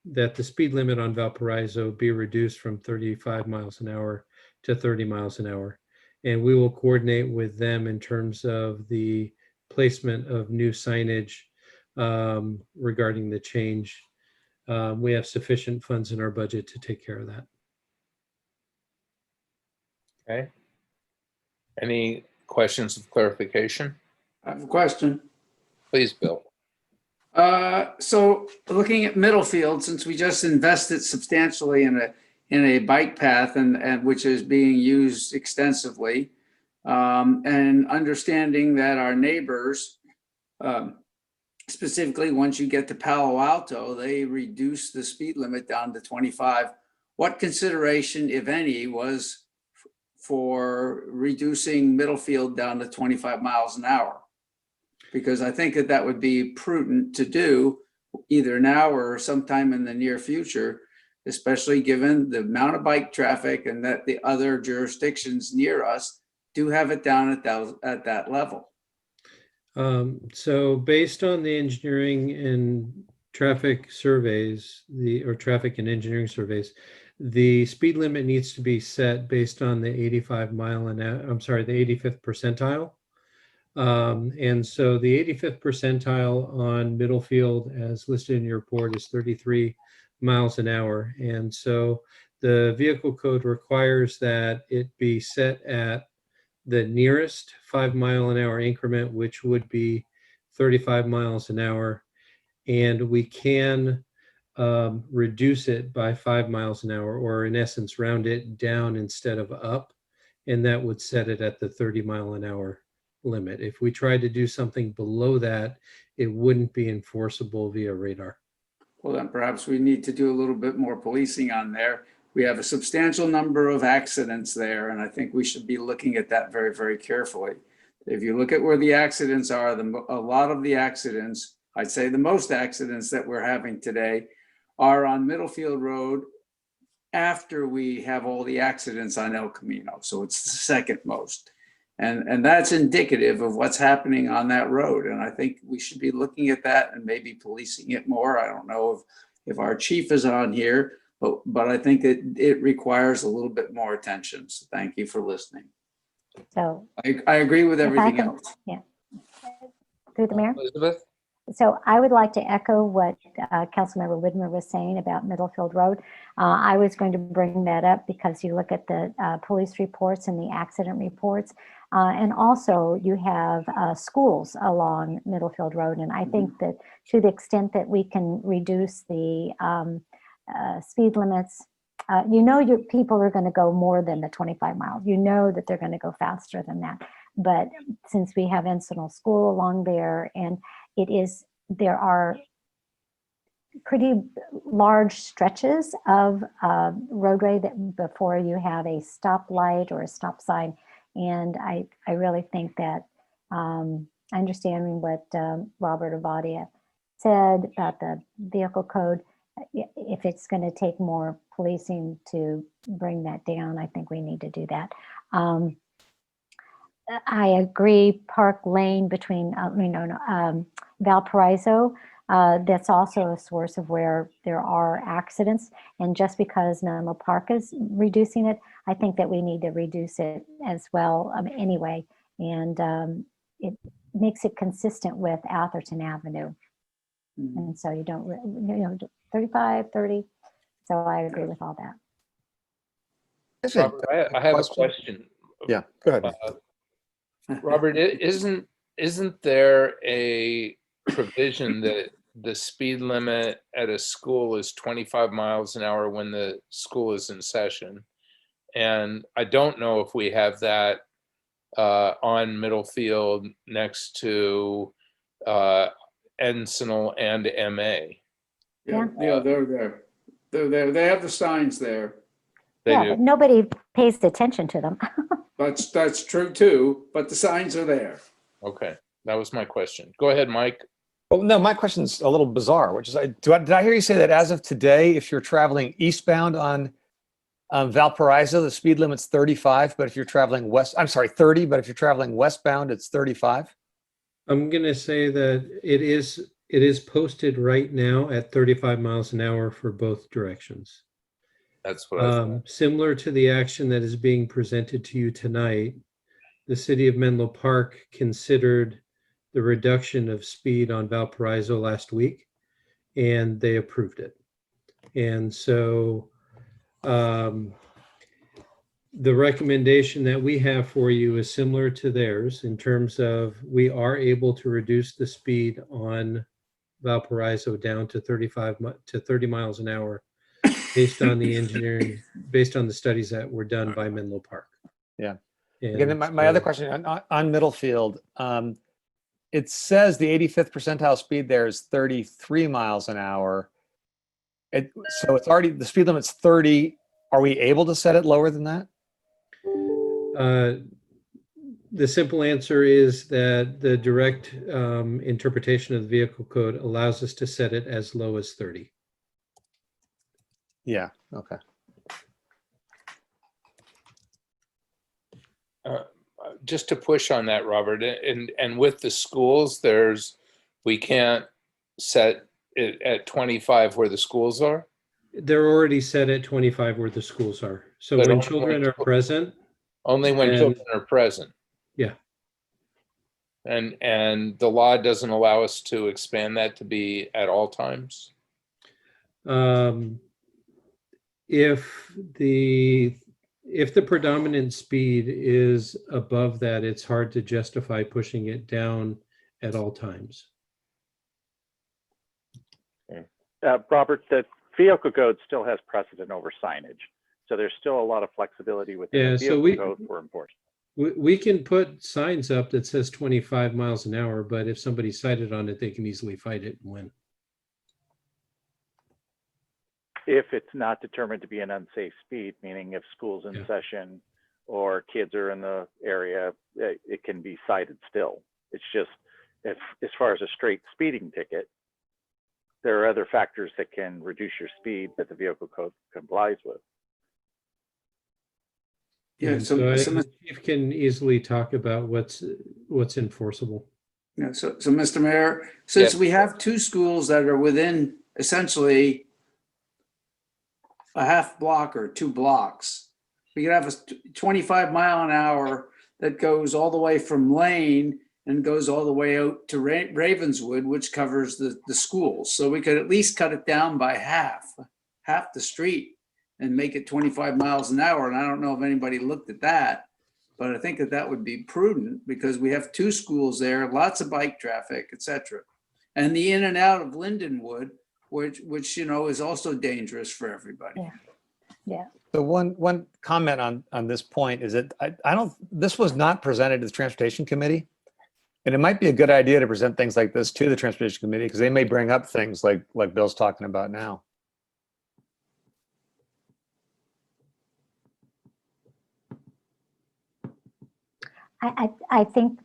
that the speed limit on Valparaiso be reduced from 35 miles an hour to 30 miles an hour. And we will coordinate with them in terms of the placement of new signage regarding the change. We have sufficient funds in our budget to take care of that. Okay. Any questions of clarification? I have a question. Please, Bill. So looking at Middlefield, since we just invested substantially in a bike path and which is being used extensively, and understanding that our neighbors, specifically once you get to Palo Alto, they reduce the speed limit down to 25. What consideration, if any, was for reducing Middlefield down to 25 miles an hour? Because I think that would be prudent to do either now or sometime in the near future, especially given the amount of bike traffic and that the other jurisdictions near us do have it down at that level. So based on the engineering and traffic surveys, or traffic and engineering surveys, the speed limit needs to be set based on the 85 mile an hour, I'm sorry, the 85th percentile. And so the 85th percentile on Middlefield, as listed in your report, is 33 miles an hour. And so the vehicle code requires that it be set at the nearest 5 mile an hour increment, which would be 35 miles an hour. And we can reduce it by 5 miles an hour, or in essence, round it down instead of up. And that would set it at the 30 mile an hour limit. If we tried to do something below that, it wouldn't be enforceable via radar. Well, then perhaps we need to do a little bit more policing on there. We have a substantial number of accidents there, and I think we should be looking at that very, very carefully. If you look at where the accidents are, a lot of the accidents, I'd say the most accidents that we're having today are on Middlefield Road after we have all the accidents on El Camino. So it's the second most. And that's indicative of what's happening on that road. And I think we should be looking at that and maybe policing it more. I don't know if our chief is on here, but I think it requires a little bit more attention. So thank you for listening. So I agree with if I everything can- else. Yeah. Through the mayor. Elizabeth? So I would like to echo what Councilmember Widmer was saying about Middlefield Road. I was going to bring that up because you look at the police reports and the accident reports, and also you have schools along Middlefield Road. And I think that to the extent that we can reduce the speed limits, your people are going to go more than the 25 miles. You know that they're going to go faster than that. But since we have Encinal School along there, and there are pretty large stretches of roadway that before you have a stoplight or a stop sign. And I really think that understanding what Robert Ovadia said about the vehicle code, if it's going to take more policing to bring that down, I think we need to do that. I agree, Park Lane between, Valparaiso, that's also a source of where there are accidents. And just because Menlo Park is reducing it, I think that we need to reduce it as well anyway. And it makes it consistent with Atherton Avenue. And so you don't, 35, 30. So I agree with all that. Robert, I have a question. Yeah, go ahead. Robert, isn't there a provision that the speed limit at a school is 25 miles an hour when the school is in session? And I don't know if we have that on Middlefield next to Encinal and MA. Yeah. Yeah, they're there. They're there. They have the signs there. They Yeah, do. but nobody pays attention to them. That's true too, but the signs are there. Okay, that was my question. Go ahead, Mike. Oh, no, my question's a little bizarre, which is, did I hear you say that as of today, if you're traveling eastbound on Valparaiso, the speed limit's 35, but if you're traveling 30, but if you're traveling westbound, it's 35? I'm going to say that it is posted right now at 35 miles an hour for both directions. That's what I thought. Similar to the action that is being presented to you tonight, the city of Menlo Park considered the reduction of speed on Valparaiso last week, and they approved it. And so the recommendation that we have for you is similar to theirs in terms of we are able to reduce the speed on Valparaiso down to 35 to 30 miles an hour based on the engineering, based on the studies that were done by Menlo Park. Yeah. And Again, my other question on Middlefield, it says the 85th percentile speed there is 33 miles an hour. So it's already, the speed limit's 30. Are we able to set it lower than that? The simple answer is that the direct interpretation of the vehicle code allows us to set it as low as 30. Yeah, okay. Just to push on that, Robert, and with the schools, we can't set it at 25 where the schools are? They're already set at 25 where the schools are. So But when only children are present. Only when and- children are present. Yeah. And the law doesn't allow us to expand that to be at all times? If the predominant speed is above that, it's hard to justify pushing it down at all times. Robert, the vehicle code still has precedent over signage. So there's still a lot of flexibility within Yeah, the so vehicle code for enforcement. We can put signs up that says 25 miles an hour, but if somebody cited on it, they can easily fight it and win. If it's not determined to be an unsafe speed, meaning if school's in session or kids are in the area, it can be cited still. It's just, if as far as a straight speeding ticket, there are other factors that can reduce your speed that the vehicle code complies with. Yeah, so the chief can easily talk about what's enforceable. Yeah, so Mr. Mayor, since we have two schools that are within essentially a half block or 2 blocks, we could have a 25 mile an hour that goes all the way from Lane and goes all the way out to Ravenswood, which covers the schools. So we could at least cut it down by half the street and make it 25 miles an hour. And I don't know if anybody looked at that, but I think that would be prudent because we have two schools there, lots of bike traffic, et cetera. And the in and out of Lindenwood, which you know, is also dangerous for everybody. Yeah. Yeah. So one comment on this point is that this was not presented to the Transportation Committee. And it might be a good idea to present things like this to the Transportation Committee because they may bring up things like Bill's talking about now. I think,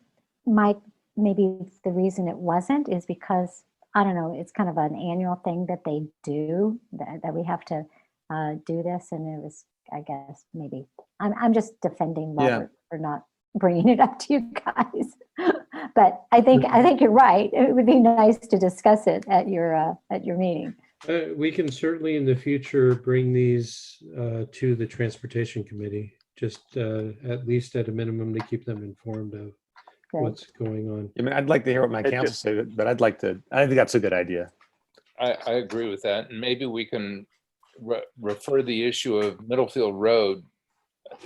Mike, maybe the reason it wasn't is because, I don't know, it's kind of an annual thing that they do, that we have to do this. And it was, I guess, maybe, I'm just defending Robert for not bringing it up to you guys. But I think you're right. It would be nice to discuss it at your meeting. We can certainly in the future bring these to the Transportation Committee, just at least at a minimum to keep them informed of what's going on. I mean, I'd like to hear what my counsel say, but I think that's a good idea. I agree with that. And maybe we can refer the issue of Middlefield Road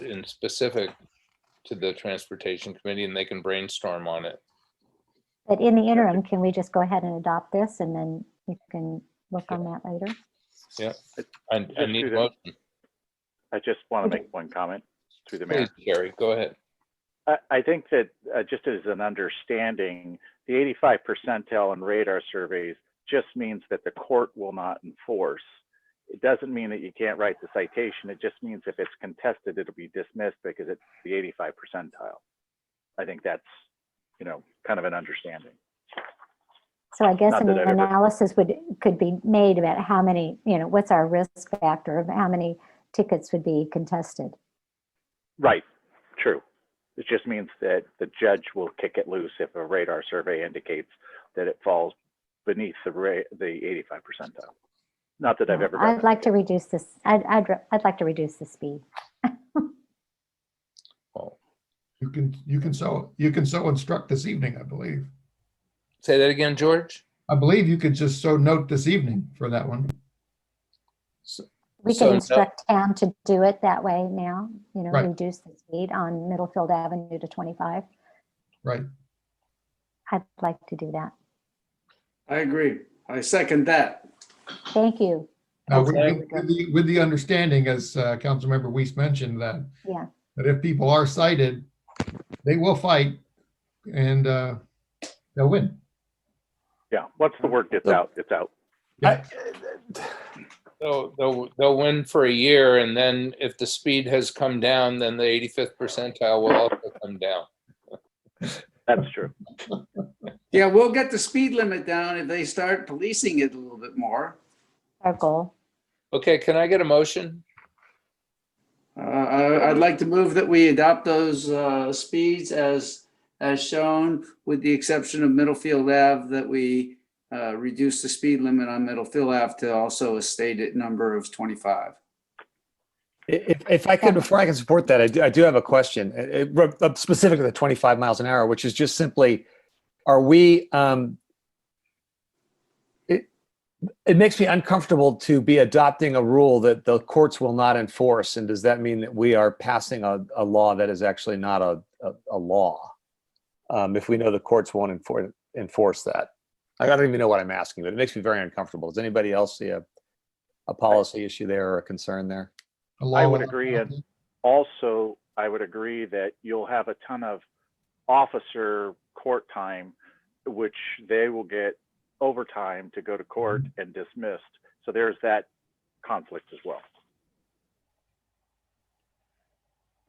in specific to the Transportation Committee and they can brainstorm on it. But in the interim, can we just go ahead and adopt this and then you can look on that later? Yeah, I need a motion. I just want to make one comment through the mayor. Please, Gary, go ahead. I think that just as an understanding, the 85 percentile in radar surveys just means that the court will not enforce. It doesn't mean that you can't write the citation. It just means if it's contested, it'll be dismissed because it's the 85 percentile. I think that's, you know, kind of an understanding. So I guess Not an that I've ever- analysis could be made about how many, you know, what's our risk factor of how many tickets would be contested. Right, true. It just means that the judge will kick it loose if a radar survey indicates that it falls beneath the 85 percentile. Not that I've ever done I'd like to reduce this. I'd like to reduce the speed. You can so instruct this evening, I believe. Say that again, George? I believe you could just so note this evening for that one. We So could no- instruct town to do it that way now, you know, Right. reduce the speed on Middlefield Avenue to 25. Right. I'd like to do that. I agree. I second that. Thank you. Now, That's with the understanding, as Councilmember Weiss mentioned, that Yeah. if people are cited, they will fight and they'll win. Yeah, once the word gets out, it's out. They'll win for a year, and then if the speed has come down, then the 85th percentile will also come down. That's true. Yeah, we'll get the speed limit down if they start policing it a little bit more. Our goal. Okay, can I get a motion? I'd like to move that we adopt those speeds as shown, with the exception of Middlefield Ave, that we reduce the speed limit on Middlefield Ave to also a stated number of 25. If I could, before I can support that, I do have a question, specific to the 25 miles an hour, which is just simply, are we, it makes me uncomfortable to be adopting a rule that the courts will not enforce. And does that mean that we are passing a law that is actually not a law? If we know the courts won't enforce that. I don't even know what I'm asking, but it makes me very uncomfortable. Does anybody else see a policy issue there or a concern there? I would agree. And also, I would agree that you'll have a ton of officer court time, which they will get overtime to go to court and dismissed. So there's that conflict as well.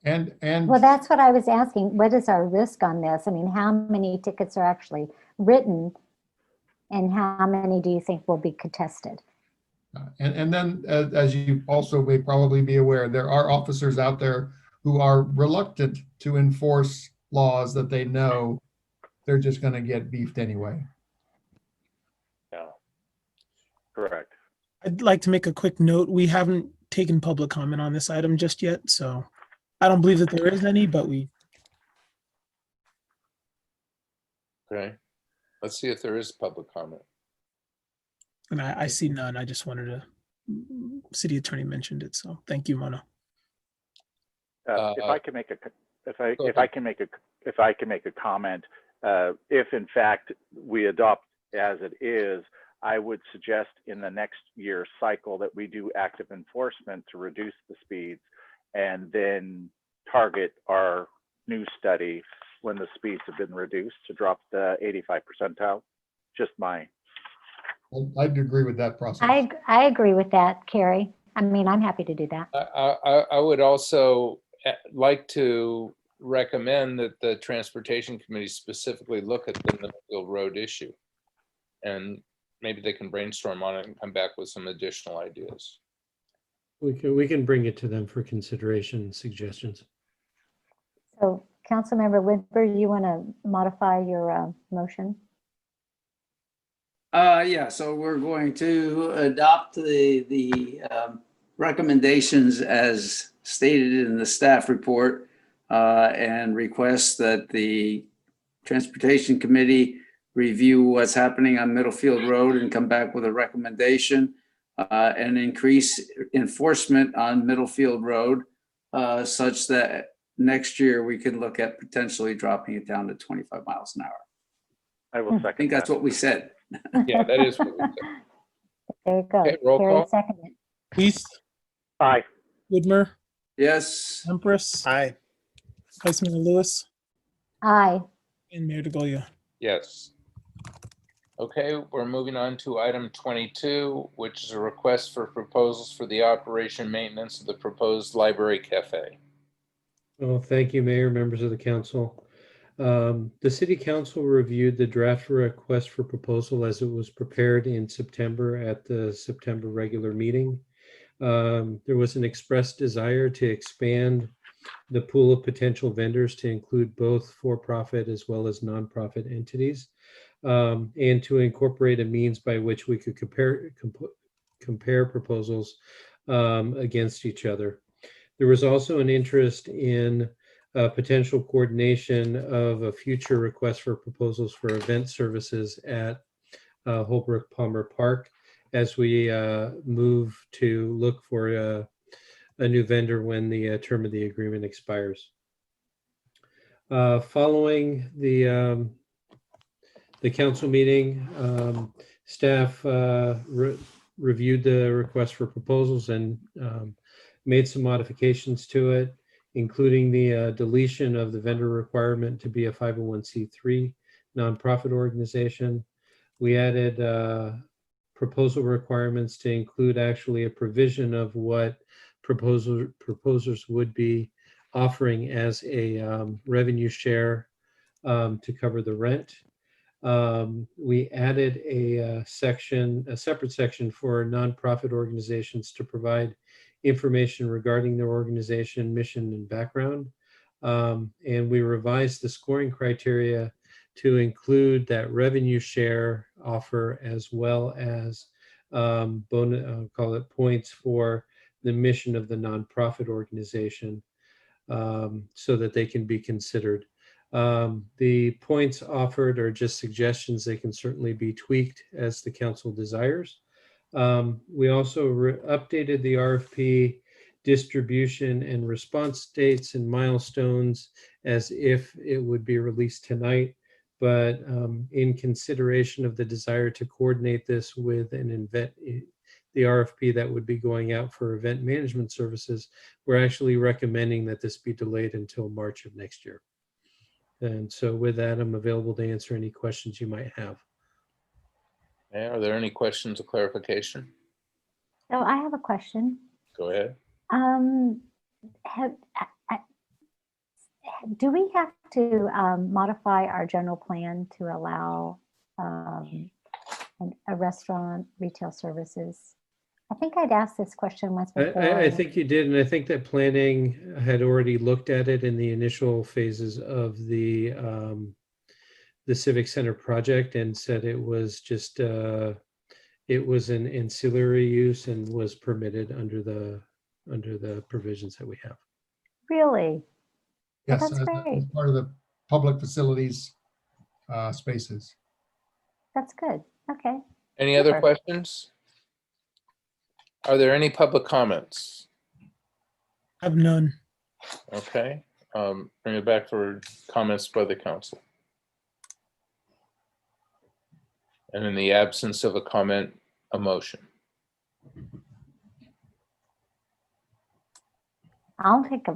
And Well, that's what I was asking. What is our risk on this? I mean, how many tickets are actually written and how many do you think will be contested? And then, as you also may probably be aware, there are officers out there who are reluctant to enforce laws that they know they're just going to get beefed anyway. Yeah, correct. I'd like to make a quick note. We haven't taken public comment on this item just yet, so I don't believe that there is any, but we. Okay, let's see if there is public comment. And I see none. I just wanted to, city attorney mentioned it, so thank you, Mona. If I can make a comment, if in fact we adopt as it is, I would suggest in the next year cycle that we do active enforcement to reduce the speeds and then target our new study when the speeds have been reduced to drop the 85 percentile. Just my. I'd agree with that process. I agree with that, Carrie. I mean, I'm happy to do that. I would also like to recommend that the Transportation Committee specifically look at the Middlefield Road issue. And maybe they can brainstorm on it and come back with some additional ideas. We can bring it to them for consideration and suggestions. So Councilmember Whitmer, you want to modify your motion? Yeah, so we're going to adopt the recommendations as stated in the staff report and request that the Transportation Committee review what's happening on Middlefield Road and come back with a recommendation and increase enforcement on Middlefield Road such that next year we can look at potentially dropping it down to 25 miles an hour. I will second. I think that's what we said. Yeah, that is what we said. There you go. Okay, roll Carrie call. seconded. Weiss, Aye. Whitmer, Yes. Empress, Aye. Vice Mayor Lewis, Aye. and Mayor DeGolia. Yes. Okay, we're moving on to item 22, which is a request for proposals for the operation maintenance of the proposed library cafe. Well, thank you, Mayor, members of the council. The City Council reviewed the draft request for proposal as it was prepared in September at the September regular meeting. There was an expressed desire to expand the pool of potential vendors to include both for-profit as well as nonprofit entities, and to incorporate a means by which we could compare proposals against each other. There was also an interest in potential coordination of a future request for proposals for event services at Holbrook Palmer Park as we move to look for a new vendor when the term of the agreement expires. Following the council meeting, staff reviewed the request for proposals and made some modifications to it, including the deletion of the vendor requirement to be a 501c3 nonprofit organization. We added proposal requirements to include actually a provision of what proposers would be offering as a revenue share to cover the rent. We added a separate section for nonprofit organizations to provide information regarding their organization, mission, and background. And we revised the scoring criteria to include that revenue share offer as well as call it points for the mission of the nonprofit organization, so that they can be considered. The points offered are just suggestions. They can certainly be tweaked as the council desires. We also updated the RFP distribution and response dates and milestones as if it would be released tonight. But in consideration of the desire to coordinate this with an event, the RFP that would be going out for event management services, we're actually recommending that this be delayed until March of next year. And so with that, I'm available to answer any questions you might have. Are there any questions or clarification? So I have a question. Go ahead. Do we have to modify our general plan to allow a restaurant, retail services? I think I'd asked this question once before. I think you did, and I think that planning had already looked at it in the initial phases of the Civic Center project and said it was just it was an ancillary use and was permitted under the provisions that we have. Really? Yes, That's as great. part of the public facilities spaces. That's good. Okay. Any other Super. questions? Are there any public comments? I have none. Okay, bring it back for comments by the council. And in the absence of a comment, a motion. I'll make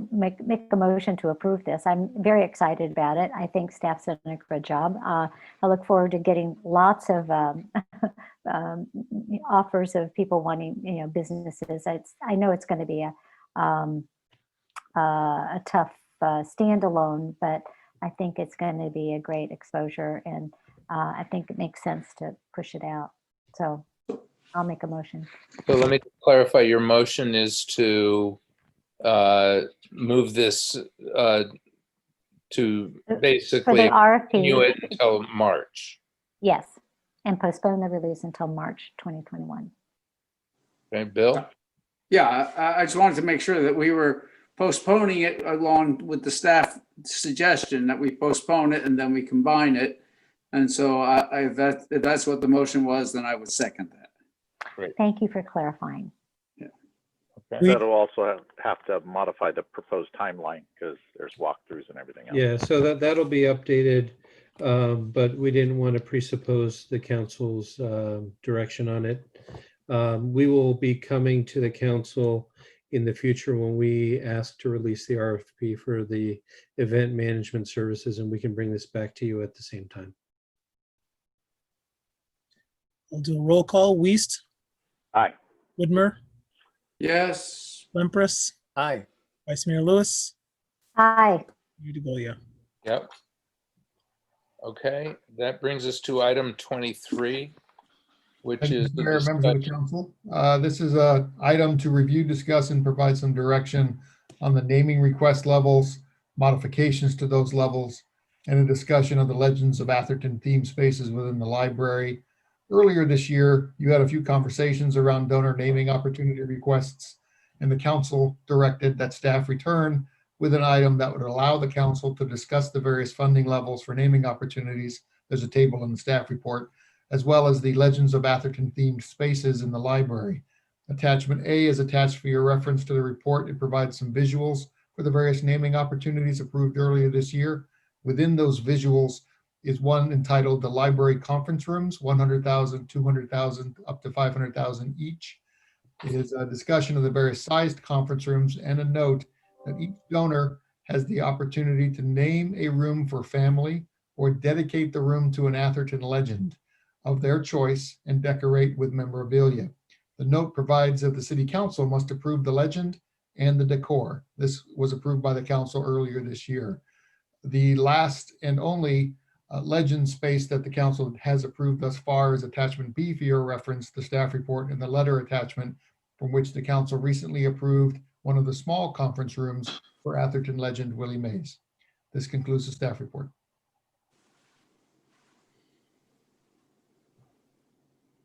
a motion to approve this. I'm very excited about it. I think staff's done a good job. I look forward to getting lots of offers of people wanting, businesses. I know it's going to be a tough standalone, but I think it's going to be a great exposure, and I think it makes sense to push it out. So I'll make a motion. So let me clarify, your motion is to move this to basically RFP. continue it until March. Yes, and postpone the release until March 2021. Okay, Bill? Yeah, I just wanted to make sure that we were postponing it along with the staff suggestion that we postpone it and then we combine it. And so if that's what the motion was, then I would second that. Great. Thank you for clarifying. Okay. That'll also have to modify the proposed timeline because there's walkthroughs and everything else. Yeah, so that'll be updated, but we didn't want to presuppose the council's direction on it. We will be coming to the council in the future when we ask to release the RFP for the event management services, and we can bring this back to you at the same time. I'll do a roll call. Weist, Aye. Widmer, Yes. Lempress, Aye. Vice Mayor Lewis, Aye. Mayor DeGolia. Yep. Okay, that brings us to item 23, which Thank you, is Mr. the Mayor, members of the discussion. council. This is a item to review, discuss, and provide some direction on the naming request levels, modifications to those levels, and a discussion of the Legends of Atherton theme spaces within the library. Earlier this year, you had a few conversations around donor naming opportunity requests, and the council directed that staff return with an item that would allow the council to discuss the various funding levels for naming opportunities. There's a table in the staff report, as well as the Legends of Atherton themed spaces in the library. Attachment A is attached for your reference to the report. It provides some visuals for the various naming opportunities approved earlier this year. Within those visuals is one entitled The Library Conference Rooms, 100,000, 200,000, up to 500,000 each. It is a discussion of the various sized conference rooms and a note that each donor has the opportunity to name a room for family or dedicate the room to an Atherton legend of their choice and decorate with memorabilia. The note provides that the city council must approve the legend and the decor. This was approved by the council earlier this year. The last and only legend space that the council has approved thus far is attachment B for your reference, the staff report and the letter attachment from which the council recently approved one of the small conference rooms for Atherton legend Willie Mays. This concludes the staff report.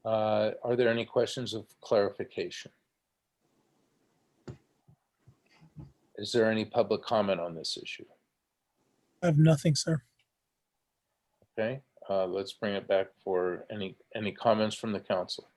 Are there any questions of clarification? Is there any public comment on this issue? I have nothing, sir. Okay, let's bring it back for any comments from the council.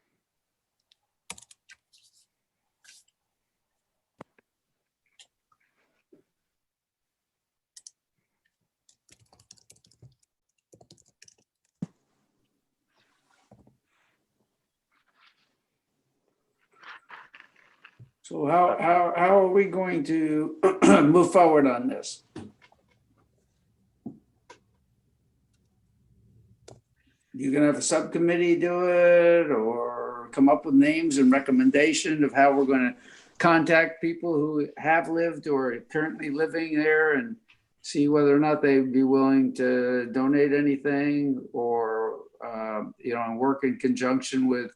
So how are we going to move forward on this? You gonna have a subcommittee do it, or come up with names and recommendation of how we're gonna contact people who have lived or are currently living there and see whether or not they'd be willing to donate anything, or and work in conjunction with,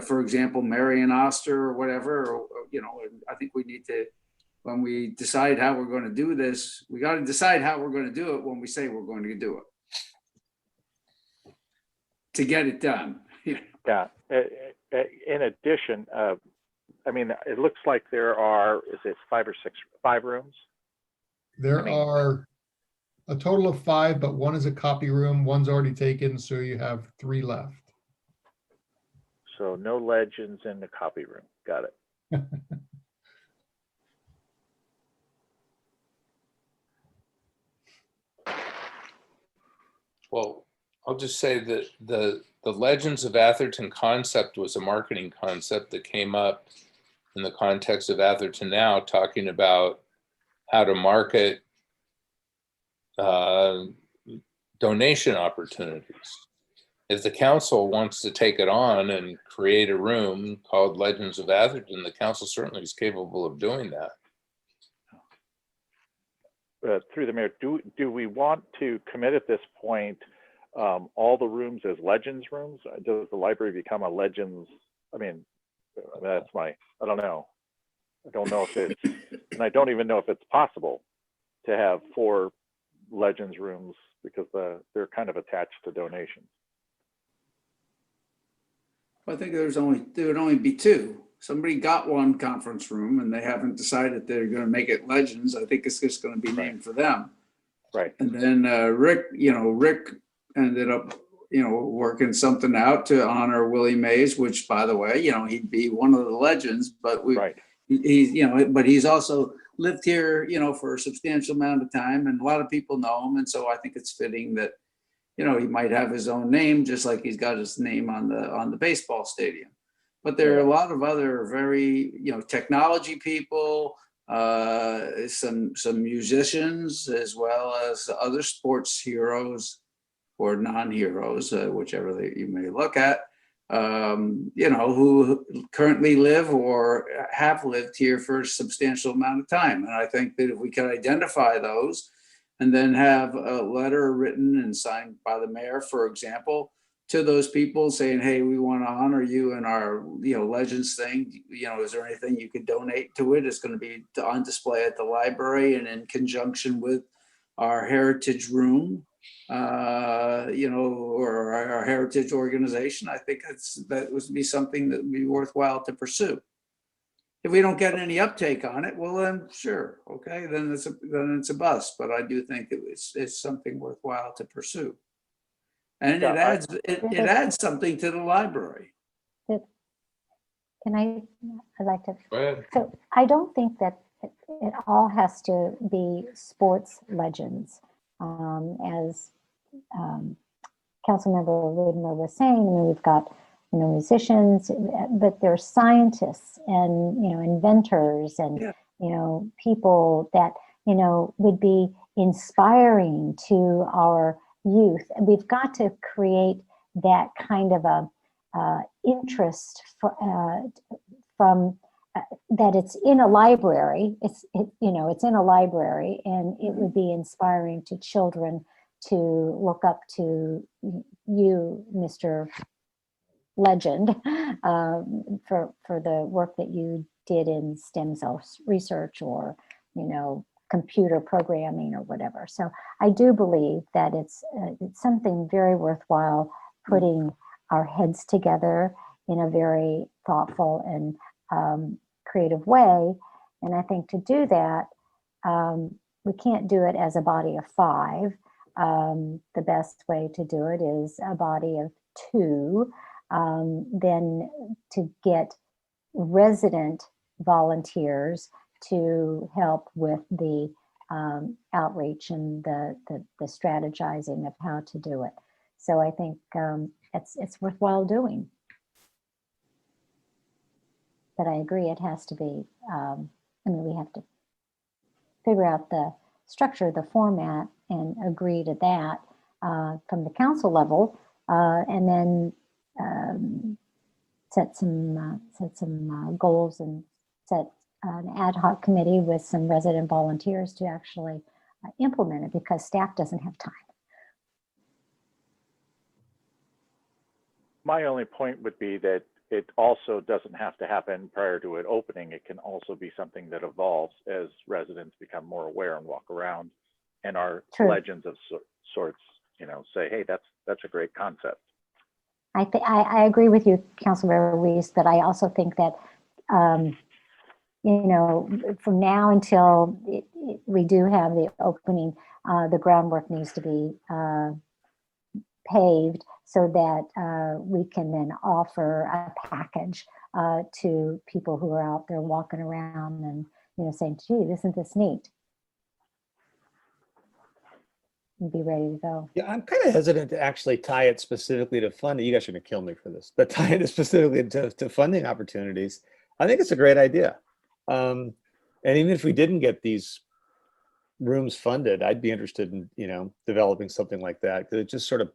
for example, Marion Oster or whatever, or I think we need to, when we decide how we're going to do this, we got to decide how we're going to do it when we say we're going to do it to get it done. Yeah. In addition, it looks like there are, is it 5 or 6, 5 rooms? There are a total of 5, but one is a copy room. One's already taken, so you have 3 left. So no legends in the copy room. Got it. Well, I'll just say that the Legends of Atherton concept was a marketing concept that came up in the context of Atherton Now, talking about how to market donation opportunities. If the council wants to take it on and create a room called Legends of Atherton, the council certainly is capable of doing that. Through the mayor, do we want to commit at this point all the rooms as legends rooms? Does the library become a legends? That's I don't know. I don't know if it's, and I don't even know if it's possible to have 4 legends rooms, because they're kind of attached to donations. I think there would only be 2. Somebody got one conference room and they haven't decided they're going to make it legends. I think it's just going to be named for them. Right. And then Rick ended up, working something out to honor Willie Mays, which, by the way, he'd be one of the legends, but he's also lived here, for a substantial amount of time, and a lot of people know him. And so I think it's fitting that, he might have his own name, just like he's got his name on the baseball stadium. But there are a lot of other very, technology people, some musicians, as well as other sports heroes or non-heroes, whichever you may look at, you know, who currently live or have lived here for a substantial amount of time. And I think that if we could identify those and then have a letter written and signed by the mayor, for example, to those people saying, hey, we want to honor you in our, you know, Legends thing. You know, is there anything you could donate to it? It's going to be on display at the library and in conjunction with our heritage room, you know, or our heritage organization. I think that would be something that would be worthwhile to pursue. If we don't get any uptake on it, well, then sure, okay, then it's a bust. But I do think it's something worthwhile to pursue. And it adds something to the library. I'd like to. Go ahead. So I don't think that it all has to be sports legends. As Councilmember Widmer was saying, I mean, we've got, you know, musicians, but there's scientists and, you know, inventors and, you know, people that, you know, would be inspiring to our youth. And we've got to create that kind of a interest from that it's in a library. You know, it's in a library, and it would be inspiring to children to look up to you, Mr. Legend, for the work that you did in stem cell research, or, you know, computer programming or whatever. So I do believe that it's something very worthwhile putting our heads together in a very thoughtful and creative way. And I think to do that, we can't do it as a body of 5. The best way to do it is a body of 2. Then to get resident volunteers to help with the outreach and the strategizing of how to do it. So I think it's worthwhile doing. But I agree, it has to be, I mean, we have to figure out the structure, the format, and agree to that from the council level, and then set some goals and set an ad hoc committee with some resident volunteers to actually implement it, because staff doesn't have time. My only point would be that it also doesn't have to happen prior to it opening. It can also be something that evolves as residents become more aware and walk around, and our legends of sorts, you know, say, hey, that's a great concept. I agree with you, Councilmember Ruiz, but I also think that, you know, from now until we do have the opening, the groundwork needs to be paved so that we can then offer a package to people who are out there walking around and, you know, saying, gee, isn't this neat? And be ready to go. Yeah, I'm kind of hesitant to actually tie it specifically to funding. You guys are going to kill me for this, but tie it specifically to funding opportunities. I think it's a great idea. And even if we didn't get these rooms funded, I'd be interested in, you know, developing something like that, because it just sort of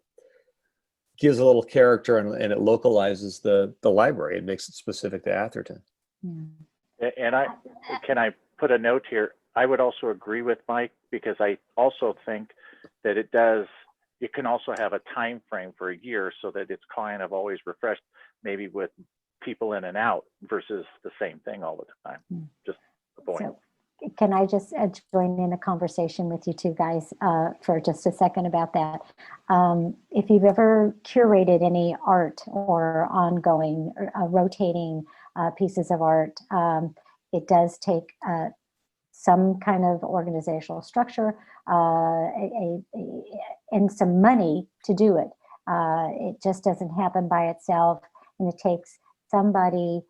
gives a little character and it localizes the library. It makes it specific to Atherton. Yeah. And can I put a note here? I would also agree with Mike, because I also think that it can also have a time frame for a year, so that it's kind of always refreshed, maybe with people in and out versus the same thing all the time. Just a point. So, can I just join in a conversation with you two guys for just a second about that? If you've ever curated any art or ongoing rotating pieces of art, it does take some kind of organizational structure and some money to do it. It just doesn't happen by itself, and it takes somebody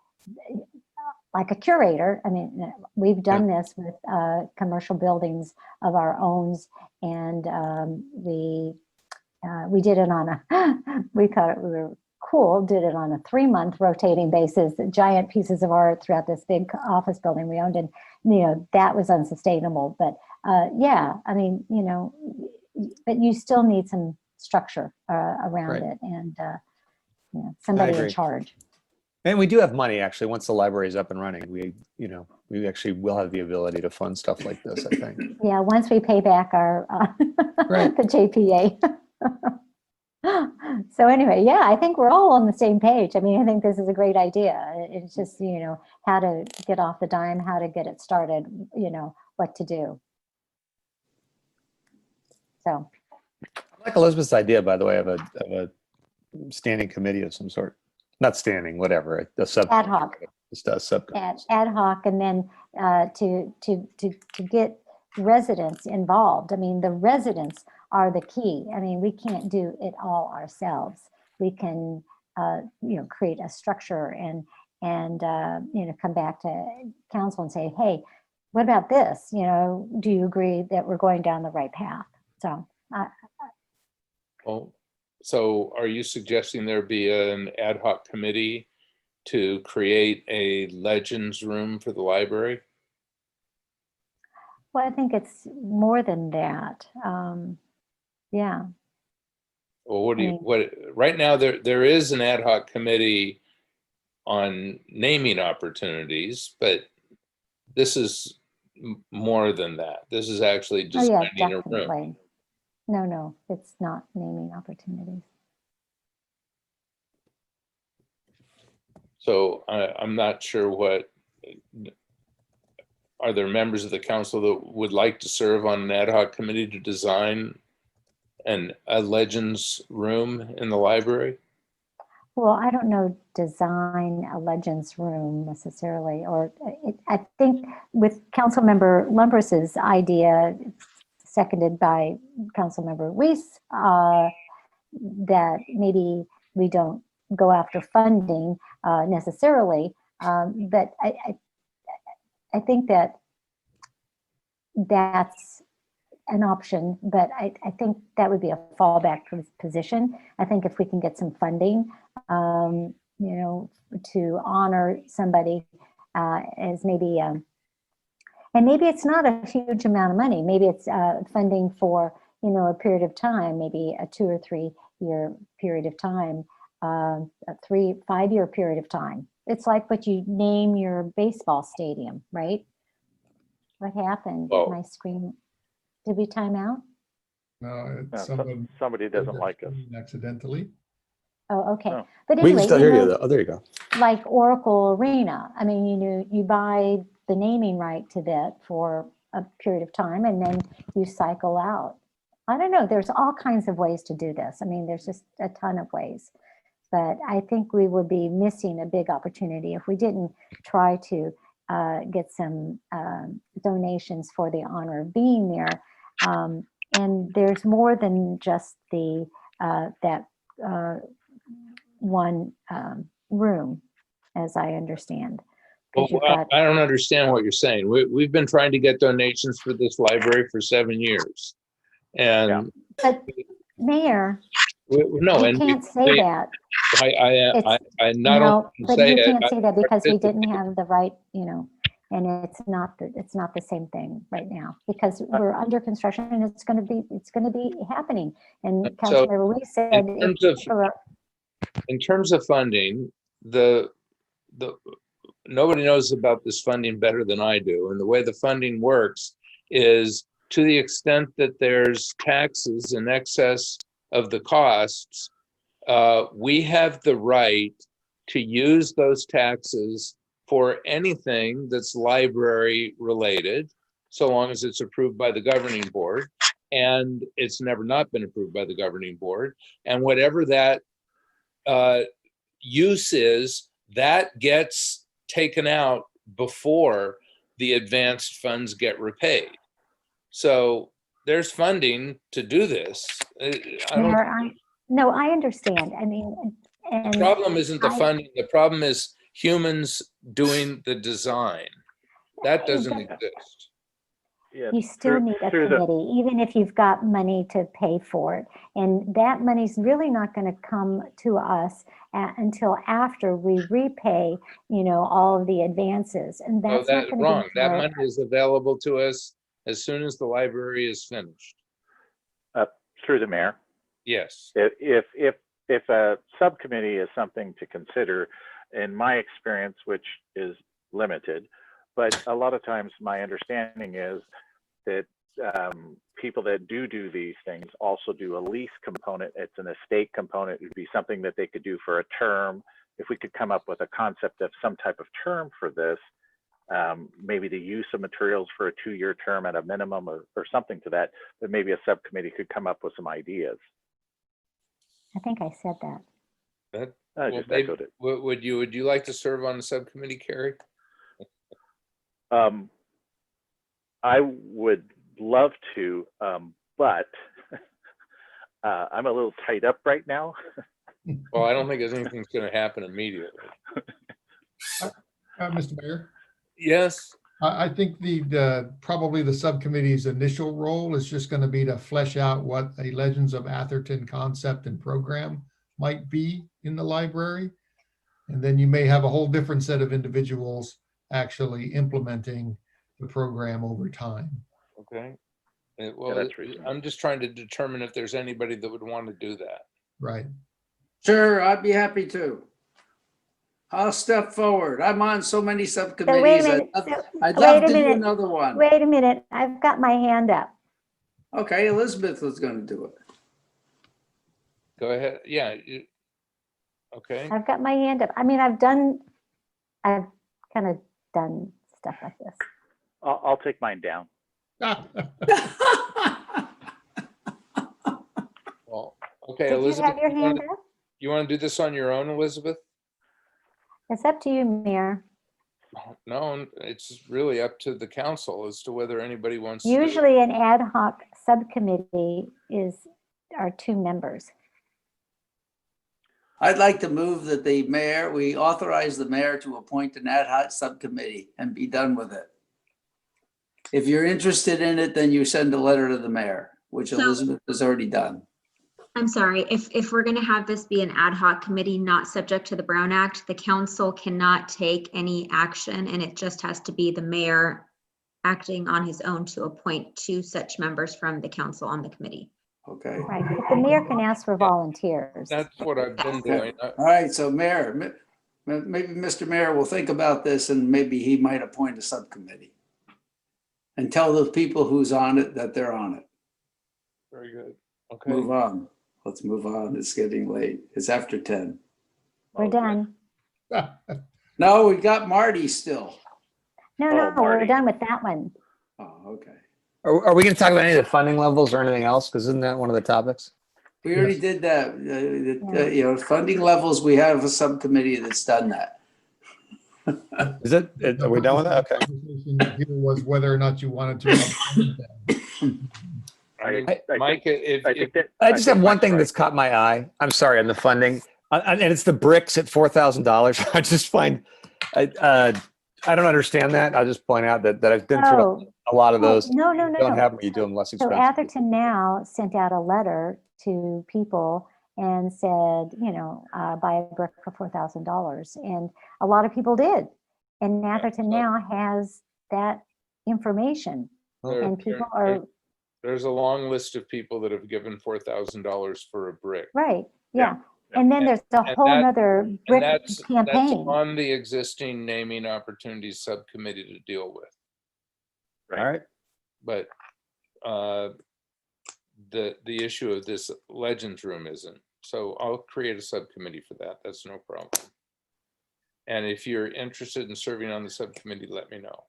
like a curator. I mean, we've done this with commercial buildings of our own, and we did it on a, we thought we were cool, did it on a 3-month rotating basis, giant pieces of art throughout this big office building we owned, and, you know, that was unsustainable. But yeah, I mean, you know, but you still need some structure around it, and somebody in agree. charge. And we do have money, actually, once the library is up and running. We actually will have the ability to fund stuff like this, I think. Yeah, once we pay back our, Right. the JPA. So anyway, yeah, I think we're all on the same page. I mean, I think this is a great idea. It's just, how to get off the dime, how to get it started, what to do. So. I like Elizabeth's idea, by the way, of a standing committee of some sort. Not standing, whatever, a sub. Ad hoc. Just a subcommittee. Ad hoc, and then to get residents involved. I mean, the residents are the key. I mean, we can't do it all ourselves. We can, create a structure and come back to council and say, hey, what about this? Do you agree that we're going down the right path? So. So are you suggesting there be an ad hoc committee to create a legends room for the library? Well, I think it's more than that. Yeah. Well, right now there is an ad hoc committee on naming opportunities, but this is more than that. This is actually just finding a room. No, it's not naming opportunities. So I'm not sure are there members of the council that would like to serve on an ad hoc committee to design a legends room in the library? Well, I don't know design a legends room necessarily, or I think with Councilmember Lumbrus's idea, seconded by Councilmember Weiss, that maybe we don't go after funding necessarily, but I think that's an option, but I think that would be a fallback position. I think if we can get some funding, to honor somebody as maybe, and maybe it's not a huge amount of money. Maybe it's funding for, a period of time, maybe a 2 or 3 year period of time, a 3-5 year period of time. It's like what you name your baseball stadium, right? What happened? My screen, did we time out? No, somebody doesn't like us. Accidentally. Oh, okay. No. But We anyway, can still hear you, though. Oh, there you go. Like Oracle Arena. I mean, you buy the naming right to that for a period of time, and then you cycle out. I don't know. There's all kinds of ways to do this. I mean, there's just a ton of ways. But I think we would be missing a big opportunity if we didn't try to get some donations for the honor of being there. And there's more than just that one room, as I understand. Well, I don't understand what you're saying. We've been trying to get donations for this library for 7 years. And but Mayor, you can't say that. I'm not no, but say you it. can't say that because we didn't have the right, and it's not the same thing right now because we're under construction and it's going to be happening. And Councilmember Lee said, in terms of funding, nobody knows about this funding better than I do. And the way the funding works is to the extent that there's taxes in excess of the costs, we have the right to use those taxes for anything that's library related, so long as it's approved by the governing board. And it's never not been approved by the governing board. And whatever that use is, that gets taken out before the advanced funds get repaid. So there's funding to do this. No, I understand. I mean, and the problem isn't the funding. The problem is humans doing the design. That doesn't exist. You still need a committee, even if you've got money to pay for it. And that money's really not going to come to us until after we repay, all of the advances. And that's not going wrong. to be that money is available to us as soon as the library is finished. Through the mayor. Yes. If if a subcommittee is something to consider, in my experience, which is limited, but a lot of times my understanding is that people that do these things also do a lease component. It's an estate component. It would be something that they could do for a term. If we could come up with a concept of some type of term for this, maybe the use of materials for a 2-year term at a minimum, or something to that, but maybe a subcommittee could come up with some ideas. I think I said that. I just echoed it. Would you like to serve on the subcommittee, Carrie? I would love to, but I'm a little tied up right now. Well, I don't think anything's going to happen immediately. Mr. Mayor, Yes. I think probably the subcommittee's initial role is just going to be to flesh out what a Legends of Atherton concept and program might be in the library. And then you may have a whole different set of individuals actually implementing the program over time. Okay. Well, I'm just trying to determine if there's anybody that would want to do that. Right. Sure, I'd be happy to. I'll step forward. I'm on so many subcommittees. wait a minute. I'd Wait love a to do minute. another one. Wait a minute. I've got my hand up. Okay, Elizabeth was going to do it. Go ahead. Yeah. Okay. I've got my hand up. I mean, I've kind of done stuff like this. I'll take mine down. Well, okay, Did Elizabeth. you have your hand up? You want to do this on your own, Elizabeth? It's up to you, Mayor. No, it's really up to the council as to whether anybody wants to do it. Usually an ad hoc subcommittee are 2 members. I'd like to move that we authorize the mayor to appoint an ad hoc subcommittee and be done with it. If you're interested in it, then you send a letter to the mayor, which Elizabeth has already done. I'm sorry, if we're going to have this be an ad hoc committee not subject to the Brown Act, the council cannot take any action, and it just has to be the mayor acting on his own to appoint 2 such members from the council on the committee. Okay. Right. But the mayor can ask for volunteers. That's what I've been doing. All right, so Mayor, maybe Mr. Mayor will think about this, and maybe he might appoint a subcommittee and tell the people who's on it that they're on it. Very good. Okay. Move on. Let's move on. It's getting late. It's after 10. We're done. No, we got Marty still. No, we're done with that one. Oh, okay. Are we going to talk about any of the funding levels or anything else? Because isn't that one of the topics? We already did that. Funding levels, we have a subcommittee that's done that. Is it? Are we done with that? Okay. Here was whether or not you wanted to. Mike, I just have one thing that's caught my eye. I'm sorry, on the funding, and it's the bricks at $4,000. I just find, I don't understand that. I'll just point out that I've been through a lot of those. No. You don't have them, you do them less So expensive. Atherton Now sent out a letter to people and said, buy a brick for $4,000. And a lot of people did. And Atherton Now has that information. And people are... There's a long list of people that have given $4,000 for a brick. Right, yeah. And then there's a whole nother brick That's campaign. on the existing naming opportunities subcommittee to deal with. All right. But the issue of this Legends room isn't. So I'll create a subcommittee for that. That's no problem. And if you're interested in serving on the subcommittee, let me know.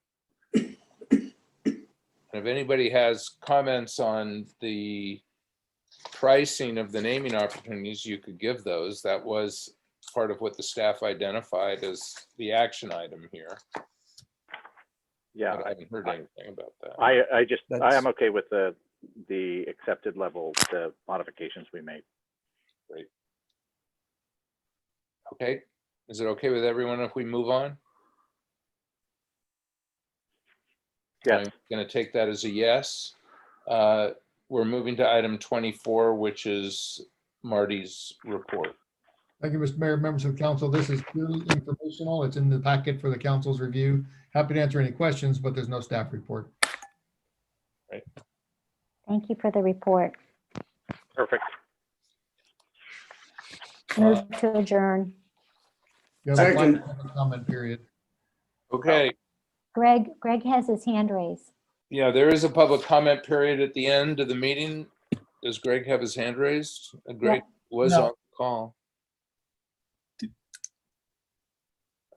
And if anybody has comments on the pricing of the naming opportunities, you could give those. That was part of what the staff identified as the action item here. Yeah, but I haven't heard anything about that. I am okay with the accepted level, the modifications we made. Great. Okay, is it okay with everyone if we move on? Yes. I'm going to take that as a yes. We're moving to item 24, which is Marty's report. Thank you, Mr. Mayor, members of the council. This is purely informational. It's in the packet for the council's review. Happy to answer any questions, but there's no staff report. Right. Thank you for the report. Perfect. Move to adjourn. You have a final public comment period. Okay, Greg has his hand raised. yeah, there is a public comment period at the end of the meeting. Does Greg have his hand raised? Greg was No. on the call.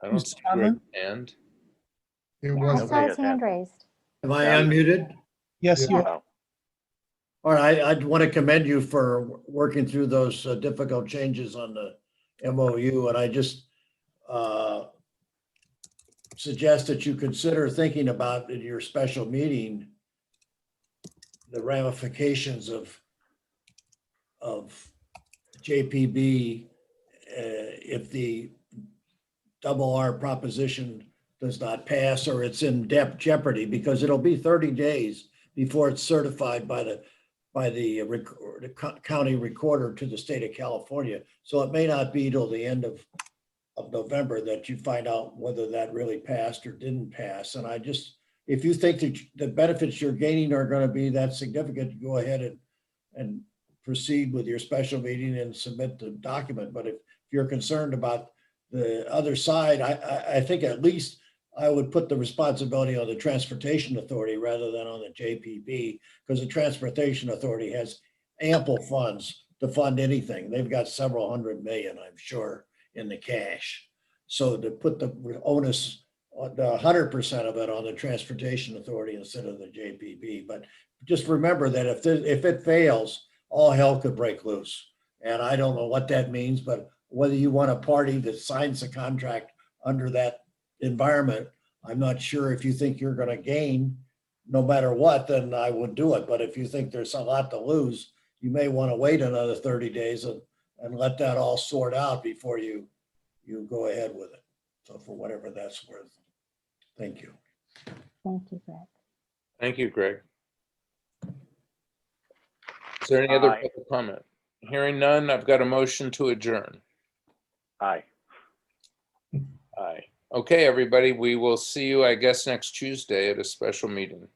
I don't Mr. see Greg's Conlon? hand. It I was, saw his hand raised. Am I unmuted? Yes, you Yeah. are. All right, I'd want to commend you for working through those difficult changes on the MOU, and I just suggest that you consider thinking about in your special meeting the ramifications of JPB if the double R proposition does not pass or it's in jeopardy, because it'll be 30 days before it's certified by the county recorder to the state of California. So it may not be till the end of November that you find out whether that really passed or didn't pass. And I just, if you think that the benefits you're gaining are going to be that significant, go ahead and proceed with your special meeting and submit the document. But if you're concerned about the other side, I think at least I would put the responsibility on the Transportation Authority rather than on the JPB, because the Transportation Authority has ample funds to fund anything. They've got several hundred million, I'm sure, in the cash. So to put the onus, the 100% of it on the Transportation Authority instead of the JPB. But just remember that if it fails, all hell could break loose. And I don't know what that means, but whether you want a party that signs the contract under that environment, I'm not sure. If you think you're going to gain no matter what, then I would do it. But if you think there's a lot to lose, you may want to wait another 30 days and let that all sort out before you go ahead with it. So for whatever that's worth. Thank you. Thank you, Greg. Thank you, Greg. Is there any other Aye. public comment? Hearing none, I've got a motion to adjourn. Aye. Aye. Okay, everybody, we will see you, I guess, next Tuesday at a special meeting.